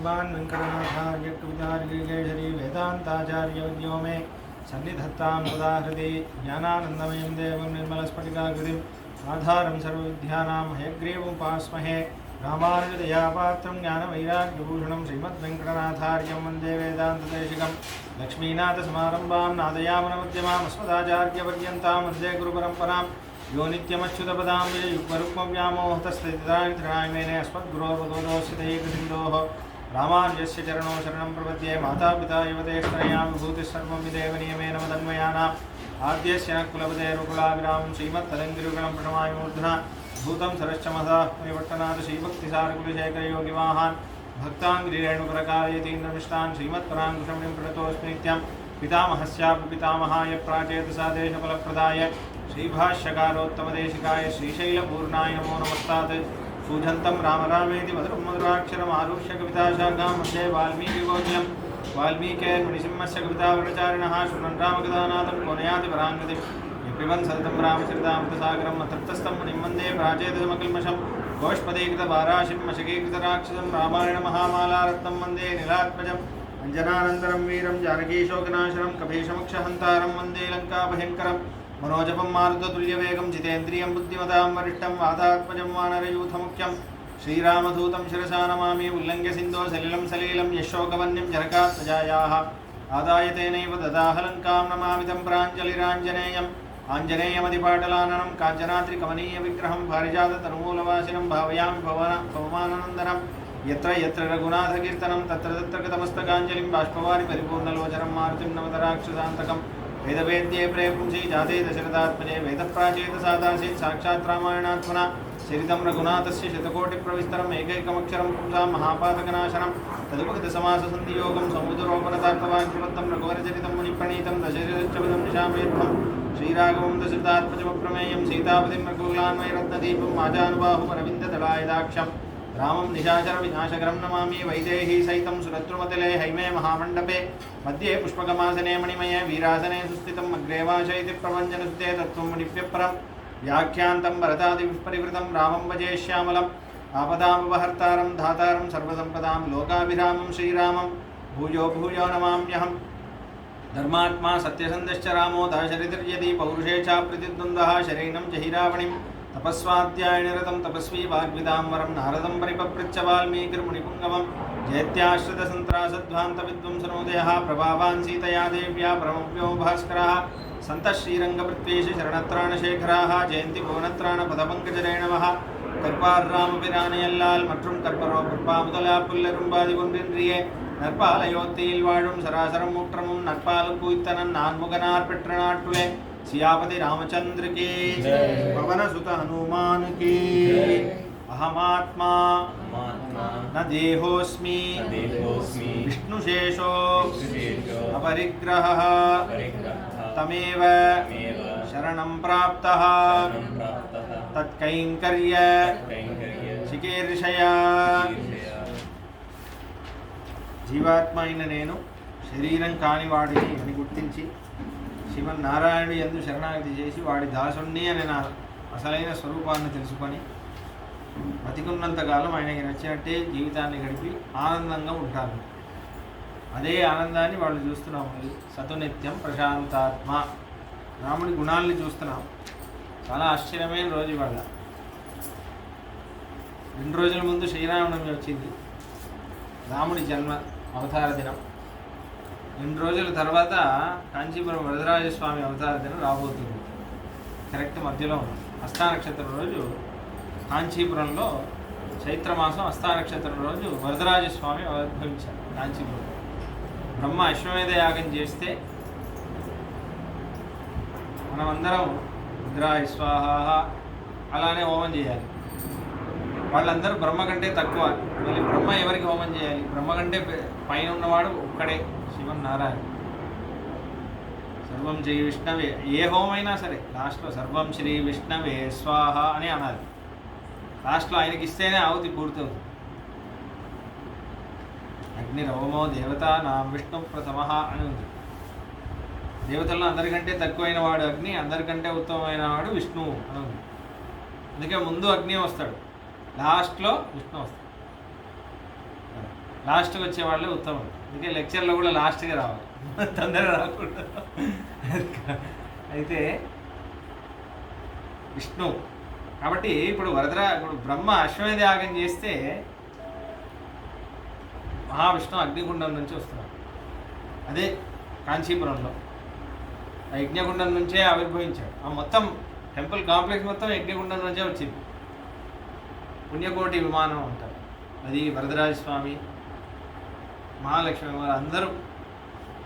श्रीमान् वेङ्कटनाथार्य कवितार्किकेशरी वेदान्ताचार्यवर्यो मे सन्निधत्तां सदाहृदि ज्ञानानन्दमयं देवं निर्मलस्फटिकाकृतिम् आधारं सर्वविद्यानां हयग्रीवमुपास्महे रामानुजदयापात्रं ज्ञानवैराग्यभूषणं श्रीमद्वेङ्कटनाथार्यं वन्दे वेदान्तदेशिकं लक्ष्मीनाथसमारम्भां नादयामनमध्यमाम् अस्मदाचार्यपर्यन्तां वन्दे गुरुपरम्परां यो नित्यमच्युतपदां युग्मरुक्मव्यामोहतस्थितिदानि त्रिणायमेने अस्मद्गुरोर्वदोदोऽस्यतैकसिन्धोः रामानुजस्य चरणौ शरणं प्रपद्ये मातापिता युवतेष्टनया विभूतिः सर्वं विदेव नियमेन मदन्वयानाम् आद्यस्य न कुलपतेरुकुलाभिरामं श्रीमत्तदङ्गिरिकुलं प्रणमामि मूर्धना भूतं सरश्च महदाः परिवर्तनात् श्रीभक्तिसारकुलशेखरयोगिवाहान् भक्ताङ्गिरिरेणुकरकालयतीन्द्रमिष्टान् श्रीमत्पराङ्कुशमुनिं प्रणतोऽस्मि नित्यं पितामहस्यापि पितामहाय प्राचेतसा देशफलप्रदाय श्रीभाष्यकारोत्तमदेशिकाय श्रीशैलपूर्णाय नमो नमस्तात् पूजन्तं राम रामेति मधुरं मधुराक्षरमारुह्य कविताशाखां मध्ये वाल्मीकिकोकिलं वाल्मीकिर्मुनिसिंहस्य कवितावृचारिणः शृण्वन् रामकथानाथं कोनयाति पराङ्गतिं पिबन् सततं रामचरितामृतसागरम् अतृप्तस्थं मुनिं वन्दे प्राचेतसमकल्मषं गोष्पदीकृतपाराशिं मशकीकृतराक्षसं रामायणमहामालारत्नं वन्दे नीलात्मजम् अञ्जनानन्दनं वीरं जानकीशोकनाशनं कपीशमक्षहन्तारं वन्दे लङ्काभयङ्करं मनोजपं मारुततुल्यवेगं जितेन्द्रियं बुद्धिमतां वरिष्ठं वातात्मजं वानरयूथमुख्यं श्रीरामदूतं शिरसा नमामि उल्लङ्घ्य सिन्धो सलिलं सलीलं यशोकवन्यं जनकात्मजायाः आदाय तेनैव ददाह लङ्कां नमामि तं प्राञ्जलिराञ्जनेयम् आञ्जनेयमधिपाटलाननं काञ्चनाद्रिकमनीयविग्रहं पारिजाततनुमूलवासिनं भावयामि भवमाननन्दनं यत्र यत्र रघुनाथकीर्तनं तत्र तत्र गतमस्तकाञ्जलिं बाष्पवारि परिपूर्णलोचनं मारुतिं नवतराक्षसान्तकं वेदवेद्ये प्रेपुंसि जाते दशरथात्मजे वेदप्राचेतसादासीत् साक्षात् रामायणात्मना चरितं रघुनाथस्य शतकोटिप्रविस्तरम् एकैकमक्षरं पुंसां महापातकनाशनं तदुपगतसमाससन्धियोगं समुद्रोपनतार्थवाक्यवत्तं रघुवरचरितं मुनिप्रणीतं दशरथच्छब्दं निशामेत्थं श्रीराघवं दशरथात्मजमप्रमेयं सीतापतिं रघुकुलान्वयरत्नदीपम् आजानुबाहुमरविन्ददलायदाक्षं रामं निशाचरविनाशकरं नमामि वैदेही सहितं सुरद्रुमतले हैमे महामण्डपे मध्ये पुष्पकमासने मणिमये वीरासने सुस्थितम् अग्रे वाशयति प्रभञ्जनसुते तत्त्वं मुनिभ्यः व्याख्यान्तं भरतादिविपरिवृतं रामं भजे श्यामलम् आपदामपहर्तारं धातारं सर्वसम्पदां लोकाभिरामं श्रीरामं भूयो भूयो नमाम्यहम् धर्मात्मा सत्यसन्धश्च रामो दाशरथिर्यदि पौरुषे चाप्रतिद्वन्द्वः शरीरं च हि रावणिं तपस्वाध्यायनिरतं तपस्वी वाग्विदाम्बरं नारदं परिपपृच्छ वाल्मीकिर्मुनिपुङ्गवं जयत्याश्रितसन्त्रासध्वान्तविद्वंसनोदयः प्रभावान् सीतया देव्या परमव्यो भास्करः सन्तः श्रीरङ्गपृत्वेश शरणत्राणशेखराः जयन्ति भुवनत्राणपदपङ्कजरेणवः கற்பார்ராமபிரானையல்லால் மற்றும் கற்பரோ புற்பாமுதலா புல்லரும்பாதி ஒன்றின்றியே நற்பாலையோத்தியில் வாழும் சராசரம் முற்றமும் நற்பாலும் கூய்த்தனன் நான்முகனார் பெற்ற நாட்டுலே सियापति रामचंद्र की पवनसुत हनुमान की अहमात्मा न देहोस्मि विष्णुशेषो अपरिग्रहः तमेव शरणं प्राप्तः तत्कैंकर्य चिकीर्षया जीवात्मा అయిన నేను శరీరం కాని వాడిని అని గుర్తించి శ్రీమన్నారాయణుడు యందు శరణాగతి చేసి వాడి దాసుణ్ణి అని నా అసలైన స్వరూపాన్ని తెలుసుకొని బతికున్నంతకాలం ఆయనకి నచ్చినట్టే జీవితాన్ని గడిపి ఆనందంగా ఉంటారు. అదే ఆనందాన్ని వాళ్ళు చూస్తున్నాం. సతునిత్యం ప్రశాంతాత్మ రాముడి గుణాలని చూస్తున్నాం. చాలా ఆశ్చర్యమైన రోజు ఇవాళ. 2 రోజుల ముందు శ్రీరామనవమి వచ్చింది, రాముడి జన్మ అవతార దినం. 2 రోజుల తర్వాత కాంచీపురం వరదరాజస్వామి అవతార దినం రాబోతుంది. కరెక్ట్ మధ్యలో ఉంది. హస్తానక్షత్రం రోజు కాంచీపురంలో చైత్రమాసం హస్తానక్షత్రం రోజు వరదరాజస్వామి ఆవిర్భవించారు. కాంచీపురం బ్రహ్మ అశ్వమేధ యాగం చేస్తే మనమందరం రుద్రాయ స్వాహ అలానే హోమం చేయాలి. వాళ్ళందరూ బ్రహ్మ కంటే తక్కువ. మళ్ళీ బ్రహ్మ ఎవరికి హోమం చేయాలి? బ్రహ్మ కంటే పైన ఉన్నవాడు ఒక్కడే, శివన్నారాయణ. సర్వం శ్రీ విష్ణవే, ఏ హోమైనా సరే లాస్ట్లో సర్వం శ్రీ విష్ణవే స్వాహ అని అనాలి. లాస్ట్లో ఆయనకి ఇస్తేనే ఆవుతి పూర్తవుతుంది. అగ్నిరవమో దేవత నా విష్ణు ప్రథమ అని ఉంది. దేవతల్లో అందరికంటే తక్కువైన వాడు అగ్ని, అందరికంటే ఉత్తమమైన వాడు విష్ణువు అని ఉంది. అందుకే ముందు అగ్ని వస్తాడు, లాస్ట్లో విష్ణు వస్తాడు. లాస్ట్కి వచ్చే వాళ్ళే ఉత్తమం. అందుకే లెక్చర్లో కూడా లాస్ట్గా రావాలి, తొందరగా రాకూడదు. అయితే విష్ణు కాబట్టి ఇప్పుడు ఇప్పుడు బ్రహ్మ అశ్వమేధ యాగం చేస్తే మహావిష్ణు అగ్నిగుండం నుంచి వస్తున్నాడు. అదే కాంచీపురంలో ఆ యజ్ఞగుండం నుంచే ఆవిర్భవించాడు. ఆ మొత్తం టెంపుల్ కాంప్లెక్స్ మొత్తం యజ్ఞగుండం నుంచే వచ్చింది. పుణ్యకోటి విమానం అంటారు. అది వరదరాజస్వామి, మహాలక్ష్మి వారు అందరూ,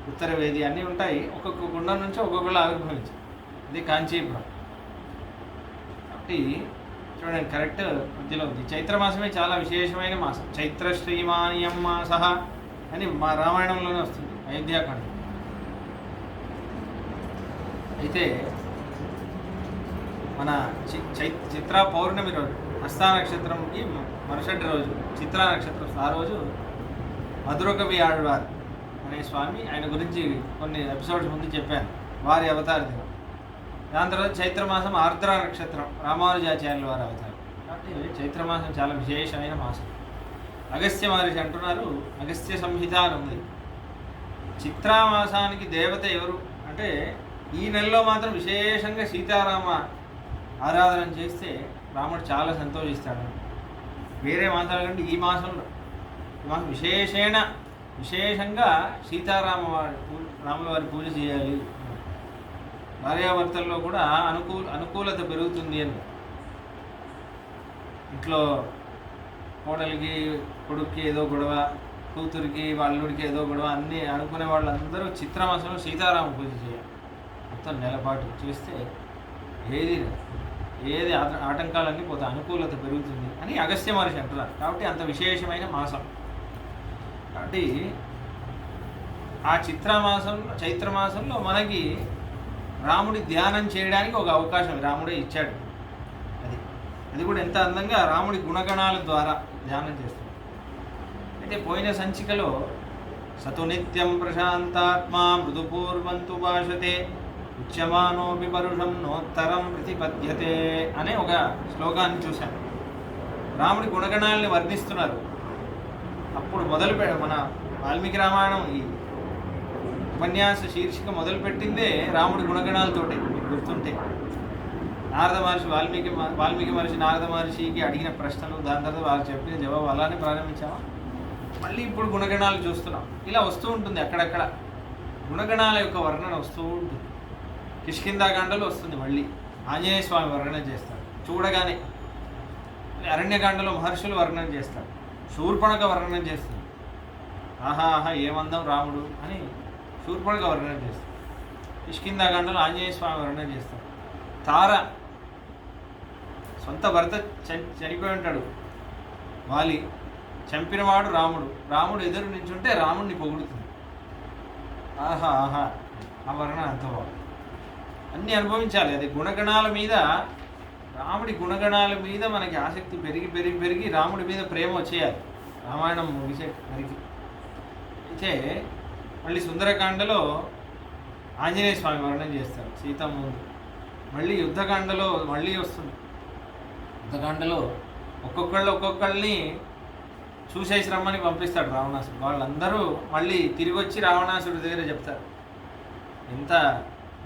ఉత్తరవేది అన్నీ ఉంటాయి. ఒక్కొక్క గుండం నుంచి ఒక్కొక్కళ్ళు ఆవిర్భవించారు. ఇది కాంచీపురం. కాబట్టి చూడండి, కరెక్ట్ మధ్యలో ఉంది. చైత్రమాసమే చాలా విశేషమైన మాసం. చైత్ర శ్రీమానియం మాస అని మా రామాయణంలోనే వస్తుంది, అయోధ్యాకాండం. అయితే మన చిత్రా పౌర్ణమి రోజు, హస్తా నక్షత్రంకి మరుసటి రోజు చిత్రా నక్షత్రం, ఆ రోజు మధురకవి ఆళ్వార్ అనే స్వామి, ఆయన గురించి కొన్ని ఎపిసోడ్స్ ముందు చెప్పాను, వారి అవతార దినం. దాని తర్వాత చైత్రమాసం ఆర్ద్ర నక్షత్రం, రామానుజాచార్యుల వారి అవతారం. కాబట్టి చైత్రమాసం చాలా విశేషమైన మాసం. అగస్త్య మహర్షి అంటున్నారు, అగస్త్య సంహిత అని ఉంది. చిత్రామాసానికి దేవత ఎవరు అంటే, ఈ నెలలో మాత్రం విశేషంగా సీతారామ ఆరాధన చేస్తే రాముడు చాలా సంతోషిస్తాడు. వేరే మాసాల కంటే ఈ మాసంలో విశేషంగా రాముల వారి పూజ చేయాలి. భార్యాభర్తల్లో కూడా అనుకూలత పెరుగుతుంది అని. ఇంట్లో కోడలికి కొడుక్కి ఏదో గొడవ, కూతురికి వాళ్ళుడికి ఏదో గొడవ, అన్నీ అనుకునే వాళ్ళందరూ చిత్రమాసంలో సీతారామ పూజ చేయాలి. మొత్తం నెలపాటు చేస్తే ఏది ఆటంకాలన్నీ పోతే అనుకూలత పెరుగుతుంది అని అగస్త్య మహర్షి అంటున్నారు. కాబట్టి అంత విశేషమైన మాసం. కాబట్టి ఆ చైత్రమాసంలో మనకి రాముడి ధ్యానం చేయడానికి ఒక అవకాశం రాముడే ఇచ్చాడు. అది కూడా ఎంత అందంగా రాముడి గుణగణాల ద్వారా ధ్యానం చేస్తాడు. అయితే పోయిన సంచికలో సతు నిత్యం ప్రశాంతాత్మా మృదుపూర్వంతు భాషతే ఉచ్యమానోపి పరుషం నోత్తరం ప్రతిపద్యతే అనే ఒక శ్లోకాన్ని చూశాను. రాముడి గుణగణాలని వర్ణిస్తున్నారు. అప్పుడు మన వాల్మీకి రామాయణం ఈ ఉపన్యాస శీర్షిక మొదలుపెట్టిందే రాముడి గుణగణాలతోటే. మీకు గుర్తుంటే నారద మహర్షి వాల్మీకి మహర్షి నారద మహర్షికి అడిగిన ప్రశ్నలు, దాని తర్వాత వారు చెప్పిన జవాబు అలానే ప్రారంభించామా. మళ్ళీ ఇప్పుడు గుణగణాలు చూస్తున్నాం. ఇలా వస్తూ ఉంటుంది, అక్కడక్కడ గుణగణాల యొక్క వర్ణన వస్తూ ఉంటుంది. కిష్కింధాకాండలో వస్తుంది, మళ్ళీ ఆంజనేయ స్వామి వర్ణన చేస్తారు చూడగానే. అరణ్యకాండలో మహర్షులు వర్ణన చేస్తారు, శూర్పణఖ వర్ణన చేస్తుంది. ఆహా ఏమందం రాముడు అని శూర్పణఖ వర్ణన చేస్తారు. కిష్కింధాకాండలో ఆంజనేయ స్వామి వర్ణన చేస్తారు. తార సొంత భర్త చనిపోయి ఉంటాడు, వాలి చంపినవాడు రాముడు ఎదురు నించుంటే రాముడిని పొగుడుతుంది. ఆహా ఆ వర్ణన అంత బాగుంది. అన్నీ అనుభవించాలి. అది గుణగణాల మీద, రాముడి గుణగణాల మీద మనకి ఆసక్తి పెరిగి రాముడి మీద ప్రేమ వచ్చేయాలి రామాయణం ముగిసే వరకు. అయితే మళ్ళీ సుందరకాండలో ఆంజనేయ స్వామి వర్ణన చేస్తారు సీతమ్మ ముందు. మళ్ళీ యుద్ధకాండలో మళ్ళీ వస్తుంది. యుద్ధకాండలో ఒక్కొక్కళ్ళని చూసేసి రమ్మని పంపిస్తాడు రావణాసుడు. వాళ్ళందరూ మళ్ళీ తిరిగి వచ్చి రావణాసుడి దగ్గర చెప్తారు, ఎంత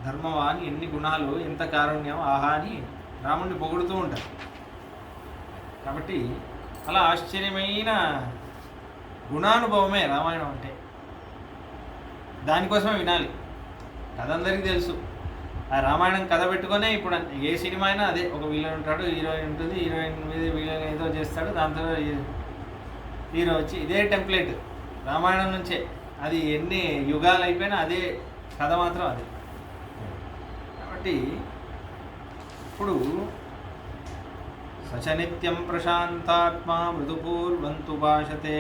ధర్మమా అని, ఎన్ని గుణాలు, ఎంత కారుణ్యం, ఆహా అని రాముడిని పొగుడుతూ ఉంటారు. కాబట్టి అలా ఆశ్చర్యమైన గుణానుభవమే రామాయణం అంటే. దానికోసమే వినాలి. కథ అందరికీ తెలుసు. ఆ రామాయణం కథ పెట్టుకొనే ఇప్పుడు ఏ సినిమా అయినా అదే, ఒక విలన్ ఉంటాడు, హీరోయిన్ ఉంటుంది, హీరోయిన్ మీద విలన్ ఏదో చేస్తాడు, దాంతో హీరో వచ్చి ఇదే టెంప్లెట్ రామాయణం నుంచే. అది ఎన్ని యుగాలు అయిపోయినా అదే కథ మాత్రం అదే. కాబట్టి ఇప్పుడు సచనిత్యం ప్రశాంతాత్మా మృదుపూర్వంతు భాషతే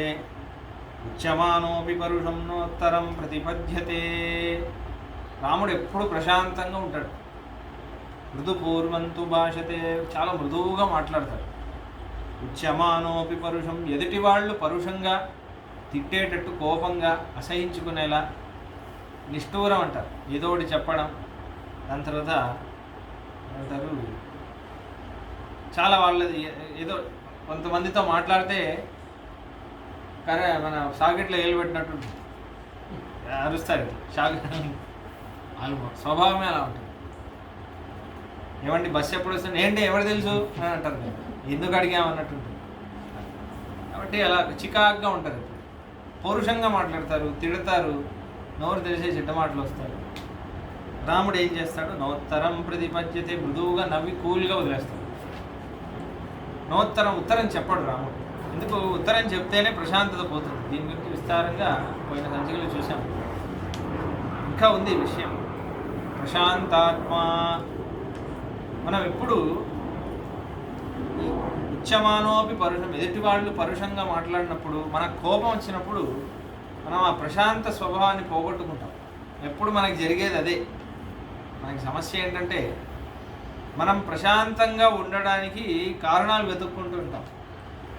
ఉచ్యమానోపి పరుషం నోత్తరం ప్రతిపద్యతే. రాముడు ఎప్పుడు ప్రశాంతంగా ఉంటాడు. మృదుపూర్వంతు భాషతే, చాలా మృదువుగా మాట్లాడతాడు. ఉచ్యమానోపి పరుషం, ఎదుటి వాళ్ళు పరుషంగా తిట్టేటట్టు, కోపంగా, అసహించుకునేలా, నిష్ఠూరం అంటారు, ఏదో ఒకటి చెప్పడం. దాని తర్వాత అంటారు చాలా వాళ్ళది ఏదో కొంతమందితో మాట్లాడితే మన సాకెట్లో ఏలు పెట్టినట్టు అరుస్తారు వాళ్ళు స్వభావమే అలా ఉంటుంది. ఏమండి బస్సు ఎప్పుడు వస్తుంది ఏంటి ఎవరు తెలుసు అని అంటారు కదా, ఎందుకు అడిగామన్నట్టు ఉంటుంది. కాబట్టి అలా చికాగ్గా ఉంటారు, పౌరుషంగా మాట్లాడతారు, తిడతారు, నోరు తెలిసే చిట్ట మాటలు వస్తాయి. రాముడు ఏం చేస్తాడు, నోత్తరం ప్రతిపద్యతే, మృదువుగా నవ్వి కూల్గా వదిలేస్తాడు. ఉత్తరం చెప్పడు రాముడు. ఎందుకు, ఉత్తరం చెప్తేనే ప్రశాంతత పోతుంది. దీని గురించి విస్తారంగా పోయిన సంచికలు చూసాం. ఇంకా ఉంది విషయం. ప్రశాంతాత్మ, మనం ఎప్పుడు ఉచ్చమానోపి పరుషం, ఎదుటి వాళ్ళు పరుషంగా మాట్లాడినప్పుడు, మనకు కోపం వచ్చినప్పుడు మనం ఆ ప్రశాంత స్వభావాన్ని పోగొట్టుకుంటాం. ఎప్పుడు మనకి జరిగేది అదే. మనకి సమస్య ఏంటంటే మనం ప్రశాంతంగా ఉండడానికి కారణాలు వెతుక్కుంటూ ఉంటాం.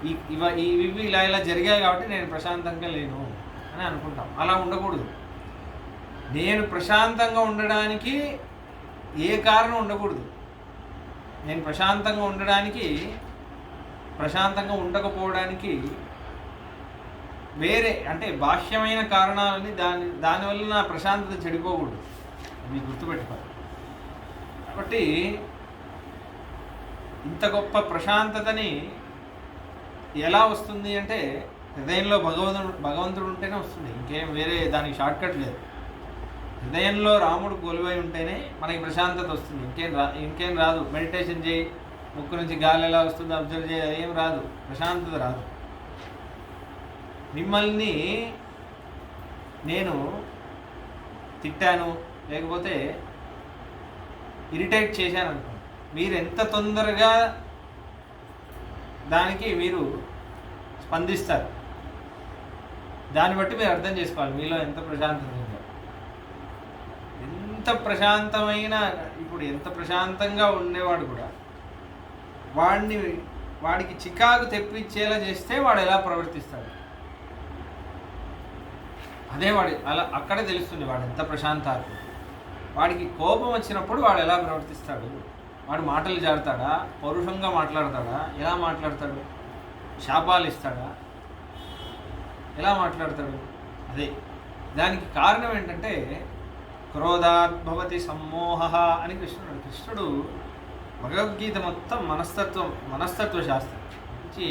ఇవి ఇలా జరిగాయి కాబట్టి నేను ప్రశాంతంగా లేను అని అనుకుంటాం. అలా ఉండకూడదు. నేను ప్రశాంతంగా ఉండడానికి ఏ కారణం ఉండకూడదు. నేను ప్రశాంతంగా ఉండడానికి, ప్రశాంతంగా ఉండకపోవడానికి వేరే అంటే బాహ్యమైన కారణాలని దానివల్ల నా ప్రశాంతత చెడిపోకూడదు. మీకు గుర్తుపెట్టుకోవాలి. కాబట్టి ఇంత గొప్ప ప్రశాంతతని ఎలా వస్తుంది అంటే హృదయంలో భగవంతుడు ఉంటేనే వస్తుంది. ఇంకేం వేరే దానికి షార్ట్కట్ లేదు. హృదయంలో రాముడు కొలువై ఉంటేనే మనకి ప్రశాంతత వస్తుంది. ఇంకేం రాదు. మెడిటేషన్ చేయి, ముక్కు నుంచి గాలి ఎలా వస్తుందో అబ్జర్వ్ చేయి, ఏం రాదు, ప్రశాంతత రాదు. మిమ్మల్ని నేను తిట్టాను, లేకపోతే ఇరిటేట్ చేశాను అనుకో, మీరు ఎంత తొందరగా దానికి మీరు స్పందిస్తారు, దాన్ని బట్టి మీరు అర్థం చేసుకోవాలి మీలో ఎంత ప్రశాంతత ఉందో. ఎంత ప్రశాంతమైన, ఇప్పుడు ఎంత ప్రశాంతంగా ఉండేవాడు కూడా వాడికి చికాకు తెప్పించేలా చేస్తే వాడు ఎలా ప్రవర్తిస్తాడు, అదే అలా అక్కడే తెలుస్తుంది వాడు ఎంత ప్రశాంతాత్మ. వాడికి కోపం వచ్చినప్పుడు వాడు ఎలా ప్రవర్తిస్తాడు, వాడు మాటలు జారుతాడా, పౌరుషంగా మాట్లాడతాడా, ఎలా మాట్లాడతాడు, శాపాలు ఇస్తాడా, ఎలా మాట్లాడతాడు. అదే దానికి కారణం ఏంటంటే క్రోధాద్భవతి సమ్మోహ అని కృష్ణుడు భగవద్గీత మొత్తం మనస్తత్వ శాస్త్రం నుంచి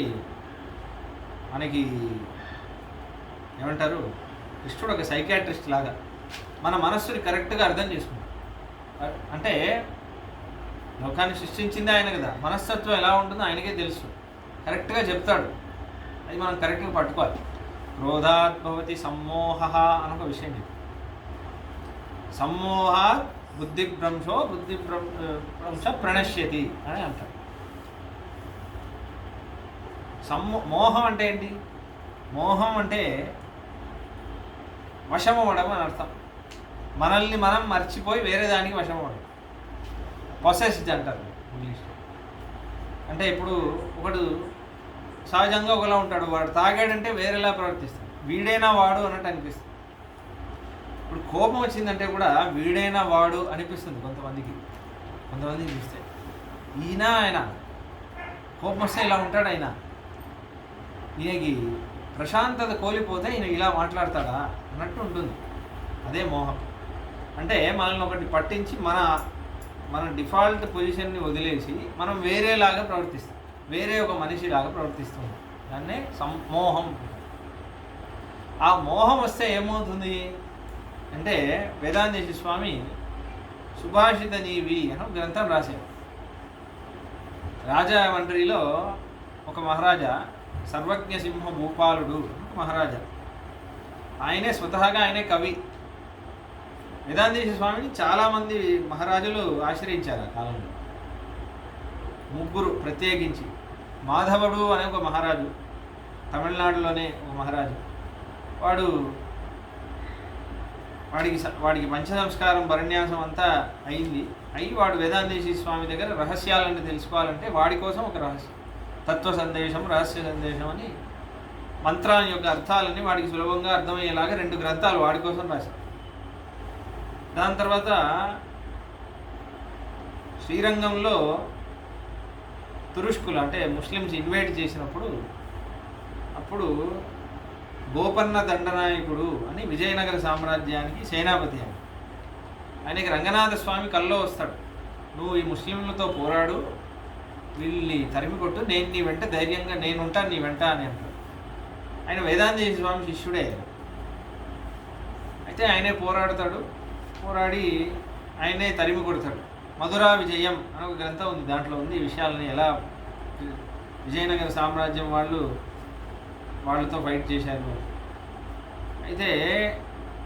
మనకి ఏమంటారు, కృష్ణుడు ఒక సైకాట్రిస్ట్ లాగా మన మనస్సుని కరెక్ట్గా అర్థం చేసుకుంటాడు. అంటే లోకాన్ని సృష్టించింది ఆయన కదా, మనస్తత్వం ఎలా ఉంటుందో ఆయనకే తెలుసు, కరెక్ట్గా చెప్తాడు. అది మనం కరెక్ట్గా పట్టుకోవాలి. క్రోధాద్భవతి సమ్మోహ అని ఒక విషయం చెప్పి, సమ్మోహాత్ బుద్ధిభ్రంశ ప్రణశ్యతి అని అంటారు. మోహం అంటే ఏంటి? మోహం అంటే వశమవ్వడం అని అర్థం. మనల్ని మనం మర్చిపోయి వేరే దానికి వశమవ్వడం, పొసెస్డ్ అంటారు ఇంగ్లీష్లో. అంటే ఇప్పుడు ఒకడు సహజంగా ఒకలా ఉంటాడు, వాడు తాగాడంటే వేరేలా ప్రవర్తిస్తాడు, వీడైనా వాడు అన్నట్టు అనిపిస్తుంది. ఇప్పుడు కోపం వచ్చిందంటే కూడా వీడైనా వాడు అనిపిస్తుంది కొంతమందికి చూస్తే. ఈయన ఆయన కోపం వస్తే ఇలా ఉంటాడు, ఈయనకి ప్రశాంతత కోల్పోతే ఈయన ఇలా మాట్లాడతాడా అన్నట్టు ఉంటుంది. అదే మోహం. అంటే మనల్ని ఒకటి పట్టించి మన డిఫాల్ట్ పొజిషన్ని వదిలేసి మనం వేరేలాగా ప్రవర్తిస్తాం, వేరే ఒక మనిషిలాగా ప్రవర్తిస్తాం. దాన్నే మోహం. ఆ మోహం వస్తే ఏమవుతుంది అంటే వేదాంతేశ్వర స్వామి సుభాషిత నీవి అని గ్రంథం రాశారు. రాజమండ్రిలో ఒక మహారాజా, సర్వజ్ఞ సింహ భూపాలుడు మహారాజా, ఆయనే కవి. వేదాంతేశ్వర స్వామిని చాలామంది మహారాజులు ఆశ్రయించారు ఆ కాలంలో. 3 ప్రత్యేకించి మాధవుడు అనే ఒక మహారాజు, తమిళనాడులోనే ఒక మహారాజు, వాడికి పంచ సంస్కారం పరన్యాసం అంతా అయి వాడు వేదాంతేశ్వర స్వామి దగ్గర రహస్యాలను తెలుసుకోవాలంటే వాడి కోసం ఒక రహస్యం, తత్వ సందేశం, రహస్య సందేశం అని మంత్రాల యొక్క అర్థాలన్నీ వాడికి సులభంగా అర్థమయ్యేలాగా 2 గ్రంథాలు వాడి కోసం రాశారు. దాని తర్వాత శ్రీరంగంలో తురుష్కులు అంటే ముస్లిమ్స్ ఇన్వైట్ చేసినప్పుడు అప్పుడు గోపన్న దండనాయకుడు అని విజయనగర సామ్రాజ్యానికి సేనాపతి అని. ఆయనకి రంగనాథ స్వామి కల్లో వస్తాడు, నువ్వు ఈ ముస్లింలతో పోరాడు, వీళ్ళని తరిమి కొట్టు, నేను నీ వెంట ధైర్యంగా నేను ఉంటాను నీ వెంట అని అంటాడు. ఆయన వేదాంత స్వామి శిష్యుడే. అయితే ఆయనే పోరాడతాడు, పోరాడి ఆయనే తరిమి కొడతాడు. మధురా విజయం అని ఒక గ్రంథం ఉంది, దాంట్లో ఉంది ఈ విషయాలని ఎలా విజయనగర సామ్రాజ్యం వాళ్ళతో ఫైట్ చేశారు. అయితే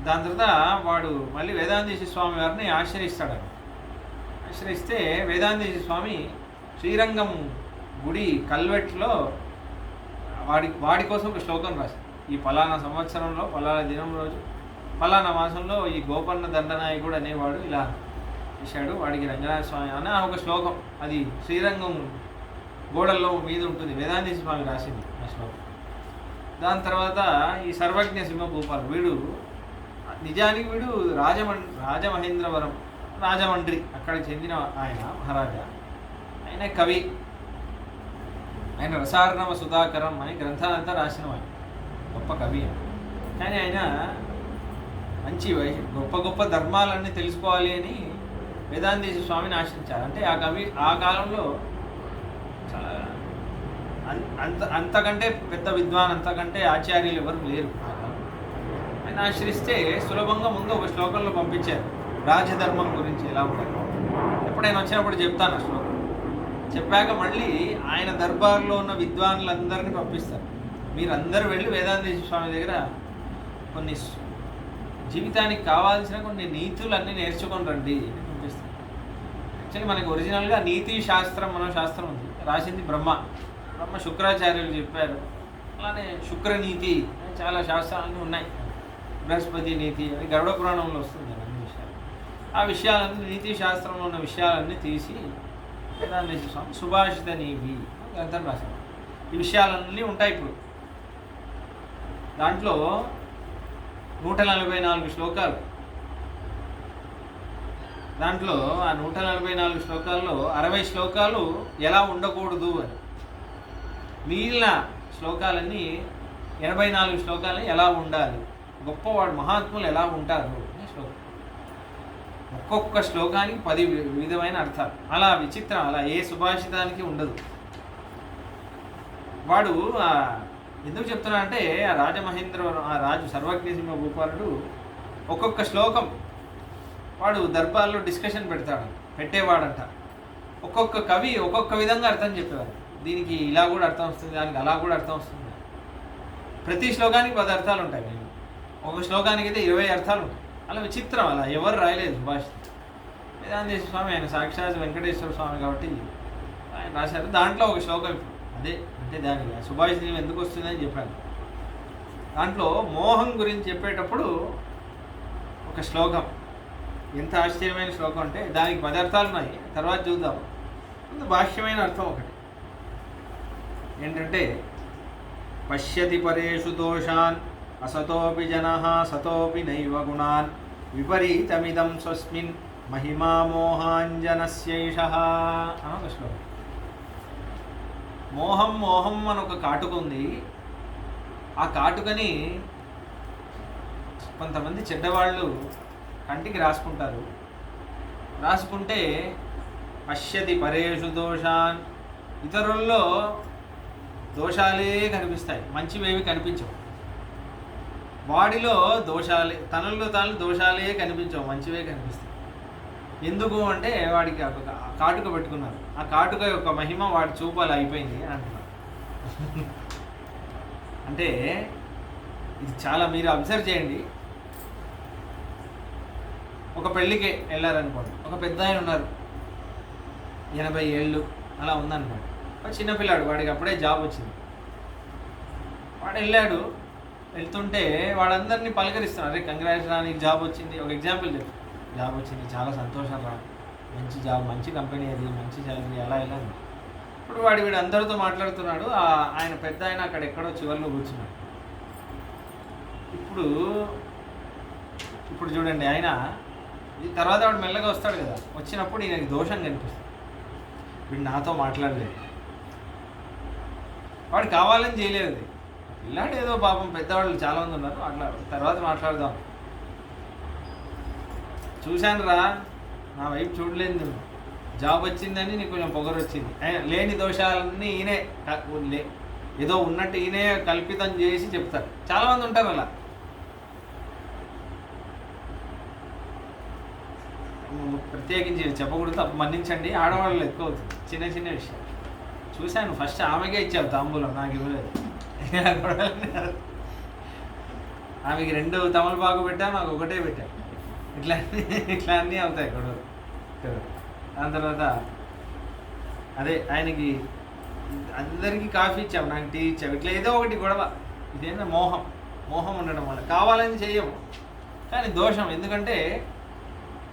దాని తర్వాత వాడు మళ్ళీ వేదాంతేశ్వర స్వామి వారిని ఆశ్రయిస్తాడు. ఆశ్రయిస్తే వేదాంతేశ్వర స్వామి శ్రీరంగం గుడి కల్వెట్లో వాడి కోసం ఒక శ్లోకం రాశారు. ఈ ఫలానా సంవత్సరంలో ఫలానా దినం రోజు ఫలానా మాసంలో ఈ గోపన్న దండనాయకుడు అనేవాడు ఇలా చేశాడు, వాడికి రంగనాథ స్వామి అని ఒక శ్లోకం, అది శ్రీరంగం గోడల్లో మీద ఉంటుంది, వేదాంతేశ్వర స్వామి రాసింది ఆ శ్లోకం. దాని తర్వాత ఈ సర్వజ్ఞ సింహ భూపాలు, వీడు నిజానికి వీడు రాజమహేంద్రవరం రాజమండ్రి అక్కడికి చెందిన ఆయన మహారాజా. ఆయన కవి, ఆయన రసార్ణవ సుధాకరం అని గ్రంథాలంతా రాసిన ఆయన గొప్ప కవి. కానీ ఆయన మంచి గొప్ప గొప్ప ధర్మాలన్నీ తెలుసుకోవాలి అని వేదాంతేశ్వర స్వామిని ఆశ్రయించారు. అంటే ఆ కవి ఆ కాలంలో చాలా అంతకంటే పెద్ద విద్వాన్, అంతకంటే ఆచార్యులు ఎవరు లేరు. ఆయన ఆశ్రయిస్తే సులభంగా ముందు ఒక శ్లోకంలో పంపించారు, రాజధర్మం గురించి ఎలా ఉండాలి. ఎప్పుడైనా వచ్చినప్పుడు చెప్తాను ఆ శ్లోకం. చెప్పాక మళ్ళీ ఆయన దర్బార్లో ఉన్న విద్వాన్లందరినీ పంపిస్తారు, మీరందరూ వెళ్ళి వేదాంతేశ్వర స్వామి దగ్గర కొన్ని జీవితానికి కావాల్సిన కొన్ని నీతులన్నీ నేర్చుకొని రండి అని పంపిస్తారు. యాక్చువల్లీ మనకి ఒరిజినల్గా నీతి శాస్త్రం మన శాస్త్రం ఉంది, రాసింది బ్రహ్మ శుక్రాచార్యులు చెప్పారు. అలానే శుక్రనీతి చాలా శాస్త్రాలన్నీ ఉన్నాయి, బృహస్పతి నీతి అని గరుడ పురాణంలో వస్తుంది అన్ని విషయాలు. ఆ విషయాలన్నీ నీతి శాస్త్రంలో ఉన్న విషయాలన్నీ తీసి వేదాంతేశ్వర స్వామి సుభాషిత నీవి గ్రంథం రాశారు. ఈ విషయాలన్నీ ఉంటాయి. ఇప్పుడు దాంట్లో 144 శ్లోకాలు, దాంట్లో ఆ 144 శ్లోకాల్లో 60 శ్లోకాలు ఎలా ఉండకూడదు అని, మిగిలిన శ్లోకాలన్నీ 84 శ్లోకాలని ఎలా ఉండాలి, గొప్పవాడు మహాత్ములు ఎలా ఉంటారు అనే శ్లోకం. ఒక్కొక్క శ్లోకానికి 10 విధమైన అర్థాలు. అలా విచిత్రం, అలా ఏ సుభాషితానికి ఉండదు. వాడు ఎందుకు చెప్తున్నా అంటే ఆ రాజమహేంద్రవరం ఆ రాజు సర్వజ్ఞసింహ భూపాలుడు ఒక్కొక్క శ్లోకం వాడు దర్బార్లో డిస్కషన్ పెట్టేవాడంట. ఒక్కొక్క కవి ఒక్కొక్క విధంగా అర్థం చెప్పేవాడు. దీనికి ఇలా కూడా అర్థం వస్తుంది, దానికి అలా కూడా అర్థం వస్తుంది. ప్రతి శ్లోకానికి 10 అర్థాలు ఉంటాయి. ఒక శ్లోకానికి అయితే 20 అర్థాలు ఉంటాయి. అలా విచిత్రం, అలా ఎవరు రాయలేదు సుభాషితం. వేదాంతేశ్వర స్వామి ఆయన సాక్షాత్ వెంకటేశ్వర స్వామి కాబట్టి ఆయన రాశారు. దాంట్లో ఒక శ్లోకం ఇప్పుడు అదే, అంటే దానికి సుభాషితం ఎందుకు వస్తుందని చెప్పాను. దాంట్లో మోహం గురించి చెప్పేటప్పుడు ఒక శ్లోకం, ఎంత ఆశ్చర్యమైన శ్లోకం అంటే దానికి 10 అర్థాలు ఉన్నాయి, తర్వాత చూద్దాం. ముందు భాష్యమైన అర్థం ఒకటి ఏంటంటే, పశ్యతి పరేషు దోషాన్ అసతోపి జనః సతోపి నైవ గుణాన్ విపరీతమిదం స్వస్మిన్ మహిమా మోహాంజనస్యైషః అని ఒక శ్లోకం. మోహం అని ఒక కాటుక ఉంది. ఆ కాటుకని కొంతమంది చెడ్డవాళ్ళు కంటికి రాసుకుంటారు. రాసుకుంటే పశ్యతి పరేషు దోషాన్, ఇతరుల్లో దోషాలే కనిపిస్తాయి, మంచివేవి కనిపించవు. వాడిలో దోషాలే, తనలో తాను దోషాలే కనిపించవు, మంచివే కనిపిస్తాయి. ఎందుకు అంటే వాడికి ఒక కాటుక పెట్టుకున్నారు, ఆ కాటుక యొక్క మహిమ వాడి చూపాలి అయిపోయింది అని అంటున్నారు. అంటే ఇది చాలా మీరు అబ్జర్వ్ చేయండి. ఒక పెళ్ళికి వెళ్ళారనుకోండి, ఒక పెద్ద ఆయన ఉన్నారు, 80 ఏళ్ళు అలా ఉందన్నమాట. ఒక చిన్నపిల్లాడు, వాడికి అప్పుడే జాబ్ వచ్చింది. వాడు వెళ్ళాడు, వెళ్తుంటే వాడందరినీ పలకరిస్తున్నారు, అరే కంగ్రాట్స్ రా, నీకు జాబ్ వచ్చింది. ఒక ఎగ్జాంపుల్ చెప్పు, జాబ్ వచ్చింది, చాలా సంతోషం రా, మంచి జాబ్, మంచి కంపెనీ, అది మంచి శాలరీ, అలా ఇలా. ఇప్పుడు వీడు అందరితో మాట్లాడుతున్నాడు. ఆయన పెద్ద ఆయన అక్కడ ఎక్కడో చివరిలో కూర్చున్నాడు. ఇప్పుడు చూడండి, ఆయన తర్వాత వాడు మెల్లగా వస్తాడు కదా, వచ్చినప్పుడు ఈయనకి దోషం కనిపిస్తుంది. వీడు నాతో మాట్లాడలేదు, వాడు కావాలని చేయలేదు. పిల్లాడు ఏదో పాపం పెద్దవాళ్ళు చాలామంది ఉన్నారు, అట్లా తర్వాత మాట్లాడదాం. చూశాను రా, నా వైపు చూడలేదు నువ్వు, జాబ్ వచ్చిందని నీకు కొంచెం పొగరు వచ్చింది, లేని దోషాలన్నీ ఈయనే ఏదో ఉన్నట్టు ఈయనే కల్పితం చేసి చెప్తారు. చాలామంది ఉంటారు అలా. ప్రత్యేకించి చెప్పకూడదు, తప్పు మన్నించండి. ఆడవాళ్ళు ఎక్కువ అవుతుంది చిన్న చిన్న విషయం. చూశాను, ఫస్ట్ ఆమెకే ఇచ్చావు తాంబూలం, నాకు ఇవ్వలేదు. ఆమెకి 2 తమలపాకు పెట్టా, నాకు ఒకటే పెట్టా. ఇట్లా అన్నీ అవుతాయి గొడవలు. దాని తర్వాత అదే ఆయనకి అందరికీ కాఫీ ఇచ్చాము, నాకు టీ ఇచ్చాము, ఇట్లా ఏదో ఒకటి గొడవ. ఇదేంటో మోహం ఉండడం వల్ల కావాలని చెయ్యము, కానీ దోషం. ఎందుకంటే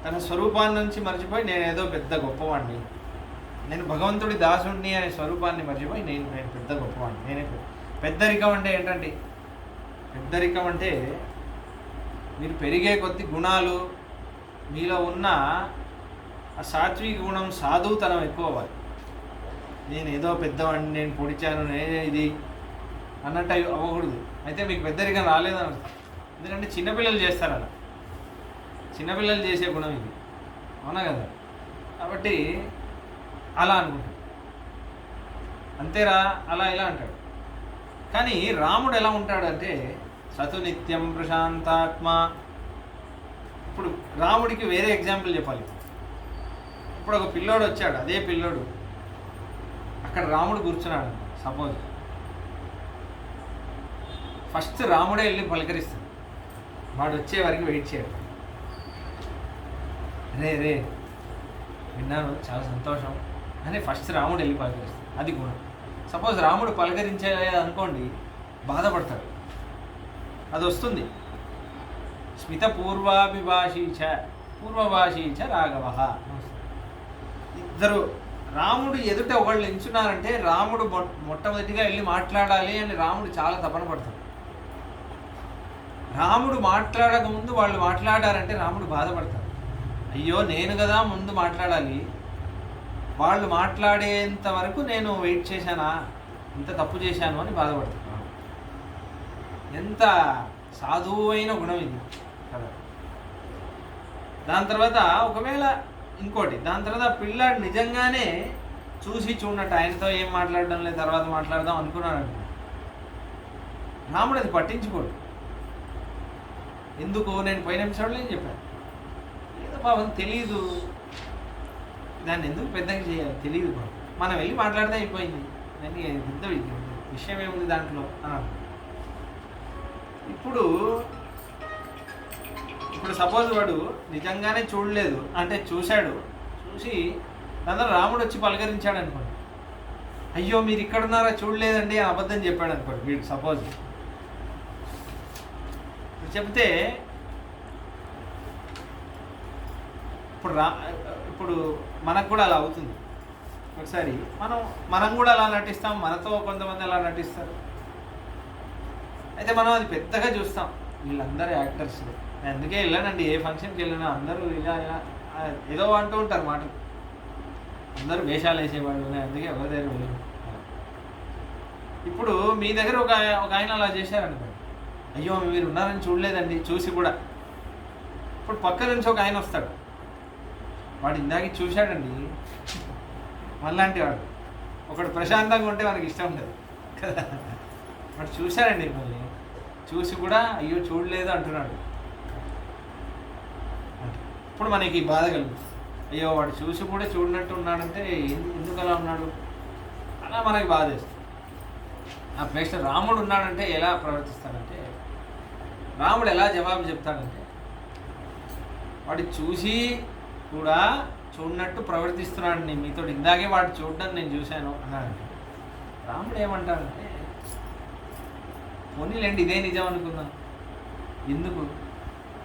తన స్వరూపాన్ని నుంచి మర్చిపోయి నేను ఏదో పెద్ద గొప్పవాడిని, నేను భగవంతుడి దాసుడిని అనే స్వరూపాన్ని మర్చిపోయి నేను పెద్ద గొప్పవాడిని, నేనే పెద్దరికం అంటే ఏంటండి? పెద్దరికం అంటే మీరు పెరిగే కొద్ది గుణాలు, మీలో ఉన్న ఆ సాత్విక గుణం, సాధువుతనం ఎక్కువ అవ్వాలి. నేను ఏదో పెద్దవాడిని, నేను పొడిచాను, నేనే ఇది అన్నట్టు అవ్వకూడదు. అయితే మీకు పెద్దరికం రాలేదని అర్థం. ఎందుకంటే చిన్నపిల్లలు చేస్తారు అలా, చిన్నపిల్లలు చేసే గుణం ఇది, అవునా కదా? కాబట్టి అలా అనుకుంటాడు, అంతేరా అలా ఇలా అంటాడు. కానీ రాముడు ఎలా ఉంటాడంటే సతు నిత్యం ప్రశాంతాత్మ. ఇప్పుడు రాముడికి వేరే ఎగ్జాంపుల్ చెప్పాలి. ఇప్పుడు ఒక పిల్లోడు వచ్చాడు, అదే పిల్లోడు అక్కడ రాముడు కూర్చున్నాడు సపోజ్. ఫస్ట్ రాముడే వెళ్ళి పలకరిస్తాడు, వాడు వచ్చే వరకు వెయిట్ చేయడు. రే విన్నాను, చాలా సంతోషం అని ఫస్ట్ రాముడు వెళ్ళి పలకరిస్తాడు. అది గుణం. సపోజ్ రాముడు పలకరించేది అనుకోండి, బాధపడతాడు. అది వస్తుంది. స్మిత పూర్వభాషీచ రాఘవ. ఇద్దరు రాముడు ఎదుట ఒకళ్ళు ఎంచున్నారంటే రాముడు మొట్టమొదటిగా వెళ్ళి మాట్లాడాలి అని రాముడు చాలా తపన పడతాడు. రాముడు మాట్లాడక ముందు వాళ్ళు మాట్లాడారంటే రాముడు బాధపడతాడు. అయ్యో నేను కదా ముందు మాట్లాడాలి, వాళ్ళు మాట్లాడేంత వరకు నేను వెయిట్ చేశానా, ఇంత తప్పు చేశాను అని బాధపడతాను. ఎంత సాధువైన గుణం ఇది కదా. దాని తర్వాత ఒకవేళ ఇంకోటి, దాని తర్వాత పిల్లాడు నిజంగానే చూసి చూడనట్టు ఆయనతో ఏం మాట్లాడడం లేదు, తర్వాత మాట్లాడదాం అనుకున్నాడు. రాముడు అది పట్టించుకోడు. ఎందుకు? నేను పోయిన ఎపిసోడ్లో ఏం చెప్పాను, ఏదో బాబు తెలీదు, దాన్ని ఎందుకు పెద్దగా చేయాలి, తెలియదు బాబు, మనం వెళ్ళి మాట్లాడితే అయిపోయింది, దాన్ని పెద్ద విషయం ఏముంది దాంట్లో అన్నాడు. ఇప్పుడు సపోజ్ వాడు నిజంగానే చూడలేదు అంటే చూశాడు, చూసి దాంతో రాముడు వచ్చి పలకరించాడు అనుకోండి, అయ్యో మీరు ఇక్కడున్నారా చూడలేదండి అని అబద్ధం చెప్పాడు అనుకోండి వీడు. సపోజ్ చెప్తే ఇప్పుడు మనకు కూడా అలా అవుతుంది. ఒకసారి మనం కూడా అలా నటిస్తాం, మనతో కొంతమంది అలా నటిస్తారు. అయితే మనం అది పెద్దగా చూస్తాం, వీళ్ళందరూ యాక్టర్స్. నేను అందుకే వెళ్ళానండి, ఏ ఫంక్షన్కి వెళ్ళినా అందరూ ఇలా ఏదో అంటూ ఉంటారు మాటలు, అందరూ వేషాలు వేసేవాళ్ళు, నేను అందుకే ఎవరి దగ్గర వెళ్ళాను. ఇప్పుడు మీ దగ్గర ఒక ఆయన అలా చేశారనుకోండి, అయ్యో మీరు ఉన్నారని చూడలేదండి, చూసి కూడా. ఇప్పుడు పక్క నుంచి ఒక ఆయన వస్తాడు, వాడు ఇందాక చూశాడండి, మళ్ళాంటి వాడు ఒకడు ప్రశాంతంగా ఉంటే మనకి ఇష్టం ఉండదు కదా. వాడు చూశాడండి, మళ్ళీ చూసి కూడా అయ్యో చూడలేదు అంటున్నాడు. ఇప్పుడు మనకి బాధ కలుగుతుంది, అయ్యో వాడు చూసి కూడా చూడనట్టు ఉన్నాడంటే ఎందుకు అలా ఉన్నాడు, అలా మనకి బాధ వేస్తుంది. ఆ ప్లేస్లో రాముడు ఉన్నాడంటే ఎలా ప్రవర్తిస్తాడంటే, రాముడు ఎలా జవాబు చెప్తాడంటే, వాడు చూసి కూడా చూడనట్టు ప్రవర్తిస్తున్నాడు మీతో, ఇందాకే వాడు చూడడం నేను చూశాను అన్నాడంటే రాముడు ఏమంటాడంటే, పోనీలేండి ఇదే నిజం అనుకుందాం,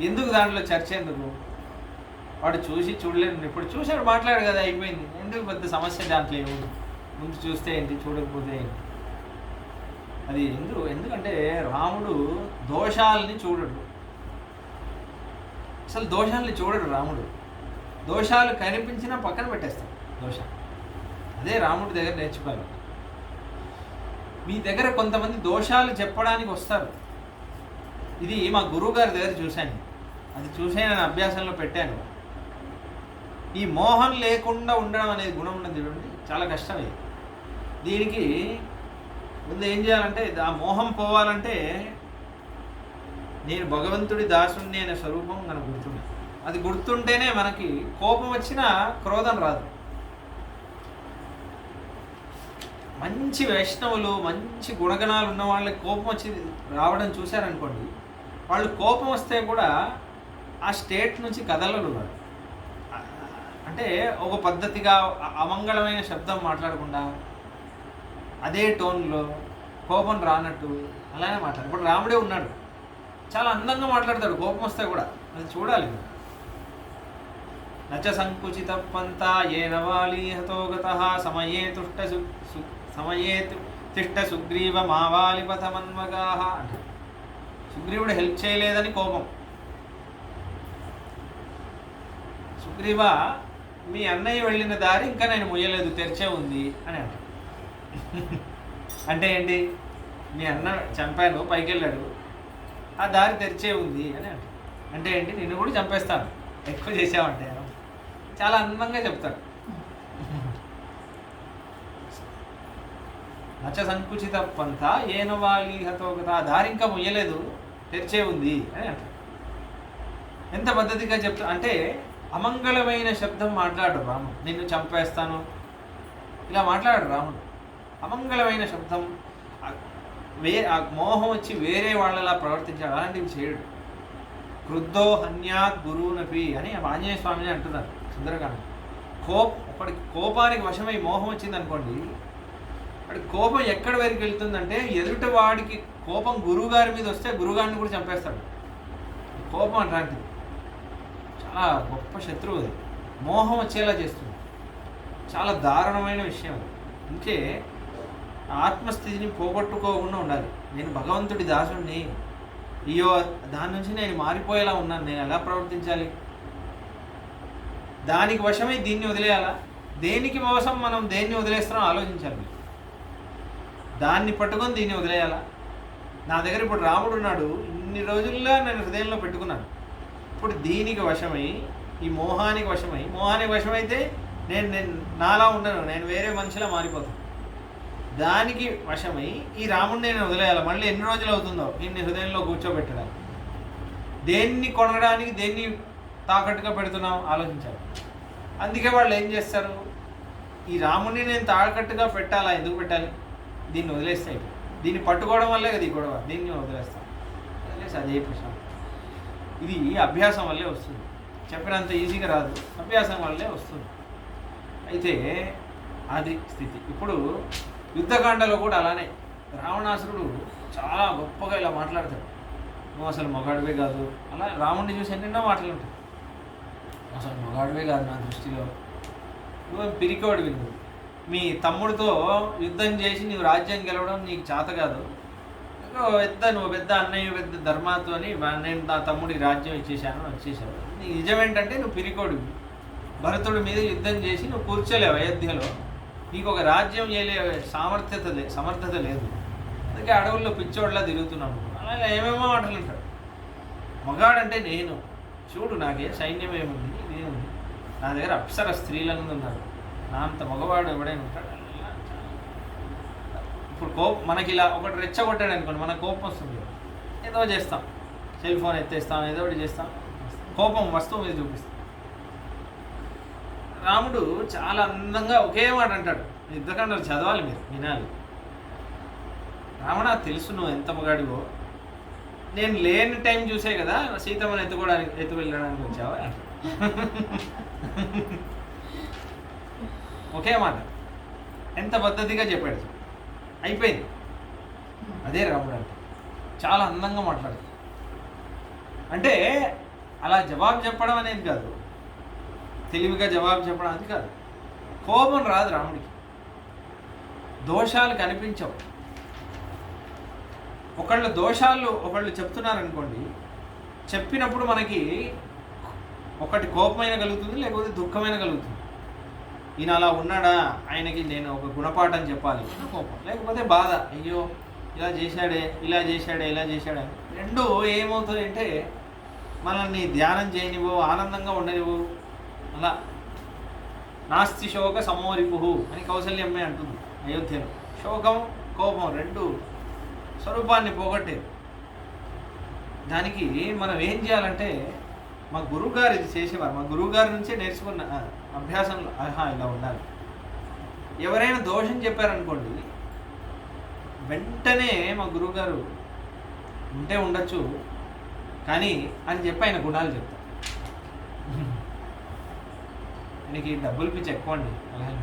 ఎందుకు దాంట్లో చర్చ ఎందుకు, వాడు చూసి చూడలేదు, ఇప్పుడు చూశాడు మాట్లాడు కదా అయిపోయింది, ఎందుకు పెద్ద సమస్య దాంట్లో ఏముంది, ముందు చూస్తే ఏంటి చూడకపోతే ఏంటి. అది ఎందుకంటే రాముడు దోషాలని చూడడు, అసలు దోషాలని చూడడు రాముడు. దోషాలు కనిపించినా పక్కన పెట్టేస్తాడు దోషాలు. అదే రాముడి దగ్గర నేర్చుకోవాలి. మీ దగ్గర కొంతమంది దోషాలు చెప్పడానికి వస్తారు. ఇది మా గురువు గారి దగ్గర చూశాను. అది చూసే నేను అభ్యాసంలో పెట్టాను. ఈ మోహం లేకుండా ఉండడం అనేది గుణం ఉన్నది చూడండి, చాలా కష్టం ఇది. దీనికి ముందు ఏం చేయాలంటే, ఆ మోహం పోవాలంటే నేను భగవంతుడి దాసుణ్ణి అనే స్వరూపం మనకు గుర్తుంది. అది గుర్తుంటేనే మనకి కోపం వచ్చినా క్రోధం రాదు. మంచి వైష్ణవులు, మంచి గుణగణాలు ఉన్న వాళ్ళకి కోపం వచ్చి రావడం చూశారనుకోండి, వాళ్ళు కోపం వస్తే కూడా ఆ స్టేట్ నుంచి కదలరు. అంటే ఒక పద్ధతిగా అమంగళమైన శబ్దం మాట్లాడకుండా అదే టోన్లో కోపం రానట్టు అలానే మాట్లాడు. ఇప్పుడు రాముడే ఉన్నాడు, చాలా అందంగా మాట్లాడతాడు కోపం వస్తే కూడా, అది చూడాలి. నచ సంకుచిత పంత ఏన వాలీహతోగత సమయే తిష్ట సుగ్రీవ మావాలిపథ మన్మగా అంటే సుగ్రీవుడు హెల్ప్ చేయలేదని కోపం. సుగ్రీవ, మీ అన్నయ్య వెళ్ళిన దారి ఇంకా నేను మొయ్యలేదు, తెరిచే ఉంది అని అంటాడు. అంటే ఏంటి, మీ అన్న చంపాను, పైకి వెళ్ళాడు, ఆ దారి తెరిచే ఉంది అని అంటాడు. అంటే ఏంటి, నిన్ను కూడా చంపేస్తాను ఎక్కువ చేసావంటే. చాలా అందంగా చెప్తాడు. నచ సంకుచిత పంత ఏన వాలీహతోగత, ఆ దారి ఇంకా మొయ్యలేదు, తెరిచే ఉంది అని అంటాడు. ఎంత పద్ధతిగా చెప్తా అంటే, అమంగళమైన శబ్దం మాట్లాడు రాముడు. నిన్ను చంపేస్తాను ఇలా మాట్లాడు రాముడు. అమంగళమైన శబ్దం, ఆ మోహం వచ్చి వేరే వాళ్ళలా ప్రవర్తించాడు, అలాంటివి చేయడు. క్రుద్ధో హన్యాత్ గురువునపి అని ఆంజనేయ స్వామిని అంటున్నారు సుందరకాండ. ఒకటి కోపానికి వశమై మోహం వచ్చింది అనుకోండి, వాడి కోపం ఎక్కడి వరకు వెళ్తుందంటే, ఎదుటి వాడికి కోపం గురువుగారి మీద వస్తే గురువుగారిని కూడా చంపేస్తాడు. కోపం అట్లాంటిది, చాలా గొప్ప శత్రువు. అది మోహం వచ్చేలా చేస్తుంది, చాలా దారుణమైన విషయం. ఇంకే ఆత్మస్థితిని పోగొట్టుకోకుండా ఉండాలి. నేను భగవంతుడి దాసుడిని, అయ్యో దాని నుంచి నేను మారిపోయేలా ఉన్నాను, నేను ఎలా ప్రవర్తించాలి, దానికి వశమై దీన్ని వదిలేయాలా, దేనికి కోసం మనం దేన్ని వదిలేస్తున్నాం ఆలోచించాలి. దాన్ని పట్టుకొని దీన్ని వదిలేయాలా. నా దగ్గర ఇప్పుడు రాముడు ఉన్నాడు, ఇన్ని రోజుల్లో నేను హృదయంలో పెట్టుకున్నాను. ఇప్పుడు దీనికి వశమై, ఈ మోహానికి వశమైతే నేను నాలా ఉండను, నేను వేరే మనిషిలా మారిపోతాను. దానికి వశమై ఈ రాముడిని నేను వదిలేయాలి. మళ్ళీ ఎన్ని రోజులు అవుతుందో నిన్ను హృదయంలో కూర్చోబెట్టడానికి. దేన్ని కొనడానికి దేన్ని తాకట్టుగా పెడుతున్నాం ఆలోచించాలి. అందుకే వాళ్ళు ఏం చేస్తారు, ఈ రాముడిని నేను తాకట్టుగా పెట్టాలా, ఎందుకు పెట్టాలి, దీన్ని వదిలేస్తే అయిపోయి, దీన్ని పట్టుకోవడం వల్లే కదా ఈ గొడవ, దీన్ని వదిలేస్తాం, వదిలేసి అదే ప్రశ్న. ఇది అభ్యాసం వల్లే వస్తుంది, చెప్పినంత ఈజీగా రాదు, అభ్యాసం వల్లే వస్తుంది. అయితే అది స్థితి. ఇప్పుడు యుద్ధకాండలో కూడా అలానే రావణాసురుడు చాలా గొప్పగా ఇలా మాట్లాడతాడు, నువ్వు అసలు మగాడివే కాదు, అలా రాముడిని చూసి ఎన్నెన్నో మాటలు ఉంటాయి. అసలు మగాడివే కాదు నా దృష్టిలో, నువ్వు పిరికోడివి, మీ తమ్ముడితో యుద్ధం చేసి నువ్వు రాజ్యం గెలవడం నీకు చేత కాదు, నువ్వు పెద్ద అన్నయ్య, పెద్ద ధర్మాతో అని నేను నా తమ్ముడికి రాజ్యం ఇచ్చేసాను వచ్చేసాను. నీకు నిజమేంటంటే నువ్వు పిరికోడివి, భరతుడి మీద యుద్ధం చేసి నువ్వు కూర్చోలేవు అయోధ్యలో, నీకు ఒక రాజ్యం చేయలే సమర్థత లేదు, అందుకే అడవుల్లో పిచ్చోడ్లా తిరుగుతున్నాను, అలా ఏమేమో మాటలు అంటాడు. మగాడంటే నేను, చూడు నాకే సైన్యం ఏముంది, నేనుంది, నా దగ్గర అప్సర స్త్రీలందరూ ఉన్నారు, నా అంత మగవాడు ఎవడైనా ఉంటాడు. ఇప్పుడు మనకి ఇలా ఒకటి రెచ్చగొట్టాడు అనుకోండి, మనకు కోపం వస్తుంది, ఏదో చేస్తాం, సెల్ ఫోన్ ఎత్తేస్తాం, ఏదో ఒకటి చేస్తాం, కోపం వస్తువు మీద చూపిస్తాం. రాముడు చాలా అందంగా ఒకే మాట అంటాడు, యుద్ధకాండలు చదవాలి, మీరు వినాలి. రావణ, తెలుసు నువ్వు ఎంత మగాడివో, నేను లేని టైం చూసే కదా సీతమ్మని ఎత్తు వెళ్ళడానికి వచ్చావా. ఒకే మాట, ఎంత పద్ధతిగా చెప్పాడు, అయిపోయింది. అదే రాముడు అంటే, చాలా అందంగా మాట్లాడు. అంటే అలా జవాబు చెప్పడం అనేది కాదు, తెలివిగా జవాబు చెప్పడం అది కాదు. కోపం రాదు రాముడికి, దోషాలు కనిపించవు. ఒకళ్ళు చెప్తున్నారనుకోండి, చెప్పినప్పుడు మనకి ఒకటి కోపమైన కలుగుతుంది, లేకపోతే దుఃఖమైన కలుగుతుంది. ఈయన అలా ఉన్నాడా, ఆయనకి నేను ఒక గుణపాఠం చెప్పాలి కోపం, లేకపోతే బాధ, అయ్యో ఇలా చేశాడే ఇలా చేశాడే ఇలా చేశాడే. రెండు ఏమవుతుంది అంటే మనల్ని ధ్యానం చేయనివ్వు, ఆనందంగా ఉండనివ్వు. అలా నాస్తి శోక సమోరిపు అని కౌసల్యమ్మే అంటుంది అయోధ్యలో. శోకం కోపం రెండు స్వరూపాన్ని పోగొట్టేది. దానికి మనం ఏం చేయాలంటే, మా గురువుగారు ఇది చేసేవారు, మా గురువుగారి నుంచే నేర్చుకున్న అభ్యాసంలో ఇలా ఉండాలి. ఎవరైనా దోషం చెప్పారనుకోండి, వెంటనే మా గురువుగారు ఉంటే ఉండొచ్చు కానీ అని చెప్పి ఆయన గుణాలు చెప్తారు. ఆయనకి డబ్బులు పిచ్చి ఎక్కువ అండి, అలాగే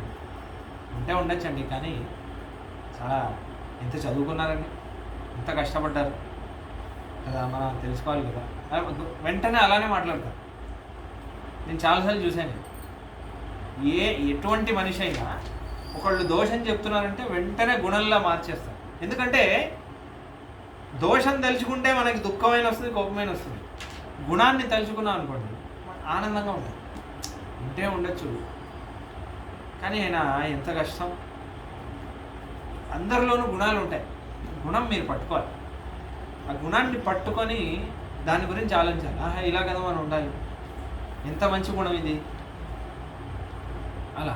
ఉంటే ఉండొచ్చండి కానీ చాలా ఎంత చదువుకున్నారండి, ఎంత కష్టపడ్డారు కదా, మనం తెలుసుకోవాలి కదా. వెంటనే అలానే మాట్లాడతారు. నేను చాలాసార్లు చూశాను. ఎటువంటి మనిషి అయినా ఒకళ్ళు దోషం చెప్తున్నారంటే వెంటనే గుణంలా మార్చేస్తారు. ఎందుకంటే దోషం తలుచుకుంటే మనకి దుఃఖమైన వస్తుంది, కోపమైన వస్తుంది. గుణాన్ని తలుచుకున్నాం అనుకోండి ఆనందంగా ఉంటుంది. ఉంటే ఉండొచ్చు కానీ ఆయన ఎంత కష్టం. అందరిలోనూ గుణాలు ఉంటాయి, గుణం మీరు పట్టుకోవాలి. ఆ గుణాన్ని పట్టుకొని దాని గురించి ఆలోచించాలి. ఇలా కదా మనం ఉండాలి, ఎంత మంచి గుణం ఇది. అలా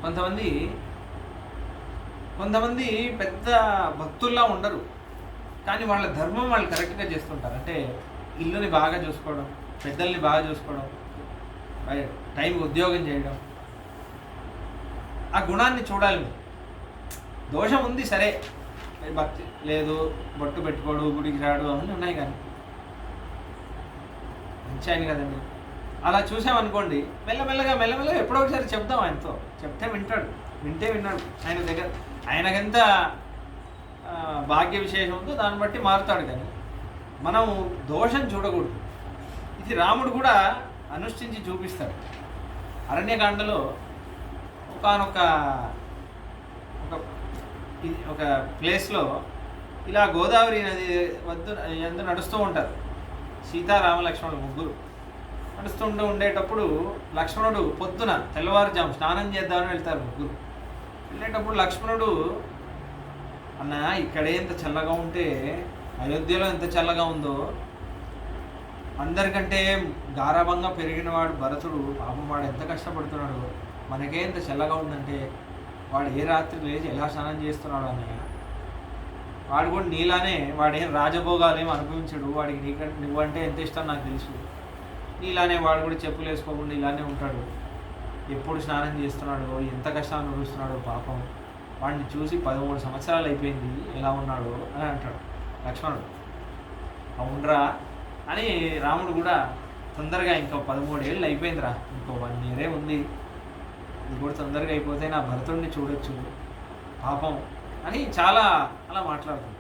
కొంతమంది పెద్ద భక్తుల్లా ఉండరు కానీ వాళ్ళ ధర్మం వాళ్ళు కరెక్ట్గా చేస్తుంటారు. అంటే ఇల్లుని బాగా చూసుకోవడం, పెద్దల్ని బాగా చూసుకోవడం, టైంకి ఉద్యోగం చేయడం. ఆ గుణాన్ని చూడాలి. దోషం ఉంది సరే, భక్తి లేదు, బొట్టు పెట్టుకోడు, గుడికి రాడు, అవన్నీ ఉన్నాయి కానీ మంచి కదండి. అలా చూసామనుకోండి మెల్లమెల్లగా ఎప్పుడో ఒకసారి చెప్దాం ఆయనతో, చెప్తే విన్నాడు. ఆయన దగ్గర ఆయనకెంత భాగ్య విశేషం ఉందో దాన్ని బట్టి మారుతాడు. కానీ మనం దోషం చూడకూడదు. ఇది రాముడు కూడా అనుష్ఠించి చూపిస్తాడు. అరణ్యకాండలో ఒక ప్లేస్లో ఇలా గోదావరి నది ఎందు నడుస్తూ ఉంటారు. సీతారామలక్ష్మణుడు ముగ్గురు ఉండేటప్పుడు లక్ష్మణుడు పొద్దున తెల్లవారుజాము స్నానం చేద్దామని వెళ్తారు ముగ్గురు. వెళ్ళేటప్పుడు లక్ష్మణుడు, అన్న ఇక్కడే ఎంత చల్లగా ఉంటే అయోధ్యలో ఎంత చల్లగా ఉందో, అందరికంటే గారాభంగా పెరిగినవాడు భరతుడు, పాపం వాడు ఎంత కష్టపడుతున్నాడు, మనకే ఎంత చల్లగా ఉందంటే వాడు ఏ రాత్రి లేచి ఎలా స్నానం చేస్తున్నాడు అన్నయ్య. వాడు కూడా నీలానే, వాడేం రాజభోగాలు ఏమి అనుభవించడు, వాడికి నువ్వంటే ఎంత ఇష్టం నాకు తెలుసు. నీలానే వాడు కూడా చెప్పులు వేసుకోకుండా ఇలానే ఉంటాడు, ఎప్పుడు స్నానం చేస్తున్నాడు, ఎంత కష్టం అనుభవిస్తున్నాడో పాపం. వాడిని చూసి 13 సంవత్సరాలు అయిపోయింది, ఎలా ఉన్నాడు అని అంటాడు లక్ష్మణుడు. అవునరా అని రాముడు కూడా తొందరగా ఇంకో 13 ఏళ్ళు అయిపోయిందిరా, ఇంకో 1 year ఉంది, ఇది కూడా తొందరగా అయిపోతే నా భరతుడిని చూడొచ్చు పాపం అని చాలా అలా మాట్లాడుతుంది.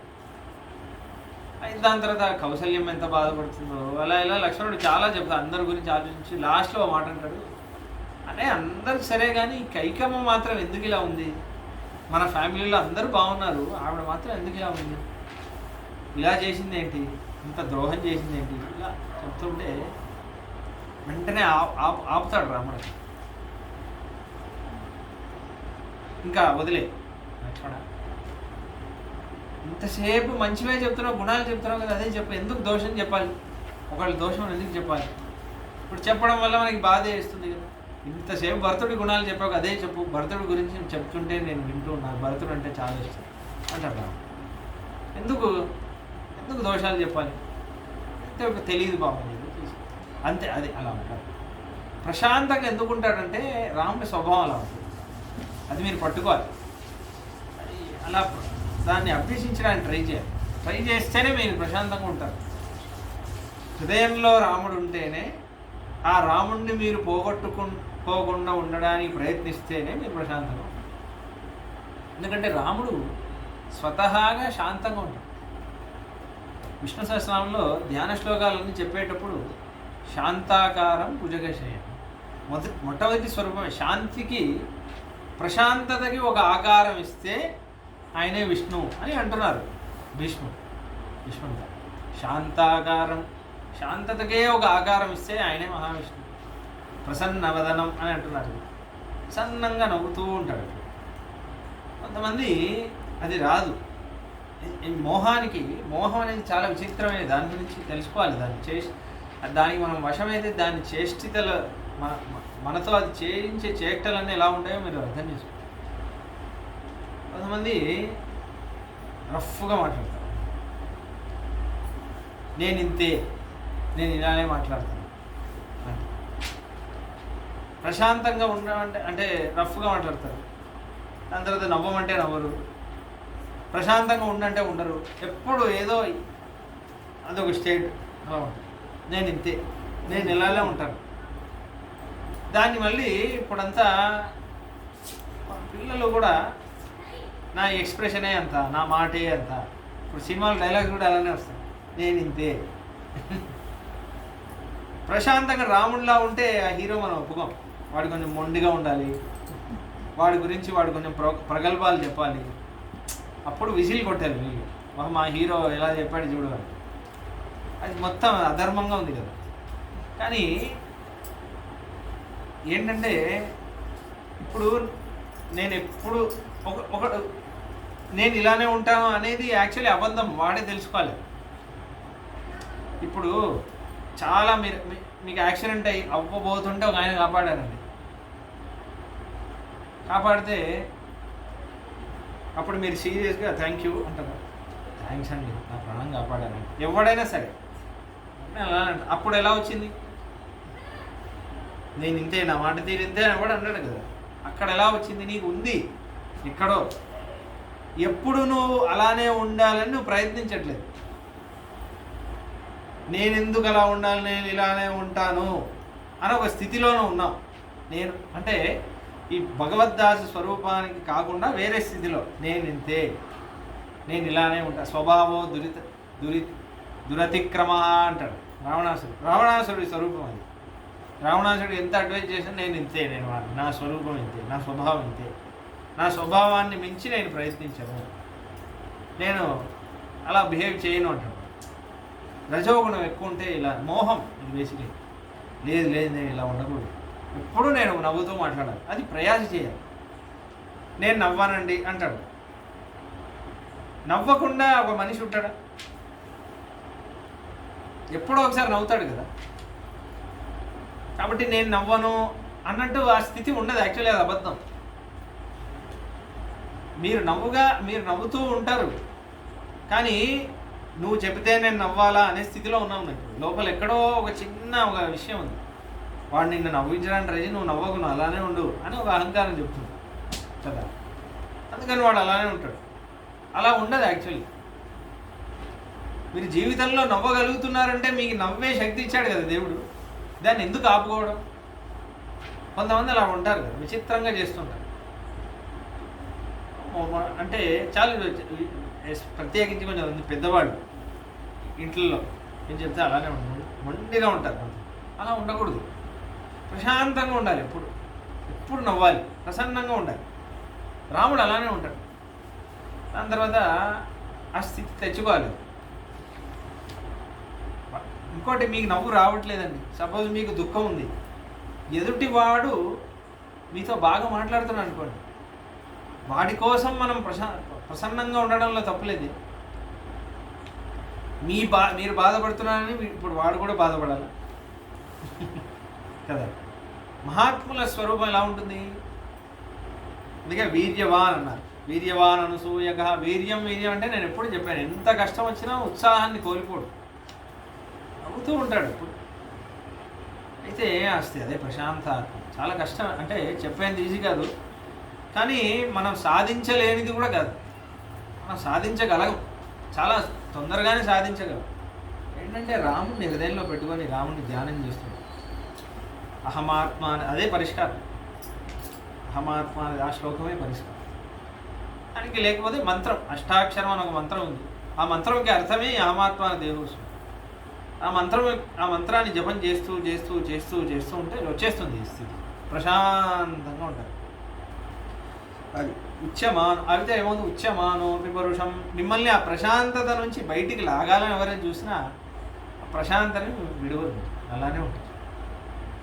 దాని తర్వాత కౌసల్యం ఎంత బాధపడుతుందో ఇలా లక్ష్మణుడు చాలా చెప్తాడు. అందరి గురించి ఆలోచించి లాస్ట్లో మాట అంటాడు, అంటే అందరు సరే కానీ కైకమ్మ మాత్రం ఎందుకు ఇలా ఉంది, మన ఫ్యామిలీలో అందరూ బాగున్నారు, ఆవిడ మాత్రం ఎందుకు ఇలా ఉంది, ఇలా చేసింది ఏంటి, ఇంత ద్రోహం చేసింది ఏంటి, ఇలా చెప్తుంటే వెంటనే ఆపుతాడు రాముడు. ఇంకా వదిలే లక్ష్మణ, ఇంతసేపు మంచివే చెప్తున్నావు, గుణాలు చెప్తున్నావు కదా, అదే చెప్పు. ఎందుకు దోషం చెప్పాలి, ఒకళ్ళు దోషం ఎందుకు చెప్పాలి? ఇప్పుడు చెప్పడం వల్ల మనకి బాధ వేస్తుంది కదా. ఇంతసేపు భరతుడి గుణాలు చెప్పావు, అదే చెప్పు. భరతుడి గురించి చెప్తుంటే నేను వింటూ నాకు భరతుడు అంటే చాలా ఇష్టం అంటారు. ఎందుకు దోషాలు చెప్పాలి అంటే తెలియదు బాబు అంతే, అది అలా ఉంటాడు. ప్రశాంతంగా ఎందుకు ఉంటాడంటే రాముడి స్వభావం అలా ఉంటుంది, అది మీరు పట్టుకోవాలి. అలా దాన్ని అభ్యసించడానికి ట్రై చేస్తేనే మీరు ప్రశాంతంగా ఉంటారు. హృదయంలో రాముడు ఉంటేనే, ఆ రాముడిని మీరు పోగొట్టుకోకుండా ఉండడానికి ప్రయత్నిస్తేనే మీరు ప్రశాంతంగా ఉంటారు. ఎందుకంటే రాముడు స్వతహాగా శాంతంగా ఉంటాడు. విష్ణు సహస్రనామంలో ధ్యాన శ్లోకాలన్నీ చెప్పేటప్పుడు శాంతాకారం భుజగశయం మొట్టమొదటి స్వరూపమే. శాంతికి ప్రశాంతతకి ఒక ఆకారం ఇస్తే ఆయనే విష్ణువు అని అంటున్నారు విష్ణు. శాంతాకారం, శాంతతకే ఒక ఆకారం ఇస్తే ఆయనే మహావిష్ణువు. ప్రసన్నవదనం అని అంటున్నారు. సన్నంగా నవ్వుతూ ఉంటాడు. కొంతమంది అది రాదు. ఈ మోహం అనేది చాలా విచిత్రమైన, దాని గురించి తెలుసుకోవాలి. దానికి మనం వశమైతే దాని చేష్టలు మనతో అది చేయించే చేష్టలన్నీ ఎలా ఉంటాయో మీరు అర్థం చేసుకోండి. కొంతమంది రఫ్గా మాట్లాడతారు. నేను ఇంతే, నేను ఇలానే మాట్లాడతాను. ప్రశాంతంగా ఉండమంటే అంటే రఫ్గా మాట్లాడతారు. దాని తర్వాత నవ్వమంటే నవ్వరు, ప్రశాంతంగా ఉండంటే ఉండరు. ఎప్పుడు ఏదో అదొక స్టేట్ అలా ఉంటుంది. నేను ఇంతే, నేను ఇలానే ఉంటాను. దాన్ని మళ్ళీ ఇప్పుడంతా పిల్లలు కూడా నా ఎక్స్ప్రెషనే అంత, నా మాటే అంత. ఇప్పుడు సినిమాల డైలాగ్స్ కూడా అలానే వస్తాయి, నేను ఇంతే. ప్రశాంతంగా రాముడిలా ఉంటే ఆ హీరో మనం ఒప్పుకోం. వాడు కొంచెం మొండిగా ఉండాలి, వాడి గురించి వాడు కొంచెం ప్రగల్భాలు చెప్పాలి. అప్పుడు విజిల్ కొట్టాలి వీళ్ళు, మా హీరో ఎలా చెప్పాడు చూడు. అది మొత్తం అధర్మంగా ఉంది కదా. కానీ ఏంటంటే ఇప్పుడు నేను ఎప్పుడు నేను ఇలానే ఉంటాను అనేది యాక్చువల్లీ అబద్ధం. వాడే తెలుసుకోవాలి. ఇప్పుడు చాలా మీకు యాక్సిడెంట్ అవ్వబోతుంటే ఒక ఆయన కాపాడారండి. కాపాడితే అప్పుడు మీరు సీరియస్గా థ్యాంక్ యూ అంటారు. థ్యాంక్స్ అండి, నా ప్రాణం కాపాడారండి. ఎవడైనా సరే అలా అప్పుడు ఎలా వచ్చింది? నేను ఇంతే, నా మాట తీరు ఇంతే అని కూడా అన్నాడు కదా. అక్కడ ఎలా వచ్చింది? నీకు ఉంది ఎక్కడో. ఎప్పుడు నువ్వు అలానే ఉండాలని నువ్వు ప్రయత్నించట్లేదు. నేను ఎందుకు అలా ఉండాలి, నేను ఇలానే ఉంటాను అని ఒక స్థితిలోనే ఉన్నావు. నేను అంటే ఈ భగవద్దాస స్వరూపానికి కాకుండా వేరే స్థితిలో నేను ఇంతే, నేను ఇలానే ఉంటా. స్వభావో దురతిక్రమ అంటాడు రావణాసురుడి స్వరూపం అది. రావణాసురుడు ఎంత అడ్వైజ్ చేసినా నేను ఇంతే, నా స్వరూపం ఇంతే, నా స్వభావం ఇంతే, నా స్వభావాన్ని మించి నేను ప్రయత్నించను, నేను అలా బిహేవ్ చేయను అంటాడు. రజోగుణం ఎక్కువ ఉంటే ఇలా మోహం, ఇది బేసిక్లీ. లేదు నేను ఇలా ఉండకూడదు, ఎప్పుడు నేను నవ్వుతూ మాట్లాడాలి, అది ప్రయాస చేయాలి. నేను నవ్వానండి అంటాడు. నవ్వకుండా ఒక మనిషి ఉంటాడా? ఎప్పుడో ఒకసారి నవ్వుతాడు కదా. కాబట్టి నేను నవ్వను అన్నట్టు ఆ స్థితి ఉండదు. యాక్చువల్లీ అది అబద్ధం. మీరు నవ్వుతూ ఉంటారు, కానీ నువ్వు చెబితే నేను నవ్వాలా అనే స్థితిలో ఉన్నావు. నాకు లోపల ఎక్కడో ఒక చిన్న ఒక విషయం ఉంది. వాడు నిన్ను నవ్వించడానికి రజి, నువ్వు నవ్వకు, నువ్వు అలానే ఉండు అని ఒక అహంకారం చెప్తుంది కదా. అందుకని వాడు అలానే ఉంటాడు. అలా ఉండదు యాక్చువల్లీ. మీరు జీవితంలో నవ్వగలుగుతున్నారంటే మీకు నవ్వే శక్తి ఇచ్చాడు కదా దేవుడు. దాన్ని ఎందుకు ఆపుకోవడం? కొంతమంది అలా ఉంటారు కదా, విచిత్రంగా చేస్తుంటారు. అంటే చాలా ప్రత్యేకించి కొంచెం పెద్దవాళ్ళు ఇంట్లో ఏం చెప్తే అలానే మొండిగా ఉంటారు. అలా ఉండకూడదు. ప్రశాంతంగా ఉండాలి. ఎప్పుడు నవ్వాలి, ప్రసన్నంగా ఉండాలి. రాముడు అలానే ఉంటాడు. దాని తర్వాత ఆ స్థితి తెచ్చుకోవాలి. ఇంకోటి, మీకు నవ్వు రావట్లేదండి, సపోజ్ మీకు దుఃఖం ఉంది, ఎదుటివాడు మీతో బాగా మాట్లాడుతున్నాడు అనుకోండి, వాడి కోసం మనం ప్రసన్నంగా ఉండడంలో తప్పులేదు. మీరు బాధపడుతున్నారని ఇప్పుడు వాడు కూడా బాధపడాలి కదా. మహాత్ముల స్వరూపం ఎలా ఉంటుంది? అందుకే వీర్యవాన్ అన్నారు. వీర్యవాన్ అనసూయక. వీర్యం అంటే నేను ఎప్పుడు చెప్పాను, ఎంత కష్టం వచ్చినా ఉత్సాహాన్ని కోల్పోడు, నవ్వుతూ ఉంటాడు ఎప్పుడు. అయితే అదే ప్రశాంతాత్మ. చాలా కష్టం, అంటే చెప్పేది ఈజీ కాదు, కానీ మనం సాధించలేనిది కూడా కాదు. మనం సాధించగలం, చాలా తొందరగానే సాధించగలం. ఏంటంటే రాముడిని హృదయంలో పెట్టుకొని రాముడిని ధ్యానం చేస్తున్నాం. అహమాత్మ అదే పరిష్కారం. అహమాత్మ అనేది ఆ శ్లోకమే పరిష్కారం. దానికి లేకపోతే మంత్రం, అష్టాక్షరం అని ఒక మంత్రం ఉంది. ఆ మంత్రంకి అర్థమే అహమాత్మ అనే దేవోసం. ఆ మంత్రాన్ని జపం చేస్తూ చేస్తూ చేస్తూ చేస్తూ ఉంటే వచ్చేస్తుంది ఈ స్థితి. ప్రశాంతంగా ఉంటారు. అది ఉచ్యమానం. అయితే ఏమవుతుంది? ఉచ్యమానో విపరుషం. మిమ్మల్ని ఆ ప్రశాంతత నుంచి బయటికి లాగాలని ఎవరైనా చూసినా ఆ ప్రశాంతని విడవదు, అలానే ఉంటుంది.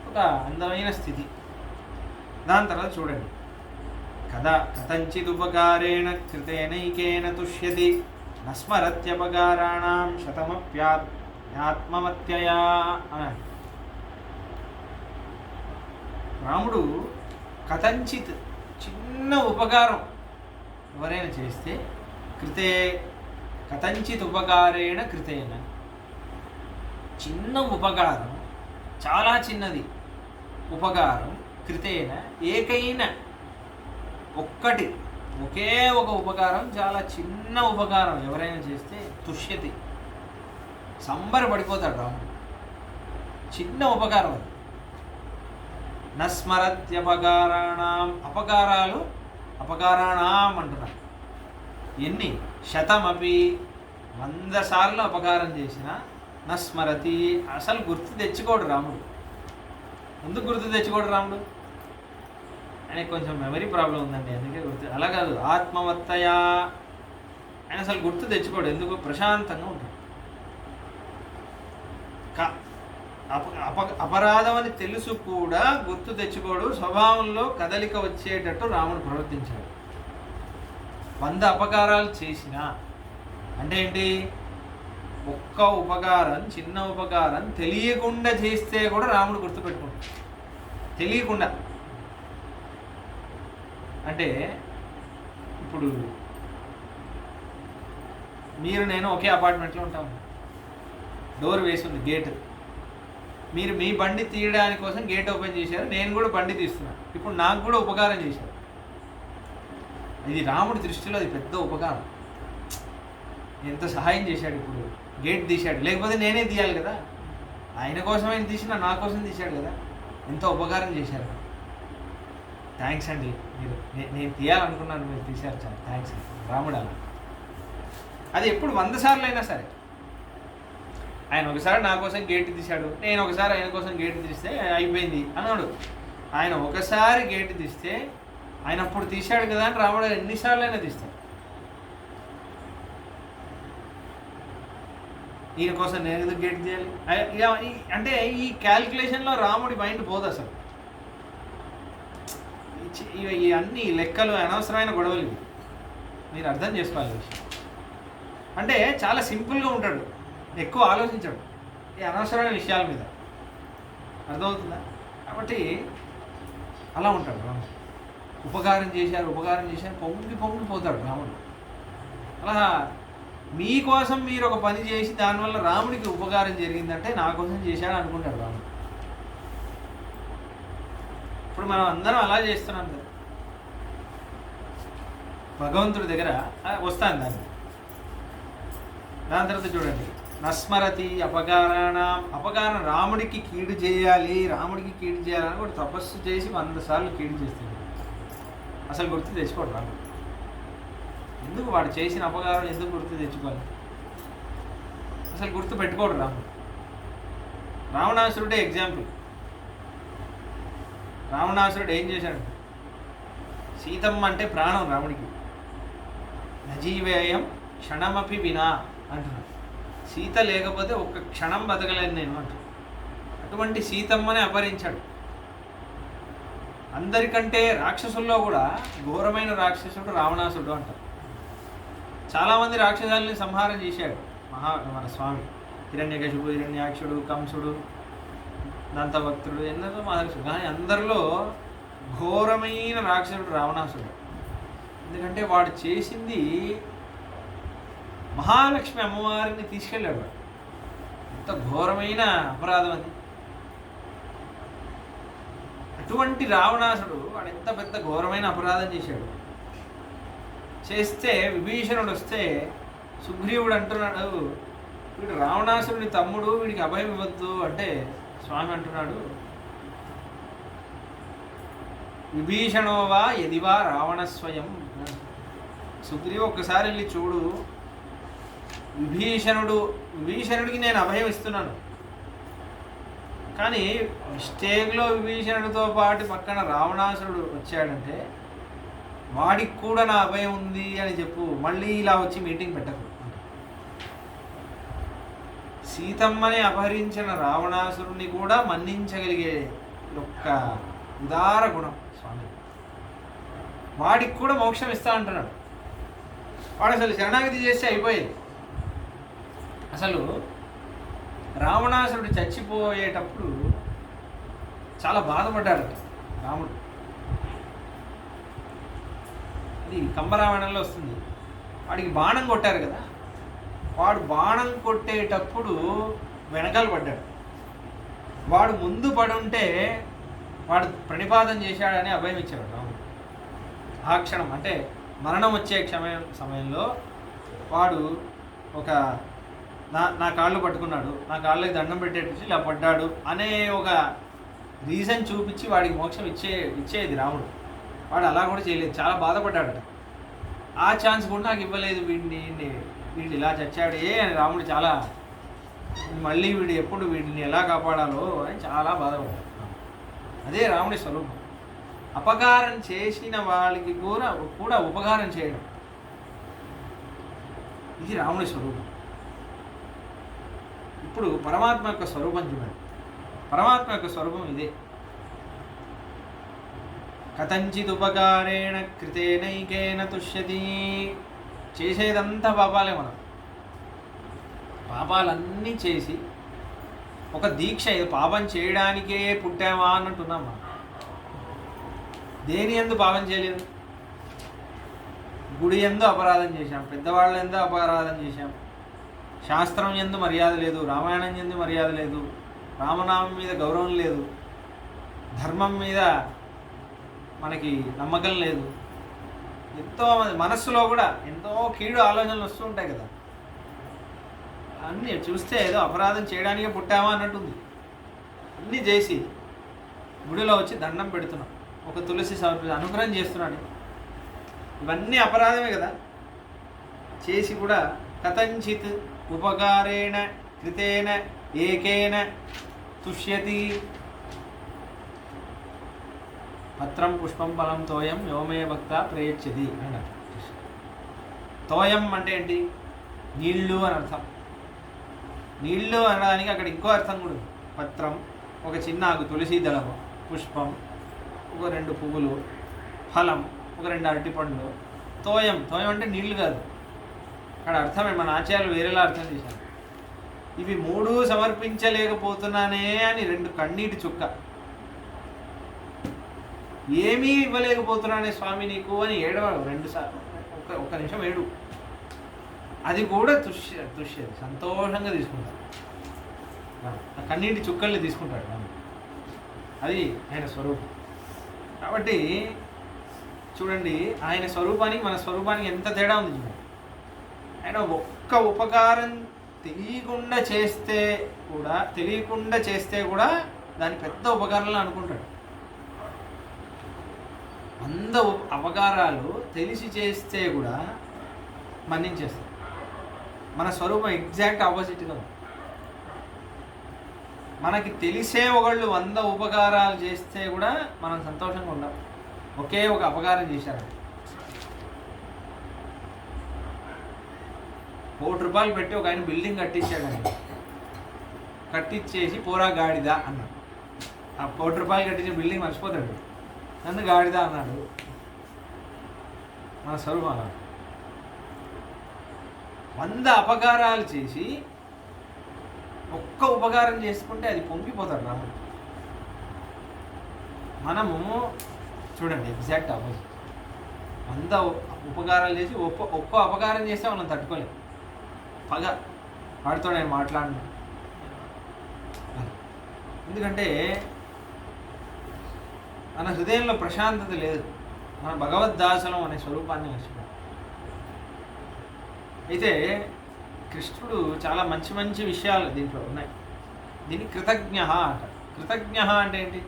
ఒక అందమైన స్థితి. దాని తర్వాత చూడండి, కథంచిదుపకారేణ కృతేనైకేన తుష్యతి నస్మరత్యపకారాణం శతమప్యాత్మమత్యయా అన్నాడు. రాముడు కథంచిత్ చిన్న ఉపకారం ఎవరైనా చేస్తే కథంచిత్ ఉపకారేణ కృతేన, చిన్న ఉపకారం, చాలా చిన్నది ఉపకారం, కృతేన ఏకైన ఒకే ఒక ఉపకారం, చాలా చిన్న ఉపకారం ఎవరైనా చేస్తే తుష్యతి సంబరపడిపోతాడు రాముడు. చిన్న ఉపకారం అది. నస్మరత్యపకారాణం, అపకారాణం అంటున్నారు. ఎన్ని? శతమపి 100 సార్లు అపకారం చేసిన నస్మరతి, అసలు గుర్తు తెచ్చుకోడు రాముడు. ఎందుకు గుర్తు తెచ్చుకోడు రాముడు? ఆయనకు కొంచెం మెమరీ ప్రాబ్లం ఉందండి, అందుకే గుర్తు. అలా కాదు, ఆత్మవత్తయా, ఆయన అసలు గుర్తు తెచ్చుకోడు. ఎందుకు? ప్రశాంతంగా ఉంటాడు. అపరాధం అని తెలుసు కూడా గుర్తు తెచ్చుకోడు. స్వభావంలో కదలిక వచ్చేటట్టు రాముడు ప్రవర్తించాడు. 100 అపకారాలు చేసినా అంటే ఏంటి? ఒక్క ఉపకారం, చిన్న ఉపకారం తెలియకుండా చేస్తే కూడా రాముడు గుర్తుపెట్టుకుంటాడు. తెలియకుండా అంటే ఇప్పుడు మీరు నేను ఒకే అపార్ట్మెంట్లో ఉంటాము, డోర్ వేసింది, గేట్. మీరు మీ బండి తీయడానికి కోసం గేట్ ఓపెన్ చేశారు, నేను కూడా బండి తీస్తున్నాను. ఇప్పుడు నాకు కూడా ఉపకారం చేశారు. ఇది రాముడి దృష్టిలో అది పెద్ద ఉపకారం. ఎంత సహాయం చేశాడు, ఇప్పుడు గేట్ తీశాడు, లేకపోతే నేనే తీయాలి కదా. ఆయన కోసం ఆయన తీసినా నా కోసం తీశాడు కదా. ఎంత ఉపకారం చేశారు. థ్యాంక్స్ అండి, మీరు నేను తీయాలనుకున్నాను, మీరు తీశారు, చాలా థ్యాంక్స్ అండి. రాముడు అలా. అది ఎప్పుడు 100 సార్లు అయినా సరే, ఆయన ఒకసారి నా కోసం గేటు తీశాడు, నేను ఒకసారి ఆయన కోసం గేటు తీస్తే అయిపోయింది అన్నాడు. ఆయన ఒకసారి గేటు తీస్తే ఆయన అప్పుడు తీశాడు కదా అని రాముడు ఎన్నిసార్లు అయినా తీస్తాడు. ఈయన కోసం నేను ఎందుకు గేట్ తీయాలి అంటే ఈ క్యాల్కులేషన్లో రాముడి మైండ్ పోదు అసలు. ఈ అన్ని లెక్కలు అనవసరమైన గొడవలు ఇవి, మీరు అర్థం చేసుకోవాలి విషయం. అంటే చాలా సింపుల్గా ఉంటాడు, ఎక్కువ ఆలోచించాడు ఈ అనవసరమైన విషయాల మీద. అర్థమవుతుందా? కాబట్టి అలా ఉంటాడు రాముడు. ఉపకారం చేశారు పొంగిపోతాడు రాముడు. అలా మీకోసం మీరు ఒక పని చేసి దానివల్ల రాముడికి ఉపకారం జరిగిందంటే నా కోసం చేశాడు అనుకుంటాడు రాముడు. ఇప్పుడు మనం అందరం అలా చేస్తున్నాం కదా. భగవంతుడి దగ్గర వస్తాను దాని తర్వాత చూడండి, నస్మరతి అపకారం రాముడికి కీడు చేయాలని కూడా తపస్సు చేసి 100 సార్లు కీడు చేస్తుంది. అసలు గుర్తు తెచ్చుకోడు రాముడు. ఎందుకు? వాడు చేసిన అపకారం ఎందుకు గుర్తు తెచ్చుకోవాలి? అసలు గుర్తు పెట్టుకోడు రాముడు. రావణాసురుడే ఎగ్జాంపుల్. రావణాసురుడు ఏం చేశాడు? సీతమ్మ అంటే ప్రాణం రాముడికి. నజీవేయం క్షణమపి వినా అంటున్నాడు. సీత లేకపోతే ఒక్క క్షణం బతకలేను నేను అంటున్నాడు. అటువంటి సీతమ్మనే అపహరించాడు. అందరికంటే రాక్షసుల్లో కూడా ఘోరమైన రాక్షసుడు రావణాసుడు అంటారు. చాలామంది రాక్షసాలని సంహారం చేశాడు మన స్వామి. హిరణ్యకశిపుడు, హిరణ్యాక్షుడు, కంసుడు, దంతభక్తుడు, ఎన్నో మహర్షుడు. కానీ అందరిలో ఘోరమైన రాక్షసుడు రావణాసుడు. ఎందుకంటే వాడు చేసింది మహాలక్ష్మి అమ్మవారిని తీసుకెళ్ళాడు. ఎంత ఘోరమైన అపరాధం అది. అటువంటి రావణాసుడు వాడు ఎంత పెద్ద ఘోరమైన అపరాధం చేశాడు. చేస్తే విభీషణుడు వస్తే సుగ్రీవుడు అంటున్నాడు, వీడు రావణాసురుని తమ్ముడు, వీడికి అభయం ఇవ్వద్దు అంటే స్వామి అంటున్నాడు, విభీషణోవా యదివా రావణస్వయం. సుగ్రీవు ఒక్కసారి వెళ్ళి చూడు, విభీషణుడికి నేను అభయం ఇస్తున్నాను, కానీ మిస్టేక్లో విభీషణుడితో పాటు పక్కన రావణాసురుడు వచ్చాడంటే వాడికి కూడా నా అభయం ఉంది అని చెప్పు, మళ్ళీ ఇలా వచ్చి మీటింగ్ పెట్టకు. సీతమ్మని అపహరించిన రావణాసురుణ్ణి కూడా మన్నించగలిగే ఒక్క ఉదార గుణం స్వామి. వాడికి కూడా మోక్షం ఇస్తా అంటున్నాడు. వాడు అసలు శరణాగతి చేస్తే అయిపోయేది. అసలు రావణాసురుడు చచ్చిపోయేటప్పుడు చాలా బాధపడ్డాడట రాముడు. అది కంబరామాయణంలో వస్తుంది. వాడికి బాణం కొట్టారు కదా, వాడు బాణం కొట్టేటప్పుడు వెనకాల పడ్డాడు. వాడు ముందు పడుంటే వాడు ప్రణిపాతం చేశాడని అభయం ఇచ్చాడు రాముడు. ఆ క్షణం అంటే మరణం వచ్చే సమయంలో వాడు ఒక నా కాళ్ళు పట్టుకున్నాడు, నా కాళ్ళకి దండం పెట్టేసి ఇలా పడ్డాడు అనే ఒక రీజన్ చూపించి వాడికి మోక్షం ఇచ్చేది రాముడు. వాడు అలా కూడా చేయలేదు, చాలా బాధపడ్డాడట. ఆ ఛాన్స్ కూడా నాకు ఇవ్వలేదు, వీడిని ఇలా చచ్చాడే అని రాముడు చాలా, మళ్ళీ వీడు ఎప్పుడు వీడిని ఎలా కాపాడాలో అని చాలా బాధపడ్డాడు. అదే రాముడి స్వరూపం. అపకారం చేసిన వాళ్ళకి కూడా ఉపకారం చేయడం, ఇది రాముడి స్వరూపం. ఇప్పుడు పరమాత్మ యొక్క స్వరూపం చూడండి. పరమాత్మ యొక్క స్వరూపం ఇదే. కథంచిత్ ఉపకారేణ కృతేనైకేన తుష్యతి. చేసేదంతా పాపాలే. మనం పాపాలన్నీ చేసి ఒక దీక్ష, ఇది పాపం చేయడానికే పుట్టామా అన్నట్టున్నాం మనం. దేని యందు పాపం చేయలేదు. గుడి యందు అపరాధం చేశాం, పెద్దవాళ్ళ యందు అపరాధం చేశాం, శాస్త్రం యందు మర్యాద లేదు, రామాయణం యందు మర్యాద లేదు, రామనామం మీద గౌరవం లేదు, ధర్మం మీద మనకి నమ్మకం లేదు. ఎంతో మనస్సులో కూడా ఎంతో కీడు ఆలోచనలు వస్తూ ఉంటాయి కదా. అన్నీ చూస్తే ఏదో అపరాధం చేయడానికే పుట్టామా అన్నట్టుంది. అన్నీ చేసి గుడిలో వచ్చి దండం పెడుతున్నాం, ఒక తులసి అనుగ్రహం చేస్తున్నాడు. ఇవన్నీ అపరాధమే కదా. చేసి కూడా కథంచిత్ ఉపకారేణ కృతేన ఏకేన తుష్యతి. పత్రం పుష్పం ఫలం తోయం యోమే భక్త ప్రయచ్చది అన్నారు. తోయం అంటే ఏంటి? నీళ్ళు అని అర్థం. నీళ్ళు అనడానికి అక్కడ ఇంకో అర్థం కూడా ఉంది. పత్రం ఒక చిన్న ఆకు, తులసి దళము, పుష్పం ఒక 2 పువ్వులు, ఫలం ఒక 2 అరటిపండ్లు. తోయం అంటే నీళ్లు కాదు. అక్కడ అర్థమే మన ఆచార్యులు వేరేలా అర్థం చేశారు. ఇవి 3 సమర్పించలేకపోతున్నానే అని 2 కన్నీటి చుక్క. ఏమీ ఇవ్వలేకపోతున్నానే స్వామి నీకు అని ఏడవాడు 2 సార్లు. ఒక నిమిషం ఏడు. అది కూడా తుష్యది, సంతోషంగా తీసుకుంటాడు. ఆ కన్నీటి చుక్కల్ని తీసుకుంటాడు. అది ఆయన స్వరూపం. కాబట్టి చూడండి, ఆయన స్వరూపానికి మన స్వరూపానికి ఎంత తేడా ఉంది చూడండి. ఆయన ఒక్క ఉపకారం తెలియకుండా చేస్తే కూడా దాని పెద్ద ఉపకారాలు అనుకుంటాడు. 100 అపకారాలు తెలిసి చేస్తే కూడా మన్నించేస్తాడు. మన స్వరూపం ఎగ్జాక్ట్ ఆపోజిట్గా ఉంది. మనకి తెలిసే ఒకళ్ళు 100 ఉపకారాలు చేస్తే కూడా మనం సంతోషంగా ఉండం. ఒకే ఒక అపకారం చేశారు. 1 కోటి రూపాయలు పెట్టి ఒక ఆయన బిల్డింగ్ కట్టించాడని, కట్టించేసి పోరా గాడిద అన్నాడు. ఆ 1 కోటి రూపాయలు కట్టించిన బిల్డింగ్ మర్చిపోతాడు, నన్ను గాడిద అన్నాడు. మన స్వరూపం అన్నాడు. 100 అపకారాలు చేసి ఒక్క ఉపకారం చేసుకుంటే అది పొంగిపోతాడు రాముడు. మనము చూడండి ఎగ్జాక్ట్ ఆపోజిట్. 100 ఉపకారాలు చేసి ఒక్క అపకారం చేస్తే మనం తట్టుకోలేము. పగ, వాడితో నేను మాట్లాడను. ఎందుకంటే మన హృదయంలో ప్రశాంతత లేదు. మన భగవద్దాసనం అనే స్వరూపాన్ని మర్చిపోయాం. అయితే కృష్ణుడు చాలా మంచి మంచి విషయాలు దీంట్లో ఉన్నాయి. దీన్ని కృతజ్ఞ అంటారు. కృతజ్ఞ అంటే ఏంటి?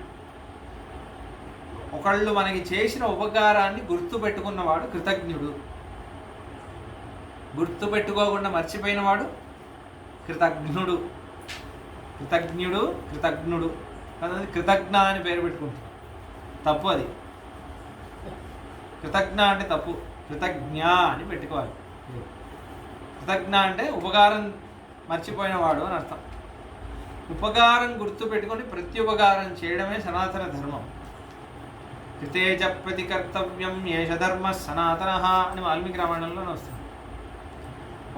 ఒకళ్ళు మనకి చేసిన ఉపకారాన్ని గుర్తుపెట్టుకున్నవాడు కృతజ్ఞుడు. గుర్తుపెట్టుకోకుండా మర్చిపోయినవాడు కృతజ్ఞుడు. కృతజ్ఞుడు అది కృతజ్ఞ అని పేరు పెట్టుకుంటాడు. తప్పు అది. కృతజ్ఞ అంటే తప్పు. కృతజ్ఞ అని పెట్టుకోవాలి. కృతజ్ఞ అంటే ఉపకారం మర్చిపోయినవాడు అని అర్థం. ఉపకారం గుర్తు పెట్టుకొని ప్రత్యుపకారం చేయడమే సనాతన ధర్మం. కృతేజ ప్రతికర్తవ్యం ఏష ధర్మ సనాతన అని వాల్మీకి రామాయణంలోనే వస్తుంది.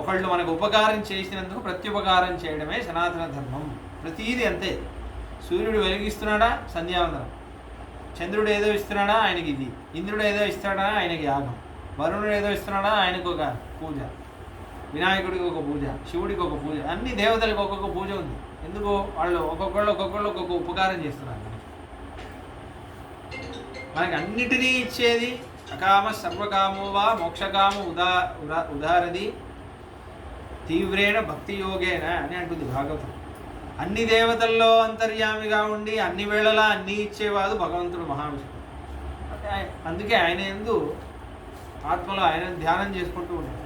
ఒకళ్ళు మనకు ఉపకారం చేసినందుకు ప్రత్యుపకారం చేయడమే సనాతన ధర్మం. ప్రతీది అంతే. సూర్యుడు వెలిగిస్తున్నాడా సంధ్యావందనం, చంద్రుడు ఏదో ఇస్తున్నాడా ఆయనకి ఇది, ఇంద్రుడు ఏదో ఇస్తాడా ఆయనకి యాగం, వరుణుడు ఏదో ఇస్తున్నాడా ఆయనకు ఒక పూజ, వినాయకుడికి ఒక పూజ, శివుడికి ఒక పూజ, అన్ని దేవతలకు ఒక్కొక్క పూజ ఉంది. ఎందుకు? వాళ్ళు ఒక్కొక్కళ్ళు ఒక్కొక్క ఉపకారం చేస్తున్నారు. మనకి అన్నిటినీ ఇచ్చేది అకామ సర్వకామో వా మోక్షకాము ఉదారది తీవ్రేణ భక్తి యోగేన అని అంటుంది భాగవతం. అన్ని దేవతల్లో అంతర్యామిగా ఉండి అన్ని వేళలా అన్నీ ఇచ్చేవాడు భగవంతుడు మహావిష్ణువు. అందుకే ఆయన యందు ఆత్మలో ఆయన ధ్యానం చేసుకుంటూ ఉంటాడు.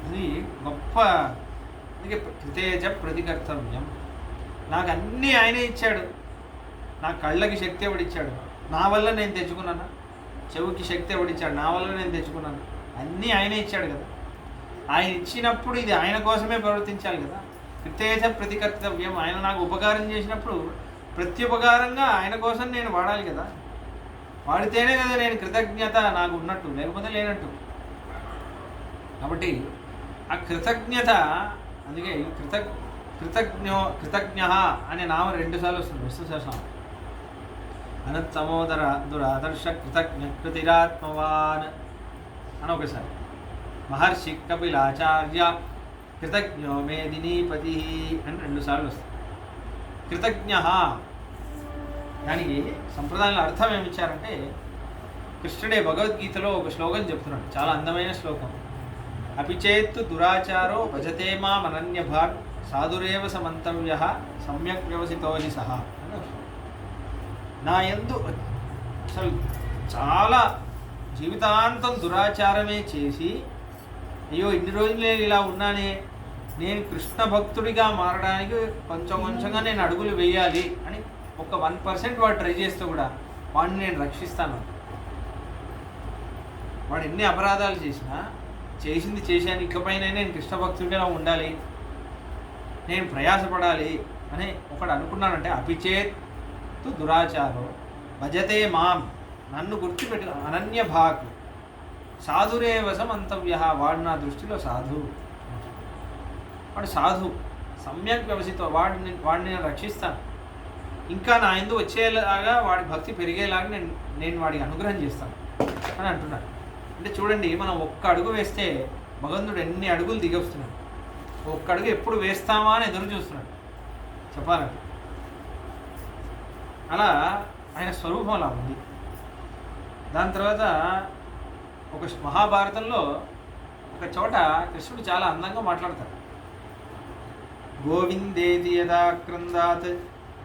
అది గొప్ప. అందుకే కృతేజ ప్రతికర్తవ్యం. నాకు అన్నీ ఆయనే ఇచ్చాడు. నా కళ్ళకి శక్తి ఎవడిచ్చాడు? నా వల్ల నేను తెచ్చుకున్నాను. చెవుకి శక్తి ఎవడిచ్చాడు? నా వల్ల నేను తెచ్చుకున్నాను. అన్నీ ఆయనే ఇచ్చాడు కదా. ఆయన ఇచ్చినప్పుడు ఇది ఆయన కోసమే ప్రవర్తించాలి కదా. కృతేజ ప్రతికర్తవ్యం. ఆయన నాకు ఉపకారం చేసినప్పుడు ప్రత్యుపకారంగా ఆయన కోసం నేను వాడాలి కదా. వాడితేనే కదా నేను కృతజ్ఞత నాకు ఉన్నట్టు, లేకపోతే లేనట్టు. కాబట్టి ఆ కృతజ్ఞత, అందుకే కృతజ్ఞ అనే నామం 2 సార్లు వస్తుంది విష్ణు సహస్రనామం. అనత్తమోదర దురాదర్శ కృతజ్ఞ కృతిరాత్మవాన్ అని ఒకసారి. మహర్షి కపిలాచార్య కృతజ్ఞో మేదినీపతి అని 2 సార్లు వస్తుంది. కృతజ్ఞ దానికి సంప్రదాయంలో అర్థం ఏమిచ్చారంటే, కృష్ణుడే భగవద్గీతలో ఒక శ్లోకం చెప్తున్నాడు, చాలా అందమైన శ్లోకం. అపిచేత్తు దురాచారో భజతే మామనన్యభాగ్ సాధురేవ సమంతవ్య సమ్యక్ వ్యవసితో హి సహా. నా యందు అసలు చాలా జీవితాంతం దురాచారమే చేసి, అయ్యో ఇన్ని రోజులు నేను ఇలా ఉన్నానే, నేను కృష్ణ భక్తుడిగా మారడానికి కొంచెంగా నేను అడుగులు వేయాలి అని ఒక 1% వాడు ట్రై చేస్తే కూడా వాడిని నేను రక్షిస్తాను. వాడు ఎన్ని అపరాధాలు చేసినా, చేసింది చేశాను, ఇకపైన నేను కృష్ణ భక్తుడిగా ఉండాలి, నేను ప్రయాసపడాలి అని ఒకడు అనుకున్నానంటే, అపిచేత్తు దురాచారో భజతే మాం, నన్ను గుర్తుపెట్టు అనన్య భాగ్ సాధురేవ సమంతవ్య, వాడు నా దృష్టిలో సాధువు. వాడు సాధువు, సమ్యక్ వ్యవసితో, వాడిని నేను రక్షిస్తాను. ఇంకా నా యందు వచ్చేలాగా వాడి భక్తి పెరిగేలాగా నేను వాడికి అనుగ్రహం చేస్తాను అని అంటున్నాడు. అంటే చూడండి, మనం ఒక్క అడుగు వేస్తే భగవంతుడు ఎన్ని అడుగులు దిగొస్తున్నాడు. ఒక్క అడుగు ఎప్పుడు వేస్తామా అని ఎదురు చూస్తున్నాడు చెప్పాలంటే. అలా ఆయన స్వరూపం అలా ఉంది. దాని తర్వాత ఒక మహాభారతంలో ఒక చోట కృష్ణుడు చాలా అందంగా మాట్లాడతాడు. గోవిందేతి యదా క్రందాత్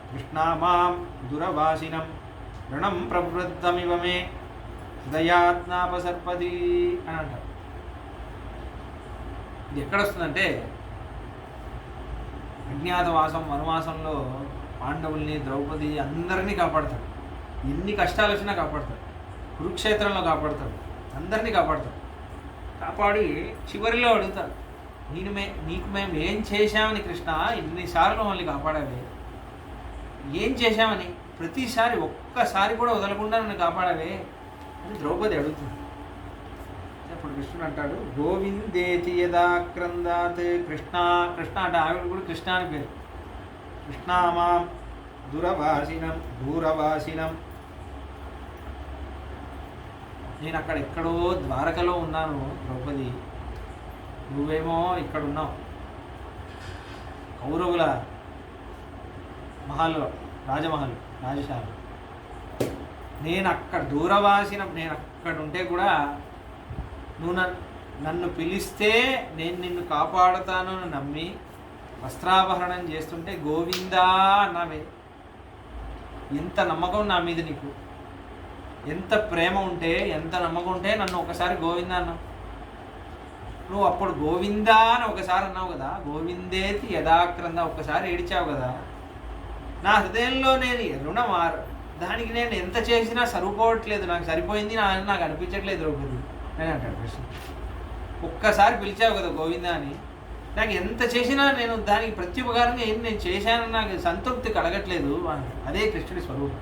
కృష్ణామాం దురవాసినం రుణం ప్రవృద్ధమివ మే హృదయాత్నాపసర్పతి అని అంటారు. ఇది ఎక్కడొస్తుందంటే, అజ్ఞాతవాసం వనవాసంలో పాండవుల్ని, ద్రౌపది అందరినీ కాపాడతాడు. ఎన్ని కష్టాలు వచ్చినా కాపాడతాడు. కురుక్షేత్రంలో కాపాడతాడు, అందరినీ కాపాడతాడు. కాపాడి చివరిలో అడుగుతాడు, నీకు మేము ఏం చేశామని కృష్ణ ఇన్నిసార్లు మమ్మల్ని కాపాడాలి, ఏం చేశామని ప్రతిసారి ఒక్కసారి కూడా వదలకుండా నన్ను కాపాడాలి అని ద్రౌపది అడుగుతుంది. అప్పుడు కృష్ణుడు అంటాడు, గోవిందేతి యదా క్రందాత్ కృష్ణ అంటే ఆవిడ కూడా కృష్ణ అని పేరు. కృష్ణామాం దూరవాసినం. నేను అక్కడ ఎక్కడో ద్వారకలో ఉన్నాను ద్రౌపది, నువ్వేమో ఇక్కడ ఉన్నావు కౌరవుల మహల్లో, రాజశాల. నేను అక్కడ దూరవాసినం, నేను అక్కడ ఉంటే కూడా నువ్వు నన్ను పిలిస్తే నేను నిన్ను కాపాడుతాను అని నమ్మి వస్త్రాపహరణం చేస్తుంటే గోవిందా అన్నావే. ఎంత నమ్మకం నా మీద నీకు, ఎంత ప్రేమ ఉంటే, ఎంత నమ్మకం ఉంటే నన్ను ఒకసారి గోవిందా అన్నావు. నువ్వు అప్పుడు గోవిందా అని ఒకసారి అన్నావు కదా, గోవిందేతి యదాక్రంద ఒక్కసారి ఏడిచావు కదా. నా హృదయంలో నేను దానికి నేను ఎంత చేసినా సరిపోవట్లేదు, నాకు సరిపోయింది నాకు అనిపించట్లేదు ద్రౌపది అని అంటాడు కృష్ణ. ఒక్కసారి పిలిచావు కదా గోవిందా అని, నాకు ఎంత చేసినా నేను దానికి ప్రత్యుపకారంగా ఏం నేను చేశానని నాకు సంతృప్తి కలగట్లేదు. అదే కృష్ణుడి స్వరూపం.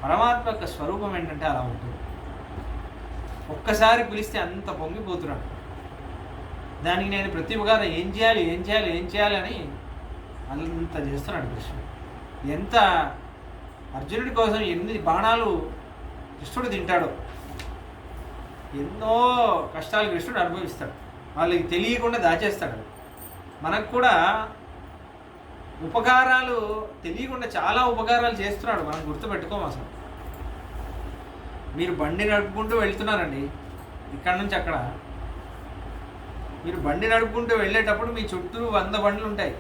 పరమాత్మ యొక్క స్వరూపం ఏంటంటే అలా ఉంటుంది. ఒక్కసారి పిలిస్తే అంత పొంగిపోతున్నాడు. దానికి నేను ప్రతి ఉపకారం ఏం చేయాలి అని అంత చేస్తున్నాడు కృష్ణుడు. ఎంత అర్జునుడి కోసం ఎన్ని బాణాలు కృష్ణుడు తింటాడో, ఎన్నో కష్టాలు కృష్ణుడు అనుభవిస్తాడు, వాళ్ళకి తెలియకుండా దాచేస్తాడు. మనకు కూడా ఉపకారాలు తెలియకుండా చాలా ఉపకారాలు చేస్తున్నాడు, మనం గుర్తుపెట్టుకోము. అసలు మీరు బండి నడుపుకుంటూ వెళ్తున్నారండి, ఇక్కడ నుంచి అక్కడ. మీరు బండి నడుపుకుంటూ వెళ్ళేటప్పుడు మీ చుట్టూ 100 బండ్లు ఉంటాయి.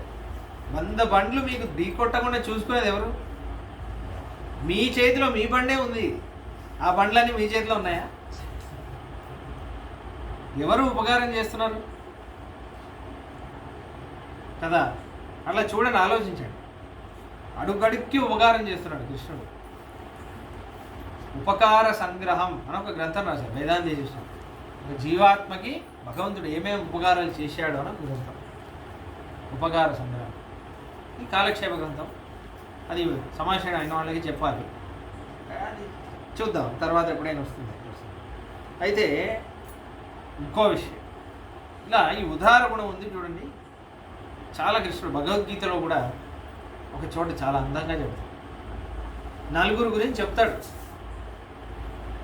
100 బండ్లు మీకు ఢీకొట్టకుండా చూసుకునేది ఎవరు? మీ చేతిలో మీ బండే ఉంది, ఆ బండ్లన్నీ మీ చేతిలో ఉన్నాయా? ఎవరు ఉపకారం చేస్తున్నారు కదా? అట్లా చూడండి, ఆలోచించండి. అడుగడుక్కి ఉపకారం చేస్తున్నాడు కృష్ణుడు. ఉపకార సంగ్రహం అని ఒక గ్రంథం రాశాడు వేదాంత చేసిన. ఒక జీవాత్మకి భగవంతుడు ఏమేమి ఉపకారాలు చేశాడో అని గ్రంథం, ఉపకార సంగ్రహం. ఈ కాలక్షేప గ్రంథం, అది సమాచారం అయిన వాళ్ళకి చెప్పాలి, అది చూద్దాం తర్వాత ఎప్పుడైనా వస్తుంది. అయితే ఇంకో విషయం, ఇలా ఈ ఉదార గుణం ఉంది చూడండి, చాలా కృష్ణుడు భగవద్గీతలో కూడా ఒక చోట చాలా అందంగా చెప్తాడు. 4 గురించి చెప్తాడు.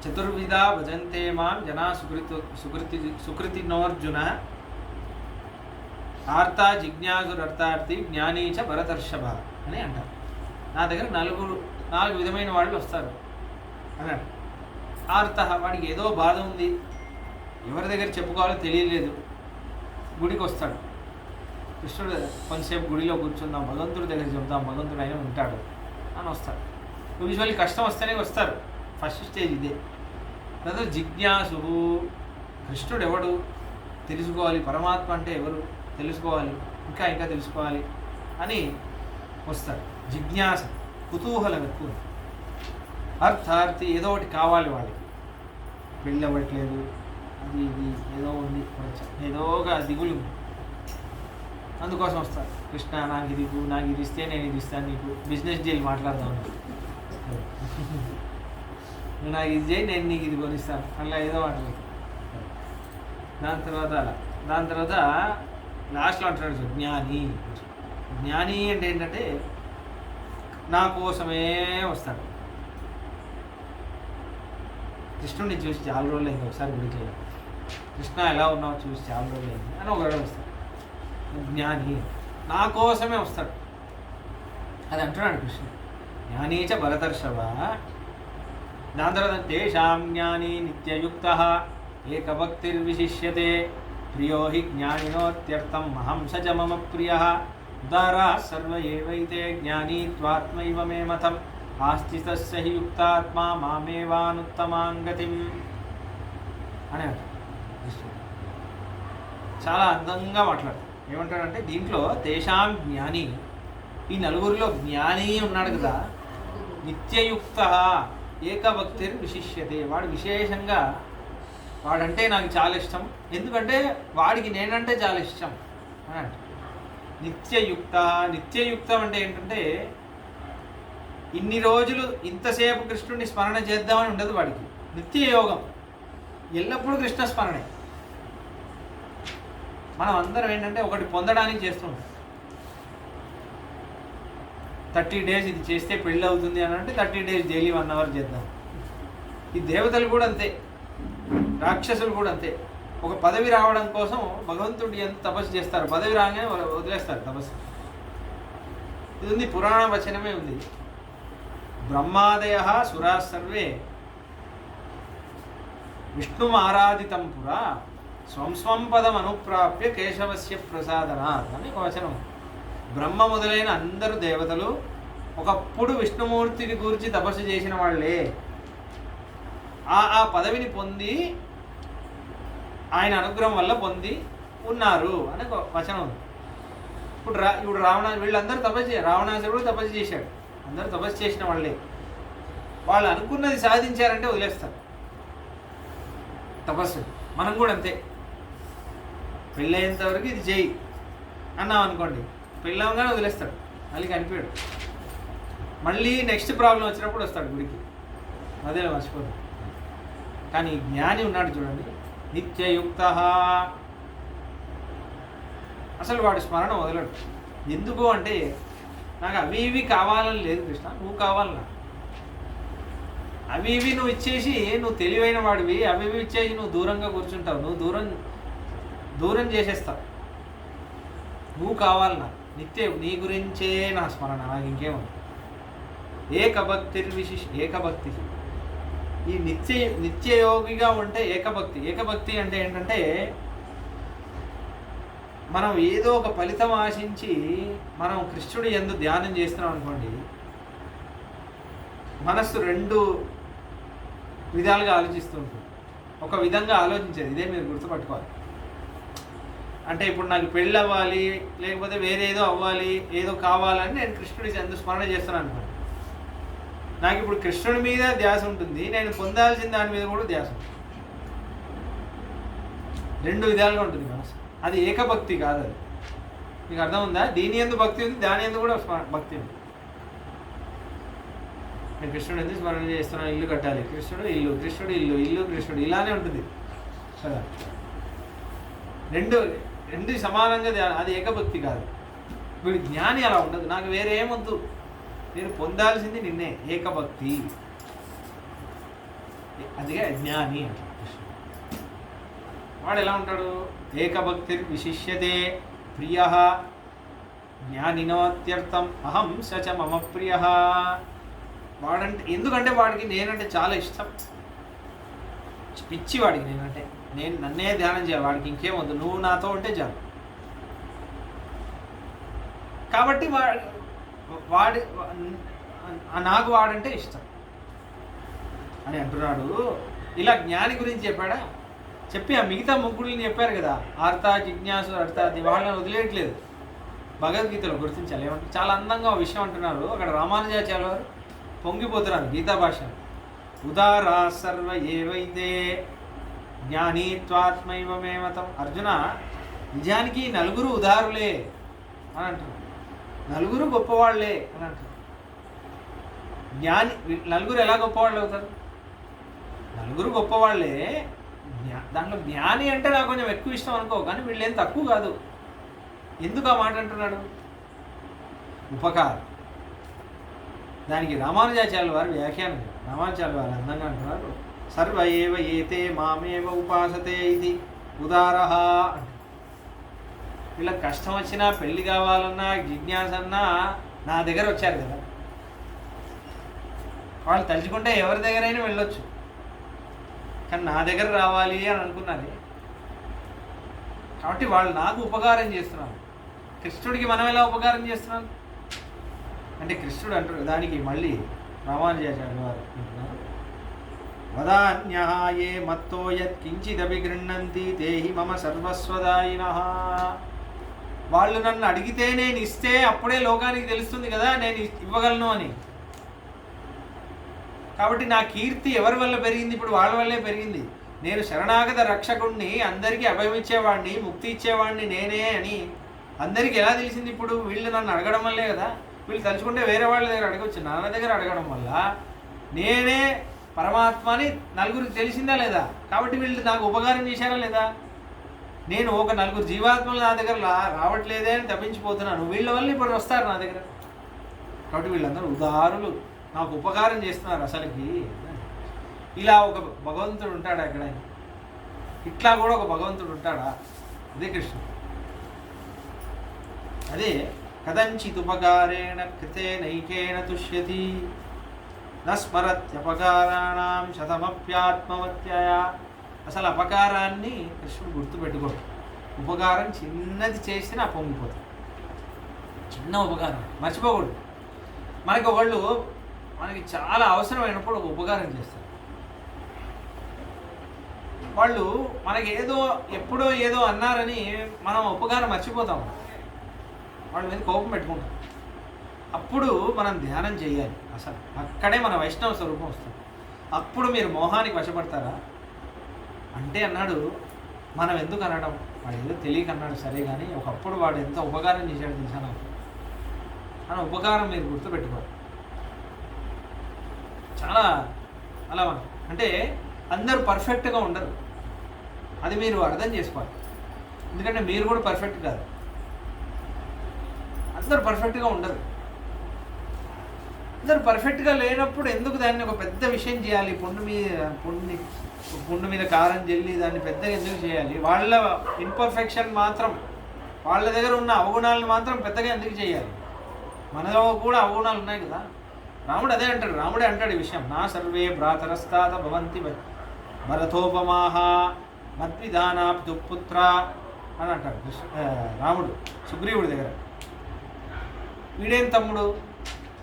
చతుర్విధ భజంతే మాం జనా సుకృతినోర్జున ఆర్త జిజ్ఞాసురర్థార్థి జ్ఞానీ చ భరతర్షభ అని అంటారు. నా దగ్గర 4 విధమైన వాళ్ళు వస్తారు అన్నాడు. ఆర్త, వాడికి ఏదో బాధ ఉంది, ఎవరి దగ్గర చెప్పుకోవాలో తెలియలేదు, గుడికి వస్తాడు. కృష్ణుడు కొంతసేపు గుడిలో కూర్చుందాం, భగవంతుడి దగ్గర చెప్తాం, భగవంతుడు అయినా ఉంటాడు అని వస్తాడు. యూజువల్లీ కష్టం వస్తేనే వస్తారు, ఫస్ట్ స్టేజ్ ఇదే. తర్వాత జిజ్ఞాసు, కృష్ణుడు ఎవడు తెలుసుకోవాలి, పరమాత్మ అంటే ఎవరు తెలుసుకోవాలి, ఇంకా తెలుసుకోవాలి అని వస్తాడు. జిజ్ఞాస, కుతూహలం ఎక్కువ. అర్థార్థి, ఏదో ఒకటి కావాలి వాడికి, పెళ్ళి అవ్వట్లేదు, అది ఇది ఏదో ఉంది, ఏదో ఒక దిగులు, అందుకోసం వస్తారు. కృష్ణ నాకు ఇది ఇస్తే నేను ఇది ఇస్తాను నీకు, బిజినెస్ డీల్ మాట్లాడదాం, నువ్వు నాకు ఇది చేయి నేను నీకు ఇది కొనిస్తాను, అలా ఏదో అంటారు. దాని తర్వాత లాస్ట్లో అంటాడు జ్ఞాని. జ్ఞాని అంటే ఏంటంటే నా కోసమే వస్తాడు. కృష్ణుడిని చూసి చాలా రోజులు అయింది, ఒకసారి గుడికి వెళ్ళాను, కృష్ణ ఎలా ఉన్నావు చూసి చాలా రోజులు అయింది అని ఒకడు వస్తాడు. జ్ఞాని నా కోసమే వస్తాడు, అది అంటున్నాడు కృష్ణుడు. జ్ఞానీచ భరతర్షభ. దాని తర్వాత తేషాం జ్ఞాని నిత్యయుక్త ఏకభక్తిర్విశిష్యతే ప్రియో హి జ్ఞానినోత్యర్థం అహం స చ మమ ప్రియ ఉదారా సర్వ ఏవైతే జ్ఞానీ త్వాత్మైవ మే మతం ఆస్తి తస్య హి యుక్తాత్మా మామేవానుత్తమాంగతిం అని అంటారు. చాలా అందంగా మాట్లాడతారు. ఏమంటాడంటే దీంట్లో తేషాం జ్ఞాని, ఈ 4 జ్ఞాని ఉన్నాడు కదా, నిత్యయుక్త ఏకభక్తిర్ విశిష్యతే, వాడు విశేషంగా వాడంటే నాకు చాలా ఇష్టం, ఎందుకంటే వాడికి నేనంటే చాలా ఇష్టం అని అంట. నిత్యయుక్తం అంటే ఏంటంటే ఇన్ని రోజులు ఇంతసేపు కృష్ణుడిని స్మరణ చేద్దామని ఉండదు వాడికి. నిత్యయోగం, ఎల్లప్పుడూ కృష్ణ స్మరణే. మనం అందరం ఏంటంటే ఒకటి పొందడానికి చేస్తుంటాం. 30 days ఇది చేస్తే పెళ్ళి అవుతుంది అని అంటే 30 days డైలీ 1 hour చేద్దాం. ఈ దేవతలు కూడా అంతే, రాక్షసులు కూడా అంతే. ఒక పదవి రావడం కోసం భగవంతుడు ఎంత తపస్సు చేస్తారు, పదవి రాగానే వదిలేస్తారు తపస్సు. ఇది ఉంది, పురాణ వచనమే ఉంది. బ్రహ్మాదయ సురా సర్వే విష్ణుం ఆరాధితం పురా స్వం పదం అనుప్రాప్య కేశవస్య ప్రసాదనాత్ అని ఒక వచనం. బ్రహ్మ మొదలైన అందరూ దేవతలు ఒకప్పుడు విష్ణుమూర్తిని గురించి తపస్సు చేసిన వాళ్ళే. ఆ పదవిని పొంది ఆయన అనుగ్రహం వల్ల పొంది ఉన్నారు అని ఒక వచనం ఉంది. ఇప్పుడు వీళ్ళందరూ తపస్సు రావణాసురుడు తపస్సు చేశాడు, అందరూ తపస్సు చేసిన వాళ్ళే. వాళ్ళు అనుకున్నది సాధించారంటే వదిలేస్తారు తపస్సు. మనం కూడా అంతే, పెళ్ళయ్యేంతవరకు ఇది చేయి అన్నాం అనుకోండి, పెళ్ళవగానే వదిలేస్తాడు, మళ్ళీ కనిపించాడు. మళ్ళీ నెక్స్ట్ ప్రాబ్లం వచ్చినప్పుడు వస్తాడు గుడికి, అదే మర్చిపోదు. కానీ జ్ఞాని ఉన్నాడు చూడండి, నిత్యయుక్త, అసలు వాడు స్మరణ వదలడు. ఎందుకు అంటే నాకు అవి ఇవి కావాలని లేదు కృష్ణ, నువ్వు కావాలన్నా. అవి ఇవి నువ్వు ఇచ్చేసి నువ్వు తెలివైన వాడివి, అవి ఇవి ఇచ్చేసి నువ్వు దూరంగా కూర్చుంటావు, నువ్వు దూరం చేసేస్తావు. నువ్వు కావాలన్నా, నిత్య నీ గురించే నా స్మరణ, నాకు ఇంకేమో. ఏకభక్తి, ఈ నిత్యయోగిగా ఉంటే ఏకభక్తి అంటే ఏంటంటే మనం ఏదో ఒక ఫలితం ఆశించి మనం కృష్ణుడి యందు ధ్యానం చేస్తున్నాం అనుకోండి, మనస్సు రెండు విధాలుగా ఆలోచిస్తూ ఉంటుంది. ఒక విధంగా ఆలోచించేది, ఇదే మీరు గుర్తుపట్టుకోవాలి. అంటే ఇప్పుడు నాకు పెళ్ళి అవ్వాలి, లేకపోతే వేరే ఏదో అవ్వాలి, ఏదో కావాలని నేను కృష్ణుడి యందు స్మరణ చేస్తున్నాను అనుకోండి, నాకు ఇప్పుడు కృష్ణుడి మీద ధ్యాస ఉంటుంది, నేను పొందాల్సిన దాని మీద కూడా ధ్యాస ఉంటుంది. రెండు విధాలుగా ఉంటుంది మనసు. అది ఏకభక్తి కాదు. అది మీకు అర్థం ఉందా? దీని యందు భక్తి ఉంది, దాని యందు కూడా భక్తి ఉంది. నేను కృష్ణుడు ఎందుకు స్మరణ చేస్తున్నాను, ఇల్లు కట్టాలి, కృష్ణుడు ఇల్లు కృష్ణుడు, ఇలానే ఉంటుంది కదా. రెండు సమానంగా, అది ఏకభక్తి కాదు. వీడు జ్ఞాని అలా ఉండదు, నాకు వేరే ఏమొద్దు, నేను పొందాల్సింది నిన్నే, ఏకభక్తి. అదిగా జ్ఞాని అంటే. వాడు ఎలా ఉంటాడు? ఏకభక్తి విశిష్యతే ప్రియ జ్ఞానినోత్యర్థం అహం సచ మమ ప్రియ. వాడంటే ఎందుకంటే వాడికి నేనంటే చాలా ఇష్టం, పిచ్చి వాడికి నేనంటే. నన్నే ధ్యానం చేయాలి, వాడికి ఇంకేమొద్దు, నువ్వు నాతో ఉంటే చాలు. కాబట్టి నాకు వాడంటే ఇష్టం అని అంటున్నాడు. ఇలా జ్ఞాని గురించి చెప్పాడా? చెప్పి ఆ మిగతా ముగ్గురిని చెప్పారు కదా, ఆర్త, జిజ్ఞాసు, అర్థాది, వాళ్ళని వదిలేయట్లేదు. భగవద్గీతలో గుర్తించాలి ఏమంటే చాలా అందంగా ఒక విషయం అంటున్నారు. అక్కడ రామానుజాచార్య వారు పొంగిపోతున్నారు గీతా భాష. ఉదారా సర్వ ఏవైతే జ్ఞానీత్వాత్మైవ మే మతం. అర్జున, నిజానికి నలుగురు ఉదారులే అని అంటున్నారు, నలుగురు గొప్పవాళ్లే అని అంటారు. నలుగురు ఎలా గొప్పవాళ్ళు అవుతారు? నలుగురు గొప్పవాళ్లే. దాంట్లో జ్ఞాని అంటే నాకు కొంచెం ఎక్కువ ఇష్టం అనుకో, కానీ వీళ్ళు ఏం తక్కువ కాదు. ఎందుకు ఆ మాట అంటున్నాడు? ఉపకారం. దానికి రామానుజాచార్యుల వారు వ్యాఖ్యానం. రామానుజాచార్యుల వారు అందంగా అంటున్నారు, సర్వ ఏవ ఏతే మామేవ ఉపాసతే ఇది ఉదారహ అంటే. వీళ్ళకి కష్టం వచ్చినా, పెళ్లి కావాలన్నా, జిజ్ఞాస అన్నా నా దగ్గర వచ్చారు కదా. వాళ్ళు తలుచుకుంటే ఎవరి దగ్గరైనా వెళ్ళొచ్చు, కానీ నా దగ్గర రావాలి అని అనుకున్నారు. కాబట్టి వాళ్ళు నాకు ఉపకారం చేస్తున్నారు. కృష్ణుడికి మనం ఎలా ఉపకారం చేస్తున్నాం అంటే కృష్ణుడు అంటారు. దానికి మళ్ళీ రామానుజాచార్య వారు అంటున్నారు, వదాన్యే మత్తో యత్ కించిదపి గృహ్ణంతి తేహి మమ సర్వస్వదాయినః. వాళ్ళు నన్ను అడిగితే నేను ఇస్తే అప్పుడే లోకానికి తెలుస్తుంది కదా నేను ఇవ్వగలను అని. కాబట్టి నా కీర్తి ఎవరి వల్ల పెరిగింది? ఇప్పుడు వాళ్ళ వల్లే పెరిగింది. నేను శరణాగత రక్షకుడిని, అందరికీ అభయం ఇచ్చేవాడిని, ముక్తి ఇచ్చేవాడిని నేనే అని అందరికీ ఎలా తెలిసింది? ఇప్పుడు వీళ్ళు నన్ను అడగడం వల్లే కదా. వీళ్ళు తలుచుకుంటే వేరే వాళ్ళ దగ్గర అడగవచ్చు, నాన్న దగ్గర అడగడం వల్ల నేనే పరమాత్మని నలుగురికి తెలిసిందా లేదా? కాబట్టి వీళ్ళు నాకు ఉపకారం చేశారా లేదా? నేను ఒక నలుగురు జీవాత్మలు నా దగ్గర రావట్లేదే అని తప్పించిపోతున్నాను, వీళ్ళ వల్ల ఇప్పుడు వస్తారు నా దగ్గర. కాబట్టి వీళ్ళందరూ ఉదారులు, నాకు ఉపకారం చేస్తున్నారు. అసలుకి ఇలా ఒక భగవంతుడు ఉంటాడా ఎక్కడైనా? ఇట్లా కూడా ఒక భగవంతుడు ఉంటాడా? అదే కృష్ణుడు. అదే కదంచిత్ ఉపకారేణ కృతే నైకేన తుష్యతి నస్మరత్యపకారాణం శతమప్యాత్మవత్యయ. అసలు అపకారాన్ని కృష్ణుడు గుర్తుపెట్టుకోడు. ఉపకారం చిన్నది చేసినా పొంగిపోతుంది. చిన్న ఉపకారం మర్చిపోకూడదు. మనకి చాలా అవసరమైనప్పుడు ఒక ఉపకారం చేస్తారు. వాళ్ళు మనకి ఎప్పుడో ఏదో అన్నారని మనం ఉపకారం మర్చిపోతాం, వాళ్ళ మీద కోపం పెట్టుకుంటాం. అప్పుడు మనం ధ్యానం చేయాలి. అసలు అక్కడే మన వైష్ణవ స్వరూపం వస్తుంది. అప్పుడు మీరు మోహానికి వశపడతారా అంటే అన్నాడు, మనం ఎందుకు అనడం, వాడు ఏదో తెలియక అన్నాడు సరే, కానీ ఒకప్పుడు వాడు ఎంత ఉపకారం చేశాడు తెలుసా నాకు. మన ఉపకారం మీరు గుర్తుపెట్టుకోవాలి. చాలా అలా అంటే అందరూ పర్ఫెక్ట్గా ఉండరు, అది మీరు అర్థం చేసుకోవాలి. ఎందుకంటే మీరు కూడా పర్ఫెక్ట్ కాదు, అందరూ పర్ఫెక్ట్గా ఉండరు. అందరూ పర్ఫెక్ట్గా లేనప్పుడు ఎందుకు దాన్ని ఒక పెద్ద విషయం చేయాలి? పుండు మీద కారం జల్లి దాన్ని పెద్దగా ఎందుకు చేయాలి? వాళ్ళ ఇన్పర్ఫెక్షన్ మాత్రం, వాళ్ళ దగ్గర ఉన్న అవగుణాలను మాత్రం పెద్దగా ఎందుకు చేయాలి? మనలో కూడా అవగుణాలు ఉన్నాయి కదా. రాముడు అదే అంటాడు, రాముడే అంటాడు ఈ విషయం. నా సర్వే భ్రాతరస్తాత భవంతి భరతోపమాహ మద్విధానాప్తు పుత్ర అని అంటాడు రాముడు సుగ్రీవుడి దగ్గర. వీడేం తమ్ముడు,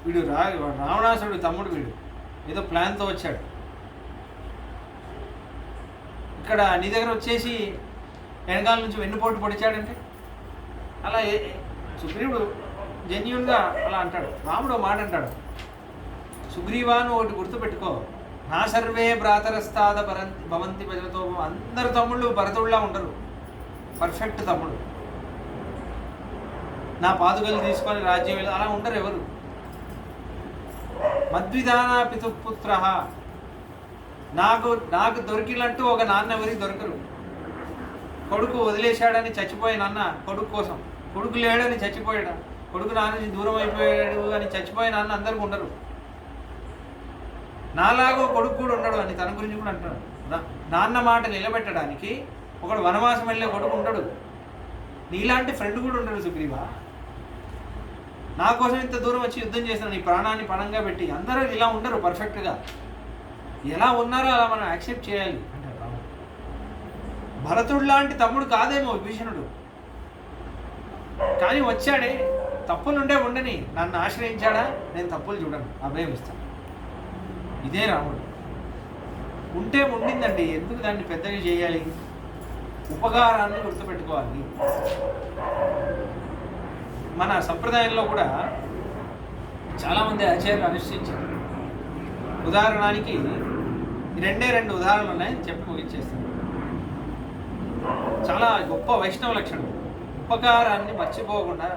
వీడు రావణాసురుడు తమ్ముడు, వీడు ఏదో ప్లాన్తో వచ్చాడు. ఇక్కడ నీ దగ్గర వచ్చేసి వెనకాల నుంచి వెన్నుపోటు పొడిచాడంటే అలా సుగ్రీవుడు జెన్యున్గా అలా అంటాడు. రాముడు మాట అంటాడు, సుగ్రీవాను ఒకటి గుర్తుపెట్టుకో, నా సర్వే భ్రాతరస్తాద భవంతి ప్రజలతో, అందరు తమ్ముళ్ళు భరతుడిలా ఉండరు, పర్ఫెక్ట్ తమ్ముడు. నా పాదుకలు తీసుకొని రాజ్యం వెళ్ళి అలా ఉండరు ఎవరు. మద్విధాన పితుపుత్ర, నాకు దొరికినట్టు ఒక నాన్న ఎవరికి దొరకరు. కొడుకు వదిలేశాడని చచ్చిపోయే నాన్న కొడుకు కోసం, కొడుకు లేడని చచ్చిపోయాడు, కొడుకు నాన్న నుంచి దూరం అయిపోయాడు అని చచ్చిపోయే నాన్న అందరికీ ఉండరు. నాలాగో కొడుకు కూడా ఉండడు అని తన గురించి కూడా అంటాడు. నాన్న మాట నిలబెట్టడానికి ఒకడు వనవాసం వెళ్ళే కొడుకు ఉండడు, నీలాంటి ఫ్రెండ్ కూడా ఉండడు సుగ్రీవా. నా కోసం ఇంత దూరం వచ్చి యుద్ధం చేస్తున్నాను, నీ ప్రాణాన్ని పణంగా పెట్టి. అందరూ ఇలా ఉండరు పర్ఫెక్ట్గా, ఎలా ఉన్నారో అలా మనం యాక్సెప్ట్ చేయాలి అంటారు రాముడు. భరతుడు లాంటి తమ్ముడు కాదేమో విభీషణుడు, కానీ వచ్చాడే, తప్పులుండే ఉండని, నన్ను ఆశ్రయించాడా, నేను తప్పులు చూడను, అభయం ఇస్తాను. ఇదే రాముడు. ఉంటే ఉండిందండి, ఎందుకు దాన్ని పెద్దగా చేయాలి? ఉపకారాన్ని గుర్తుపెట్టుకోవాలి. మన సంప్రదాయంలో కూడా చాలామంది ఆచార్యులు అనుష్ఠించారు. ఉదాహరణకి రెండు ఉదాహరణలు ఉన్నాయని చెప్పి ముగించేస్తాను. చాలా గొప్ప వైష్ణవ లక్షణం, ఉపకారాన్ని మర్చిపోకుండా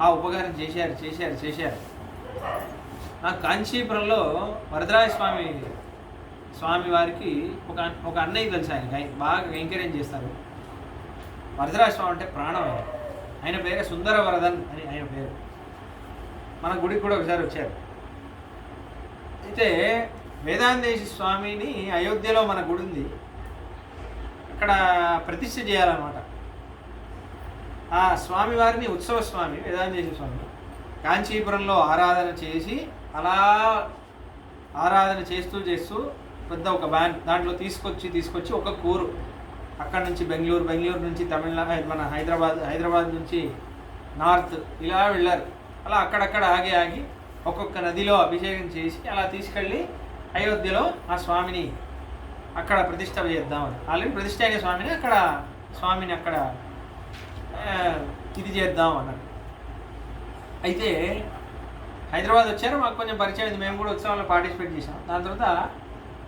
ఆ ఉపకారం చేశారు. నాకు కాంచీపురంలో వరదరాజ స్వామి వారికి ఒక అన్నయ్య తెలుసు, ఆయన బాగా ఎంకరేజ్ చేస్తారు. వరదరాజ స్వామి అంటే ప్రాణం. ఆయన పేరు సుందరవరదన్ అని ఆయన పేరు. మన గుడికి కూడా ఒకసారి వచ్చారు. అయితే వేదాంతేశి స్వామిని అయోధ్యలో మన గుడి ఉంది, అక్కడ ప్రతిష్ఠ చేయాలన్నమాట. ఆ స్వామివారిని ఉత్సవ స్వామి వేదాంతేశి స్వామి కాంచీపురంలో ఆరాధన చేసి అలా ఆరాధన చేస్తూ పెద్ద ఒక వ్యాన్ దాంట్లో తీసుకొచ్చి ఒక కూరు అక్కడ నుంచి బెంగళూరు నుంచి తమిళనాడు, మన హైదరాబాద్ నుంచి నార్త్ ఇలా వెళ్ళారు. అలా అక్కడక్కడ ఆగి ఒక్కొక్క నదిలో అభిషేకం చేసి అలా తీసుకెళ్ళి అయోధ్యలో ఆ స్వామిని అక్కడ ప్రతిష్ఠ చేద్దామని, ఆల్రెడీ ప్రతిష్ఠ అయిన స్వామిని అక్కడ ఇది చేద్దాం అన్నారు. అయితే హైదరాబాద్ వచ్చారు, మాకు కొంచెం పరిచయం అయింది, మేము కూడా ఉత్సవంలో పార్టిసిపేట్ చేసాం. దాని తర్వాత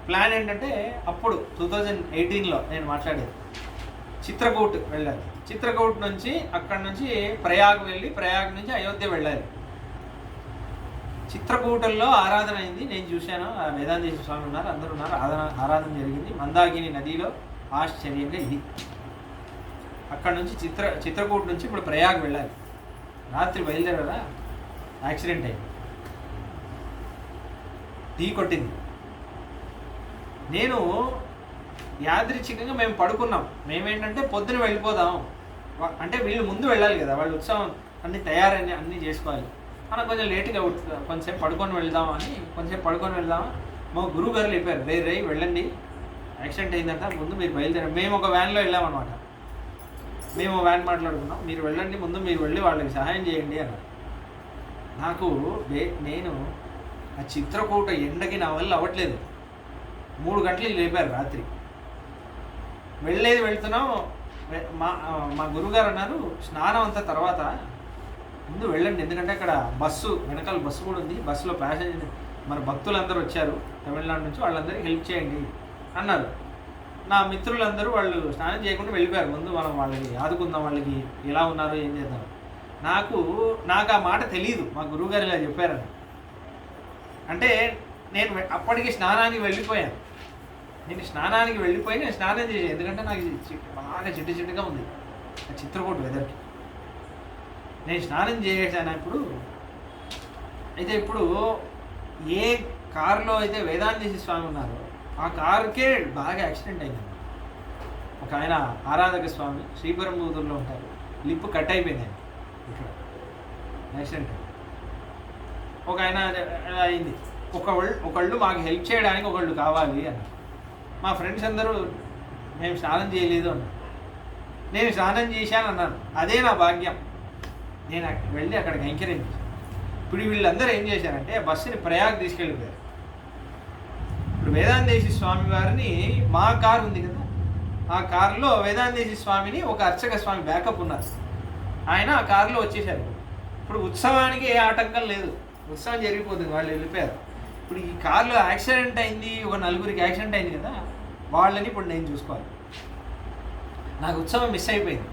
ప్లాన్ ఏంటంటే అప్పుడు 2018లో నేను మాట్లాడేది, చిత్రకూట్ వెళ్ళాలి. చిత్రకూట్ నుంచి అక్కడ నుంచి ప్రయాగ్ వెళ్ళి ప్రయాగ్ నుంచి అయోధ్య వెళ్ళాలి. చిత్రకూటల్లో ఆరాధన అయింది, నేను చూశాను. వేదాంతేశ్వర స్వామి ఉన్నారు, అందరూ ఉన్నారు, ఆరాధన జరిగింది మందాకిని నదిలో. ఆశ్చర్యంగా ఇది అక్కడ నుంచి చిత్రకూట్ నుంచి ఇప్పుడు ప్రయాగ్ వెళ్ళాలి. రాత్రి బయలుదేరారా, యాక్సిడెంట్ అయింది, ఢీ కొట్టింది. నేను యాదృచ్ఛికంగా మేము పడుకున్నాం. మేమేంటంటే పొద్దున వెళ్ళిపోదాం అంటే వీళ్ళు ముందు వెళ్ళాలి కదా, వాళ్ళు ఉత్సవం అన్నీ తయారని అన్నీ చేసుకోవాలి. మనం కొంచెం లేట్గా కొంచెంసేపు పడుకొని వెళ్దామా మా గురువు గారు లేపారు, రే వెళ్ళండి, యాక్సిడెంట్ అయిందంట, ముందు మీరు బయలుదేరారు. మేము ఒక వ్యాన్లో వెళ్ళామన్నమాట, మేము వ్యాన్ మాట్లాడుకున్నాం, మీరు వెళ్ళండి, ముందు మీరు వెళ్ళి వాళ్ళకి సహాయం చేయండి అన్నారు. నేను ఆ చిత్రకూట ఎండకి నా వల్ల అవ్వట్లేదు. 3 గంటలకు లేపారు రాత్రి. వెళ్తున్నాం. మా గురువుగారు అన్నారు, స్నానం అంతా తర్వాత ముందు వెళ్ళండి, ఎందుకంటే అక్కడ వెనకాల బస్సు కూడా ఉంది, బస్సులో ప్యాసింజర్ మన భక్తులందరూ వచ్చారు తమిళనాడు నుంచి, వాళ్ళందరికీ హెల్ప్ చేయండి అన్నారు. నా మిత్రులందరూ వాళ్ళు స్నానం చేయకుండా వెళ్ళిపోయారు. ముందు మనం వాళ్ళకి ఆదుకుందాం, వాళ్ళకి ఎలా ఉన్నారో ఏం చేద్దాం. నాకు ఆ మాట తెలియదు, మా గురువుగారు ఇలా చెప్పారని. అంటే నేను అప్పటికి స్నానానికి వెళ్ళిపోయాను. నేను స్నానం చేశాను. ఎందుకంటే నాకు బాగా చిట్టుగా ఉంది చిత్రకూట వెదర్కి. నేను స్నానం చేశాను. ఇప్పుడు ఏ కారులో అయితే వేదాంతేశ్వర స్వామి ఉన్నారో ఆ కారుకే బాగా యాక్సిడెంట్ అయింది. ఒక ఆయన ఆరాధక స్వామి శ్రీపరంబూతుల్లో ఉంటారు. లిప్ కట్ అయిపోయింది ఇక్కడ యాక్సిడెంట్. ఒక ఆయన అయింది. ఒకళ్ళు మాకు హెల్ప్ చేయడానికి ఒకళ్ళు కావాలి అని. మా ఫ్రెండ్స్ అందరూ మేము స్నానం చేయలేదు అన్నారు. నేను స్నానం చేశాను అన్నాను. అదే నా భాగ్యం. నేను వెళ్ళి అక్కడికి ఎంకరేజ్ చేశాను. ఇప్పుడు వీళ్ళందరూ ఏం చేశారంటే బస్సుని ప్రయాగ్ తీసుకెళ్ళిపోయారు. ఇప్పుడు వేదాంతేశ్వర స్వామి వారిని మా కారు ఉంది కదా, ఆ కారులో వేదాంతేశ్వర స్వామిని ఒక అర్చక స్వామి బ్యాకప్ ఉన్నారు. ఆయన ఆ కారులో వచ్చేసారు. ఇప్పుడు ఉత్సవానికి ఏ ఆటంకం లేదు, ఉత్సవం జరిగిపోతుంది, వాళ్ళు వెళ్ళిపోయారు. ఇప్పుడు ఈ కారులో యాక్సిడెంట్ అయింది, ఒక నలుగురికి యాక్సిడెంట్ అయింది కదా, వాళ్ళని ఇప్పుడు నేను చూసుకోవాలి. నాకు ఉత్సవం మిస్ అయిపోయింది.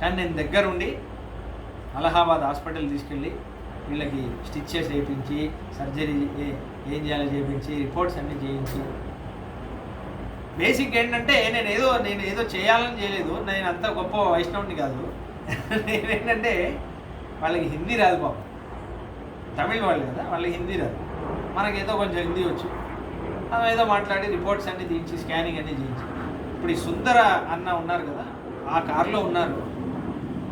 కానీ నేను దగ్గరుండి అలహాబాద్ హాస్పిటల్ తీసుకెళ్ళి వీళ్ళకి స్టిచ్చెస్ చేయించి, సర్జరీ ఏం చేయాలో చేయించి, రిపోర్ట్స్ అన్నీ చేయించి, బేసిక్ ఏంటంటే నేను ఏదో చేయాలని చేయలేదు. నేను అంత గొప్ప వైష్ణవుని కాదు. నేనేంటంటే వాళ్ళకి హిందీ రాదు పాపం, తమిళ వాళ్ళు కదా, వాళ్ళకి హిందీ రాదు. మనకేదో కొంచెం హిందీ వచ్చు, ఏదో మాట్లాడి రిపోర్ట్స్ అన్నీ తీయించి, స్కానింగ్ అన్నీ చేయించి. ఇప్పుడు ఈ సుందర అన్న ఉన్నారు కదా, ఆ కారులో ఉన్నారు.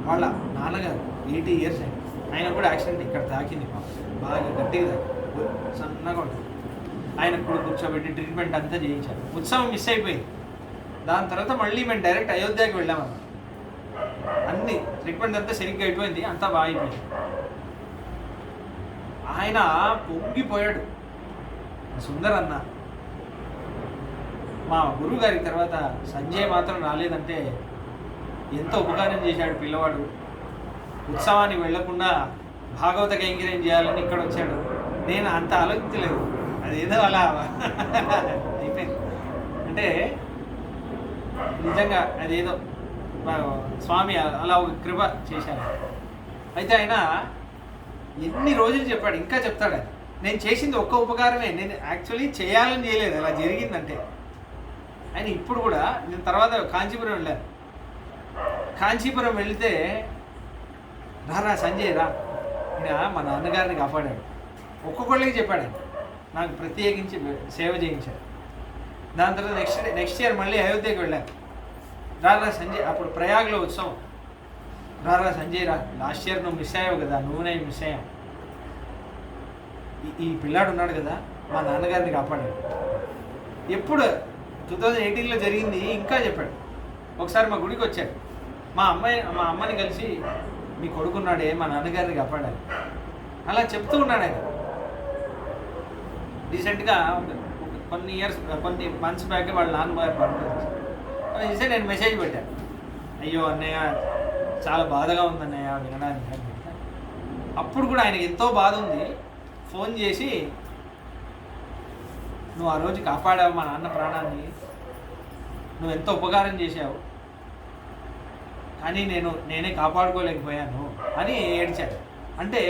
వాళ్ళ నాన్నగారు 80 years అయింది. ఆయన కూడా యాక్సిడెంట్ ఇక్కడ తాకింది పాపం, బాగా గట్టిగా తాకి సన్నగా ఉంటుంది. ఆయన కూడా కూర్చోబెట్టి ట్రీట్మెంట్ అంతా చేయించారు. ఉత్సవం మిస్ అయిపోయింది. దాని తర్వాత మళ్ళీ మేము డైరెక్ట్ అయోధ్యకి వెళ్ళామన్నమాట. అన్ని ట్రీట్మెంట్ అంతా సరిగ్గా అయిపోయింది, అంతా బాగా అయిపోయింది. ఆయన పొంగిపోయాడు సుందర్ అన్న. మా గురువు గారికి తర్వాత సంజయ్ మాత్రం రాలేదంటే ఎంతో ఉపకారం చేశాడు పిల్లవాడు. ఉత్సవానికి వెళ్లకుండా భాగవత కైంకర్యం చేయాలని ఇక్కడ వచ్చాడు. నేను అంత ఆలోచించలేదు, అదేదో అలా అయిపోయింది. అంటే నిజంగా అదేదో స్వామి అలా ఒక కృప చేశాను. అయితే ఆయన ఎన్ని రోజులు చెప్పాడు, ఇంకా చెప్తాడు. ఆయన నేను చేసింది ఒక్క ఉపకారమే, నేను యాక్చువల్లీ చేయాలని చేయలేదు, అలా జరిగిందంటే. ఆయన ఇప్పుడు కూడా నేను తర్వాత కాంచీపురం వెళ్ళాను. కాంచీపురం వెళితే రా సంజయ్ రా, ఈయన మా నాన్నగారిని కాపాడాడు. ఒక్కొక్కళ్ళకి చెప్పాడు, నాకు ప్రత్యేకించి సేవ చేయించాడు. దాని తర్వాత నెక్స్ట్ ఇయర్ మళ్ళీ అయోధ్యకి వెళ్ళాను. రా సంజయ్, అప్పుడు ప్రయాగ్లో ఉత్సవం, రా సంజయ్ రా, లాస్ట్ ఇయర్ నువ్వు మిస్ అయ్యావు కదా, నువ్వు నేను మిస్ అయ్యావు. ఈ పిల్లాడు ఉన్నాడు కదా, మా నాన్నగారిని కాపాడాడు. ఎప్పుడు 2018లో జరిగింది ఇంకా చెప్పాడు. ఒకసారి మా గుడికి వచ్చాడు. మా అమ్మని కలిసి మీ కొడుకున్నాడే, మా నాన్నగారిని కాపాడాలి అలా చెప్తూ ఉన్నాడు ఆయన. రీసెంట్గా కొన్ని మంత్స్ బ్యాక్ వాళ్ళ నాన్నగారు పడుతుంది. నేను మెసేజ్ పెట్టాను, అయ్యో అన్నయ్య చాలా బాధగా ఉంది అన్నయ్య వినడానికి అని పెట్టాను. అప్పుడు కూడా ఆయనకి ఎంతో బాధ ఉంది. ఫోన్ చేసి, నువ్వు ఆ రోజు కాపాడావు మా నాన్న ప్రాణాన్ని, నువ్వు ఎంతో ఉపకారం చేశావు, కానీ నేనే కాపాడుకోలేకపోయాను అని ఏడ్చాడు. అంటే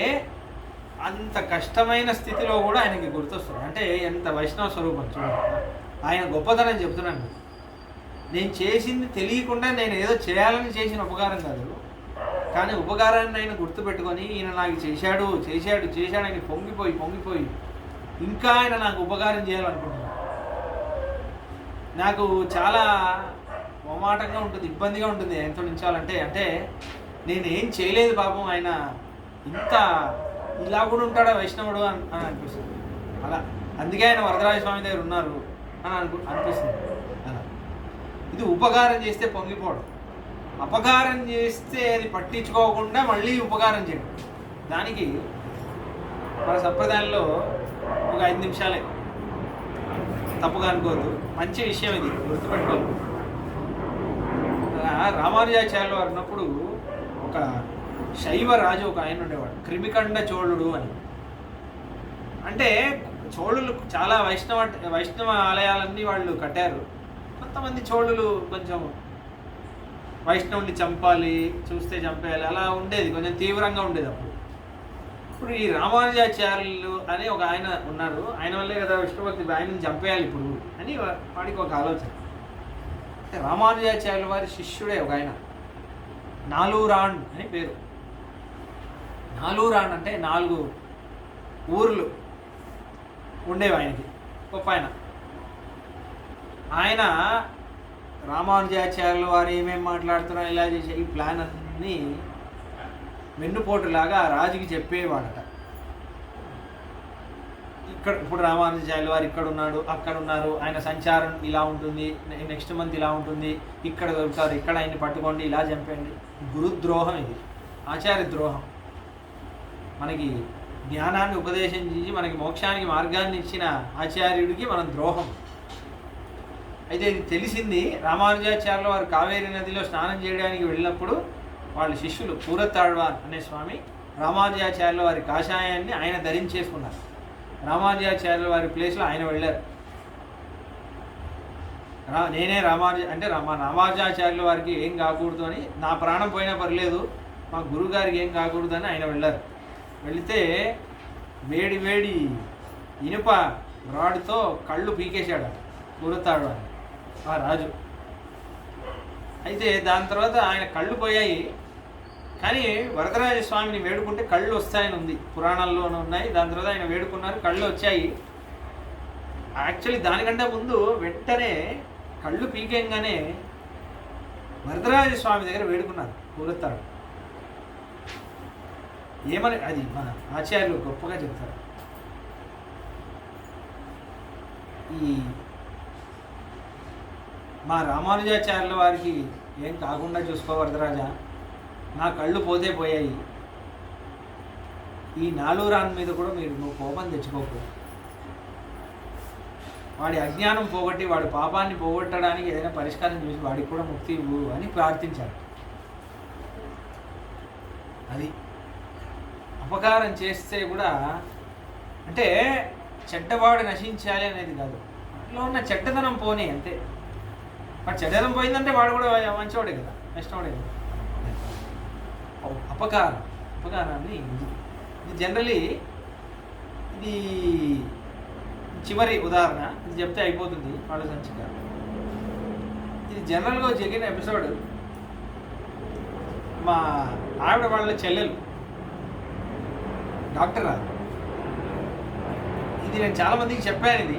అంత కష్టమైన స్థితిలో కూడా ఆయనకి గుర్తొస్తుంది. అంటే ఎంత వైష్ణవ స్వరూపం చూడండి. ఆయన గొప్పతనం చెప్తున్నాను. నేను చేసింది తెలియకుండా నేను ఏదో చేయాలని చేసిన ఉపకారం కాదు, కానీ ఉపకారాన్ని ఆయన గుర్తుపెట్టుకొని ఈయన నాకు చేశాడు ఆయన పొంగిపోయి ఇంకా ఆయన నాకు ఉపకారం చేయాలనుకుంటున్నాను. నాకు చాలా మొమాటంగా ఉంటుంది, ఇబ్బందిగా ఉంటుంది ఆయనతో నించాలంటే. అంటే నేనేం చేయలేదు పాపం, ఆయన ఇంత ఇలా కూడా ఉంటాడా వైష్ణవుడు అని అనిపిస్తుంది. అలా అందుకే ఆయన వరదరాజ స్వామి దగ్గర ఉన్నారు అని అనిపిస్తుంది. అలా ఇది ఉపకారం చేస్తే పొంగిపోవడం, అపకారం చేస్తే అది పట్టించుకోకుండా మళ్ళీ ఉపకారం చేయడం. దానికి మన సంప్రదాయంలో ఒక 5 నిమిషాలే, తప్పుగా అనుకోవద్దు, మంచి విషయం ఇది, గుర్తుపెట్టుకోవాలి. రామానుజాచార్యులు వారు ఉన్నప్పుడు ఒక శైవ రాజు ఒక ఆయన ఉండేవాడు, క్రిమికండ చోళుడు అని. అంటే చోళులు చాలా వైష్ణవ ఆలయాలన్నీ వాళ్ళు కట్టారు. కొంతమంది చోళులు కొంచెం వైష్ణవుని చంపాలి, చూస్తే చంపేయాలి, అలా ఉండేది, కొంచెం తీవ్రంగా ఉండేది. అప్పుడు ఇప్పుడు ఈ రామానుజాచార్యులు అని ఒక ఆయన ఉన్నారు, ఆయన వల్లే కదా విష్ణుభక్తి, ఆయనను చంపేయాలి ఇప్పుడు అని వాడికి ఒక ఆలోచన. అంటే రామానుజాచార్యుల వారి శిష్యుడే ఒక ఆయన, నాలూరాన్ అని పేరు. నాలూరాన్ అంటే 4 ఊర్లు ఉండేవి ఆయనకి, గొప్ప ఆయన. ఆయన రామానుజాచార్యుల వారు ఏమేమి మాట్లాడుతున్నారు ఇలా చేసే ఈ ప్లాన్ అన్నీ వెన్నుపోటులాగా ఆ రాజుకి చెప్పేవాడట. ఇక్కడ ఇప్పుడు రామానుజాచార్యుల వారు ఇక్కడ ఉన్నాడు, అక్కడ ఉన్నారు, ఆయన సంచారం ఇలా ఉంటుంది, నెక్స్ట్ మంత్ ఇలా ఉంటుంది, ఇక్కడ దొరుకుతారు, ఇక్కడ ఆయన్ని పట్టుకోండి, ఇలా చంపండి. గురుద్రోహం ఇది, ఆచార్య ద్రోహం. మనకి జ్ఞానాన్ని ఉపదేశం చేసి మనకి మోక్షానికి మార్గాన్ని ఇచ్చిన ఆచార్యుడికి మనం ద్రోహం. అయితే ఇది తెలిసింది రామానుజాచార్యుల వారు కావేరీ నదిలో స్నానం చేయడానికి వెళ్ళినప్పుడు వాళ్ళ శిష్యులు పూరతాళ్వాన్ అనే స్వామి రామానుజాచార్యుల వారి కాషాయాన్ని ఆయన ధరించేసుకున్నారు. రామానుజాచార్యుల వారి ప్లేస్లో ఆయన వెళ్ళారు. నేనే రామానుజాచార్యుల వారికి ఏం కాకూడదు అని, నా ప్రాణం పోయినా పర్లేదు, మా గురువుగారికి ఏం కాకూడదు అని ఆయన వెళ్ళారు. వెళితే వేడి వేడి ఇనుప రాడ్తో కళ్ళు పీకేశాడు పూరతాళ్వాన్ ఆ రాజు. అయితే దాని తర్వాత ఆయన కళ్ళు పోయాయి, కానీ వరదరాజ స్వామిని వేడుకుంటే కళ్ళు వస్తాయని ఉంది, పురాణాల్లోనూ ఉన్నాయి. దాని తర్వాత ఆయన వేడుకున్నారు, కళ్ళు వచ్చాయి. యాక్చువల్లీ దానికంటే ముందు వెంటనే కళ్ళు పీకేయంగానే వరదరాజ స్వామి దగ్గర వేడుకున్నారు పూరతాడు. ఏమని అది మన ఆచార్యులు గొప్పగా చెప్తారు. ఈ మా రామానుజాచార్యుల వారికి ఏం కాకుండా చూసుకో వరదరాజా, నా కళ్ళు పోతే పోయాయి, ఈ నాలూరాన్ మీద కూడా నువ్వు కోపం తెచ్చుకోకు, వాడి అజ్ఞానం పోగొట్టి వాడి పాపాన్ని పోగొట్టడానికి ఏదైనా పరిష్కారం చూసి వాడికి కూడా ముక్తి ఇవ్వు అని ప్రార్థించాడు. అది అపకారం చేస్తే కూడా అంటే చెడ్డవాడు నశించాలి అనేది కాదు, వాటిలో ఉన్న చెడ్డతనం పోనీ అంతే. వాడు చెడ్డతనం పోయిందంటే వాడు కూడా మంచివాడే కదా, ఇష్టవాడే కదా. అపకారాన్ని ఇది జనరలీ ఇది చివరి ఉదాహరణ, ఇది చెప్తే అయిపోతుంది వాళ్ళ సంచిక. ఇది జనరల్గా జరిగిన ఎపిసోడ్. మా ఆవిడ వాళ్ళ చెల్లెలు డాక్టర్. ఇది నేను చాలామందికి చెప్పాను. ఇది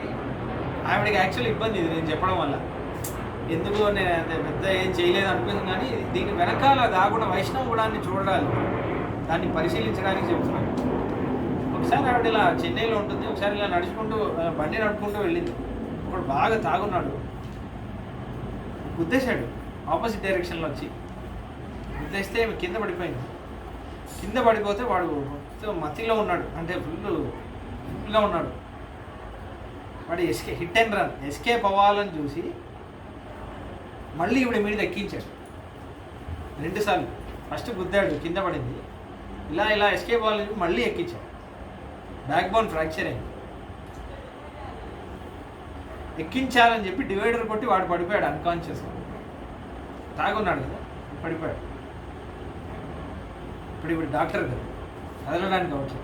ఆవిడకి యాక్చువల్ ఇబ్బంది ఇది నేను చెప్పడం వల్ల. ఎందుకు నేను అంత పెద్ద ఏం చేయలేదు అనుకుంది, కానీ దీని వెనకాల దాగున్న వైష్ణవ గుణాన్ని చూడాలి, దాన్ని పరిశీలించడానికి చెప్తున్నాను. ఒకసారి ఆవిడ ఇలా చెన్నైలో ఉంటుంది, ఒకసారి ఇలా నడుచుకుంటూ బండి నడుపుకుంటూ వెళ్ళింది. ఒకడు బాగా తాగున్నాడు, గుద్దేశాడు ఆపోజిట్ డైరెక్షన్లో వచ్చి. గుద్దేస్తే కింద పడిపోయింది. కింద పడిపోతే వాడు మొత్తం మతిలో ఉన్నాడు, అంటే ఫుల్గా ఉన్నాడు. వాడు హిట్ అండ్ రన్ ఎస్కేప్ అవ్వాలని చూసి మళ్ళీ ఇవిడ మీద ఎక్కించాడు 2 సార్లు. ఫస్ట్ గుద్దాడు, కింద పడింది, ఇలా ఎస్కేప్ అవ్వాలని మళ్ళీ ఎక్కించాడు. బ్యాక్ బోన్ ఫ్రాక్చర్ అయింది. ఎక్కించాలని చెప్పి డివైడర్ కొట్టి వాడు పడిపోయాడు అన్కాన్షియస్గా. తాగున్నాడు కదా, పడిపోయాడు. ఇప్పుడు డాక్టర్ కదా కదలడానికి అవచ్చు.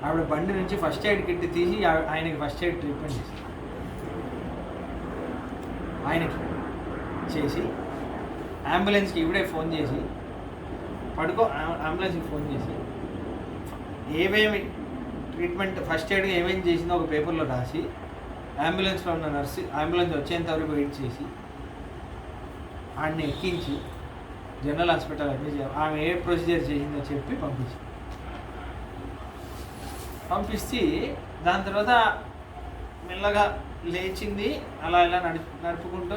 ఆవిడ బండి నుంచి ఫస్ట్ ఎయిడ్ కిట్ తీసి ఆయనకి ఫస్ట్ ఎయిడ్ ట్రీట్మెంట్ చేసి ఆయనకి చేసి అంబులెన్స్కి ఇవిడే ఫోన్ చేసి అంబులెన్స్కి ఫోన్ చేసి ఏమేమి ట్రీట్మెంట్ ఫస్ట్ ఎయిడ్గా ఏమేమి చేసిందో ఒక పేపర్లో రాసి అంబులెన్స్లో ఉన్న నర్సు అంబులెన్స్ వచ్చేంత వరకు వెయిట్ చేసి ఆయన్ని ఎక్కించి జనరల్ హాస్పిటల్ అడ్మిట్ ఆమె ఏ ప్రొసీజర్ చేసిందో చెప్పి పంపిస్తే దాని తర్వాత మెల్లగా లేచింది, అలా నడుపుకుంటూ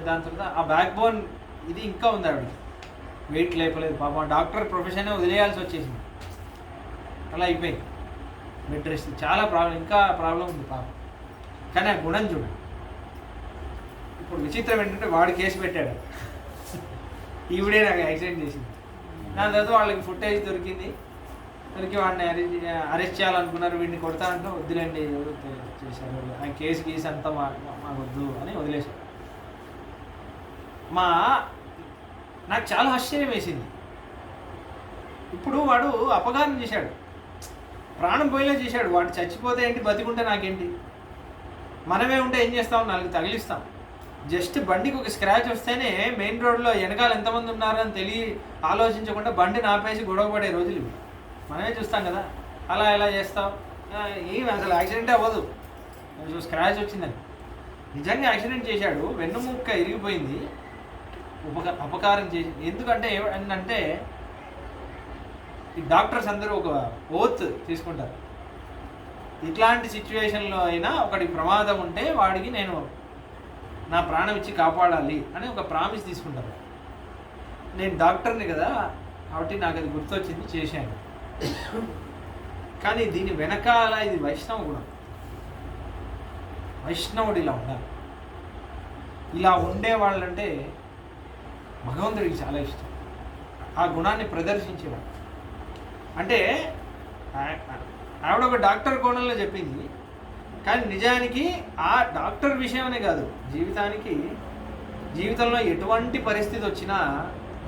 దాని తర్వాత ఆ బ్యాక్ బోన్ ఇది ఇంకా ఉంది. ఆవిడ వెయిట్ లేపలేదు పాపం. డాక్టర్ ప్రొఫెషన్ వదిలేయాల్సి వచ్చేసింది. అలా అయిపోయింది. Bed rest. చాలా ఇంకా ప్రాబ్లం ఉంది పాపం. కానీ ఆ గుణం చూడండి. ఇప్పుడు విచిత్రం ఏంటంటే వాడు కేసు పెట్టాడు, ఈవిడే నాకు యాక్సిడెంట్ చేసింది. దాని తర్వాత వాళ్ళకి ఫుటేజ్ దొరికి వాడిని అరెస్ట్ చేయాలనుకున్నారు. వీడిని కొడతానంటే వద్దులేండి, ఎవరు చేశారు, ఆ కేసు అంతా మాకు వద్దు అని వదిలేశారు. నాకు చాలా ఆశ్చర్యం వేసింది. ఇప్పుడు వాడు అపకారం చేశాడు, ప్రాణం పోయేలా చేశాడు. వాడు చచ్చిపోతే ఏంటి, బతికుంటే నాకేంటి? మనమే ఉంటే ఏం చేస్తాం, 4 తగిలిస్తాం. జస్ట్ బండికి ఒక స్క్రాచ్ వస్తేనే మెయిన్ రోడ్లో వెనకాల ఎంతమంది ఉన్నారని ఆలోచించకుండా బండిని ఆపేసి గొడవ పడే రోజులు ఇవి. మనమే చూస్తాం కదా. అలా ఎలా చేస్తావు, ఏమి అసలు యాక్సిడెంటే అవ్వదు, స్క్రాచ్ వచ్చిందని. నిజంగా యాక్సిడెంట్ చేశాడు, వెన్నుముక్క ఇరిగిపోయింది, అపకారం చేసి. ఎందుకంటే ఏంటంటే ఈ డాక్టర్స్ అందరూ ఒక ఓత్ తీసుకుంటారు, ఇట్లాంటి సిచ్యువేషన్లో అయినా ఒకటి ప్రమాదం ఉంటే వాడికి నేను నా ప్రాణం ఇచ్చి కాపాడాలి అని ఒక ప్రామిస్ తీసుకుంటారు. నేను డాక్టర్ని కదా, కాబట్టి నాకు అది గుర్తొచ్చింది, చేశాను. కానీ దీని వెనకాల ఇది వైష్ణవ గుణం. వైష్ణవుడు ఇలా ఉండాలి. ఇలా ఉండేవాళ్ళంటే భగవంతుడికి చాలా ఇష్టం. ఆ గుణాన్ని ప్రదర్శించేవాడు. అంటే ఆవిడ ఒక డాక్టర్ కోణంలో చెప్పింది, కానీ నిజానికి ఆ డాక్టర్ విషయమనే కాదు, జీవితంలో ఎటువంటి పరిస్థితి వచ్చినా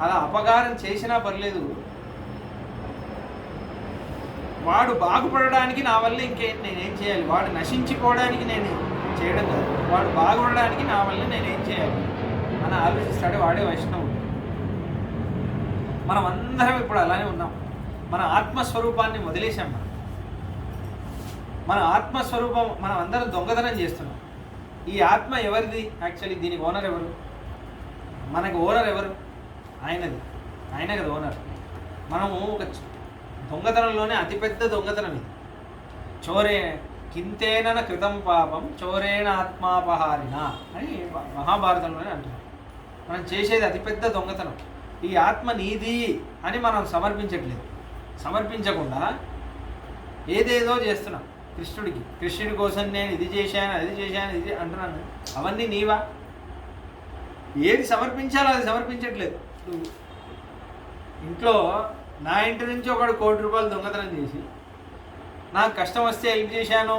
అలా అపకారం చేసినా పర్లేదు, వాడు బాగుపడడానికి నా వల్ల నేనేం చేయాలి, వాడు నశించిపోవడానికి నేను చేయడం కాదు, వాడు బాగుపడడానికి నా వల్ల నేనేం చేయాలి అని ఆలోచిస్తాడే వాడే వైష్ణవుడు. మనం అందరం ఇప్పుడు అలానే ఉన్నాం. మన ఆత్మస్వరూపాన్ని వదిలేసాం. మన ఆత్మస్వరూపం మనం అందరం దొంగతనం చేస్తున్నాం. ఈ ఆత్మ ఎవరిది? యాక్చువల్లీ దీనికి ఓనర్ ఎవరు? మనకు ఓనర్ ఎవరు? ఆయనది. ఆయన కదా ఓనర్. మనము ఒక దొంగతనంలోనే అతిపెద్ద దొంగతనం ఇది. చోరే కింతేన కృతం పాపం చోరేణ ఆత్మాపహారిణ అని మహాభారతంలోనే అంటున్నాం. మనం చేసేది అతిపెద్ద దొంగతనం. ఈ ఆత్మ నీది అని మనం సమర్పించకుండా ఏదేదో చేస్తున్నాం కృష్ణుడి కోసం. నేను ఇది చేశాను, ఇది అంటున్నాను. అవన్నీ నీవా? ఏది సమర్పించాలో అది సమర్పించట్లేదు. ఇంట్లో నా ఇంటి నుంచి ఒకడు ₹1,00,00,000 దొంగతనం చేసి నాకు కష్టం వస్తే హెల్ప్ చేశాను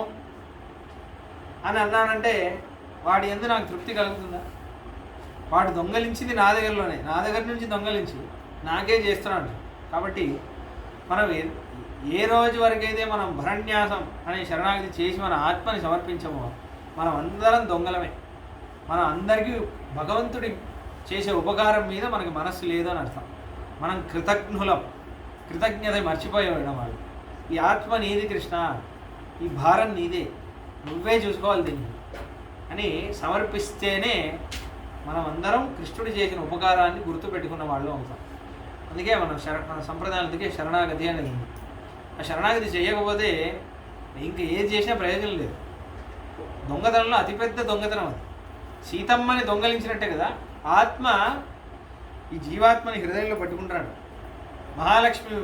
అని అన్నానంటే వాడి యందు నాకు తృప్తి కలుగుతుందా? వాడు దొంగలించింది నా దగ్గర నుంచి దొంగలించి నాకే చేస్తున్నాడు. కాబట్టి మనం ఏ రోజు వరకైతే మనం భరణ్యాసం అనే శరణాగతి చేసి మన ఆత్మని సమర్పించమో మనం అందరం దొంగలమే. మనం అందరికీ భగవంతుడి చేసే ఉపకారం మీద మనకి మనస్సు లేదని అర్థం. మనం కృతజ్ఞత మర్చిపోయేవాడు వాళ్ళు. ఈ ఆత్మ నీది కృష్ణ, ఈ భారం నీదే, నువ్వే చూసుకోవాలి దీన్ని అని సమర్పిస్తేనే మనం అందరం కృష్ణుడు చేసిన ఉపకారాన్ని గుర్తుపెట్టుకున్న వాళ్ళు అవుతాం. అందుకే మన సంప్రదాయం, అందుకే శరణాగతి అనేది. ఆ శరణాగతి చేయకపోతే ఇంకా ఏది చేసినా ప్రయోజనం లేదు. దొంగతనంలో అతిపెద్ద దొంగతనం అది. సీతమ్మని దొంగలించినట్టే కదా ఆత్మ ఈ జీవాత్మని హృదయంలో పట్టుకుంటున్నాడు. మహాలక్ష్మి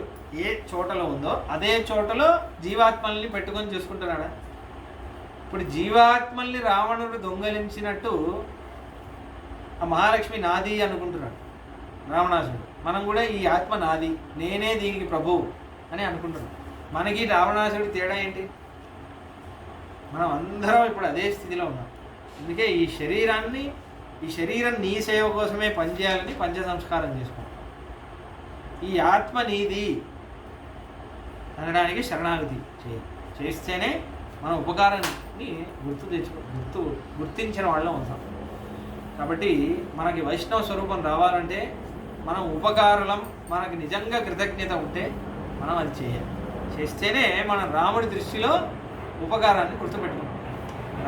ఏ చోటలో ఉందో అదే చోటలో జీవాత్మల్ని పెట్టుకొని చూసుకుంటున్నాడా? ఇప్పుడు జీవాత్మల్ని రావణుడు దొంగలించినట్టు ఆ మహాలక్ష్మి నాది అనుకుంటున్నాడు రావణాసుడు. మనం కూడా ఈ ఆత్మ నాది, నేనే దీనికి ప్రభువు అని అనుకుంటున్నాం. మనకి రావణాసుడి తేడా ఏంటి? మనం అందరం ఇప్పుడు అదే స్థితిలో ఉన్నాం. అందుకే ఈ శరీరం నీ సేవ కోసమే పనిచేయాలని పంచ సంస్కారం చేసుకుంటాం. ఈ ఆత్మ నీది అనడానికి శరణాగతి చేస్తేనే మన ఉపకారాన్ని గుర్తించిన వాళ్ళం అవుతాం. కాబట్టి మనకి వైష్ణవ స్వరూపం రావాలంటే మనం ఉపకారులం, మనకి నిజంగా కృతజ్ఞత ఉంటే మనం అది చేయాలి. చేస్తేనే మనం రాముడి దృష్టిలో ఉపకారాన్ని గుర్తుపెట్టుకుంటాం.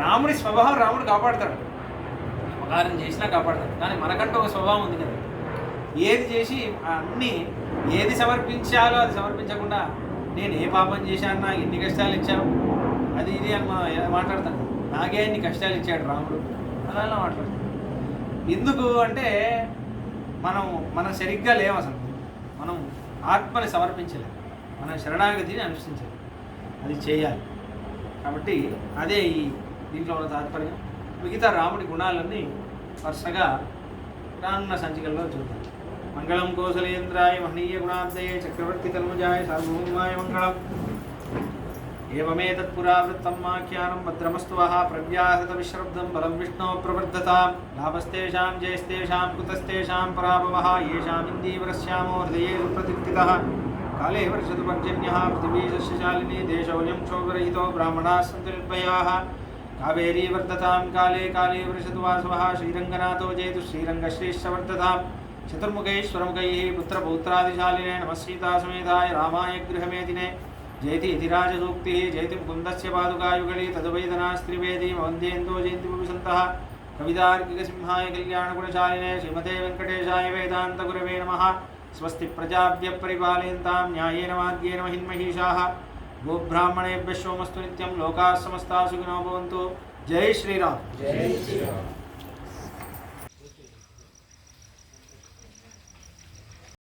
రాముడి స్వభావం రాముడు కాపాడతాడు, ఉపకారం చేసినా కాపాడతాడు. కానీ మనకంటూ ఒక స్వభావం ఉంది కదా, ఏది చేసి అన్నీ ఏది సమర్పించాలో అది సమర్పించకుండా నేను ఏ పాపం చేశాను, నాకు ఎన్ని కష్టాలు ఇచ్చావు, అది ఇది అని మనం మాట్లాడతాను. నాకే ఎన్ని కష్టాలు ఇచ్చాడు రాముడు అలా మాట్లాడతాం. ఎందుకు అంటే మనం సరిగ్గా లేవు. అసలు మనం ఆత్మని సమర్పించలేము, మనం శరణాగతిని అనుష్ఠించాలి, అది చేయాలి. కాబట్టి అదే ఈ దీంట్లో ఉన్న తాత్పర్యం. మిగతా రాముడి గుణాలన్నీ వరుసగా రానున్న సంచికల్లో చూద్దాం. మంగళం కోసలేంద్రాయ మహనీయ గుణాబ్దయే చక్రవర్తి తనుజాయ సార్వభౌమాయ మంగళం. ఏమేతత్ పురావృత్తం ఆఖ్యానం భద్రమస్తు వః ప్రవ్యాహృత విశ్రబ్దం బలం విష్ణో ప్రవర్ధతాం. లాభస్తేషాం జయస్తేషాం కుతస్తేషాం పరాభవః యేషాం ఇందీవరస్యామో హృదయేషు ప్రతిష్ఠితః. काले वर्षतु पर्जन्यः पृथिवी सस्यशालिनी देशोऽयं क्षोभरहितो ब्राह्मणाः सन्तु निर्भयाः कावेरी वर्धतां काले काले वर्षतु वासवः श्रीरङ्गनाथो जयतु श्रीरङ्गश्रीश्च वर्धतां चतुर्मुखैश्वरमुखैः पुत्रपौत्रादिशालिने नमः सीतासमेताय रामाय गृहमेदिने जयति इति राजसूक्तिः जयति मुकुन्दस्य पादुकायुगले तदुवैदनास्त्रिवेदीं वन्देन्दो जयन्तिमुपसन्तः कवितार्किकसिंहाय कल्याणगुणशालिने श्रीमते वेङ्कटेशाय वेदान्तगुरवे नमः स्वस्ति प्रजाभ्यः परिपालयन्तां न्यायेन मार्गेण महिन्महीषाः गोब्राह्मणेभ्यः सोमस्तु नित्यं लोकाः समस्ताः सुखिनो भवन्तु जय श्रीराम।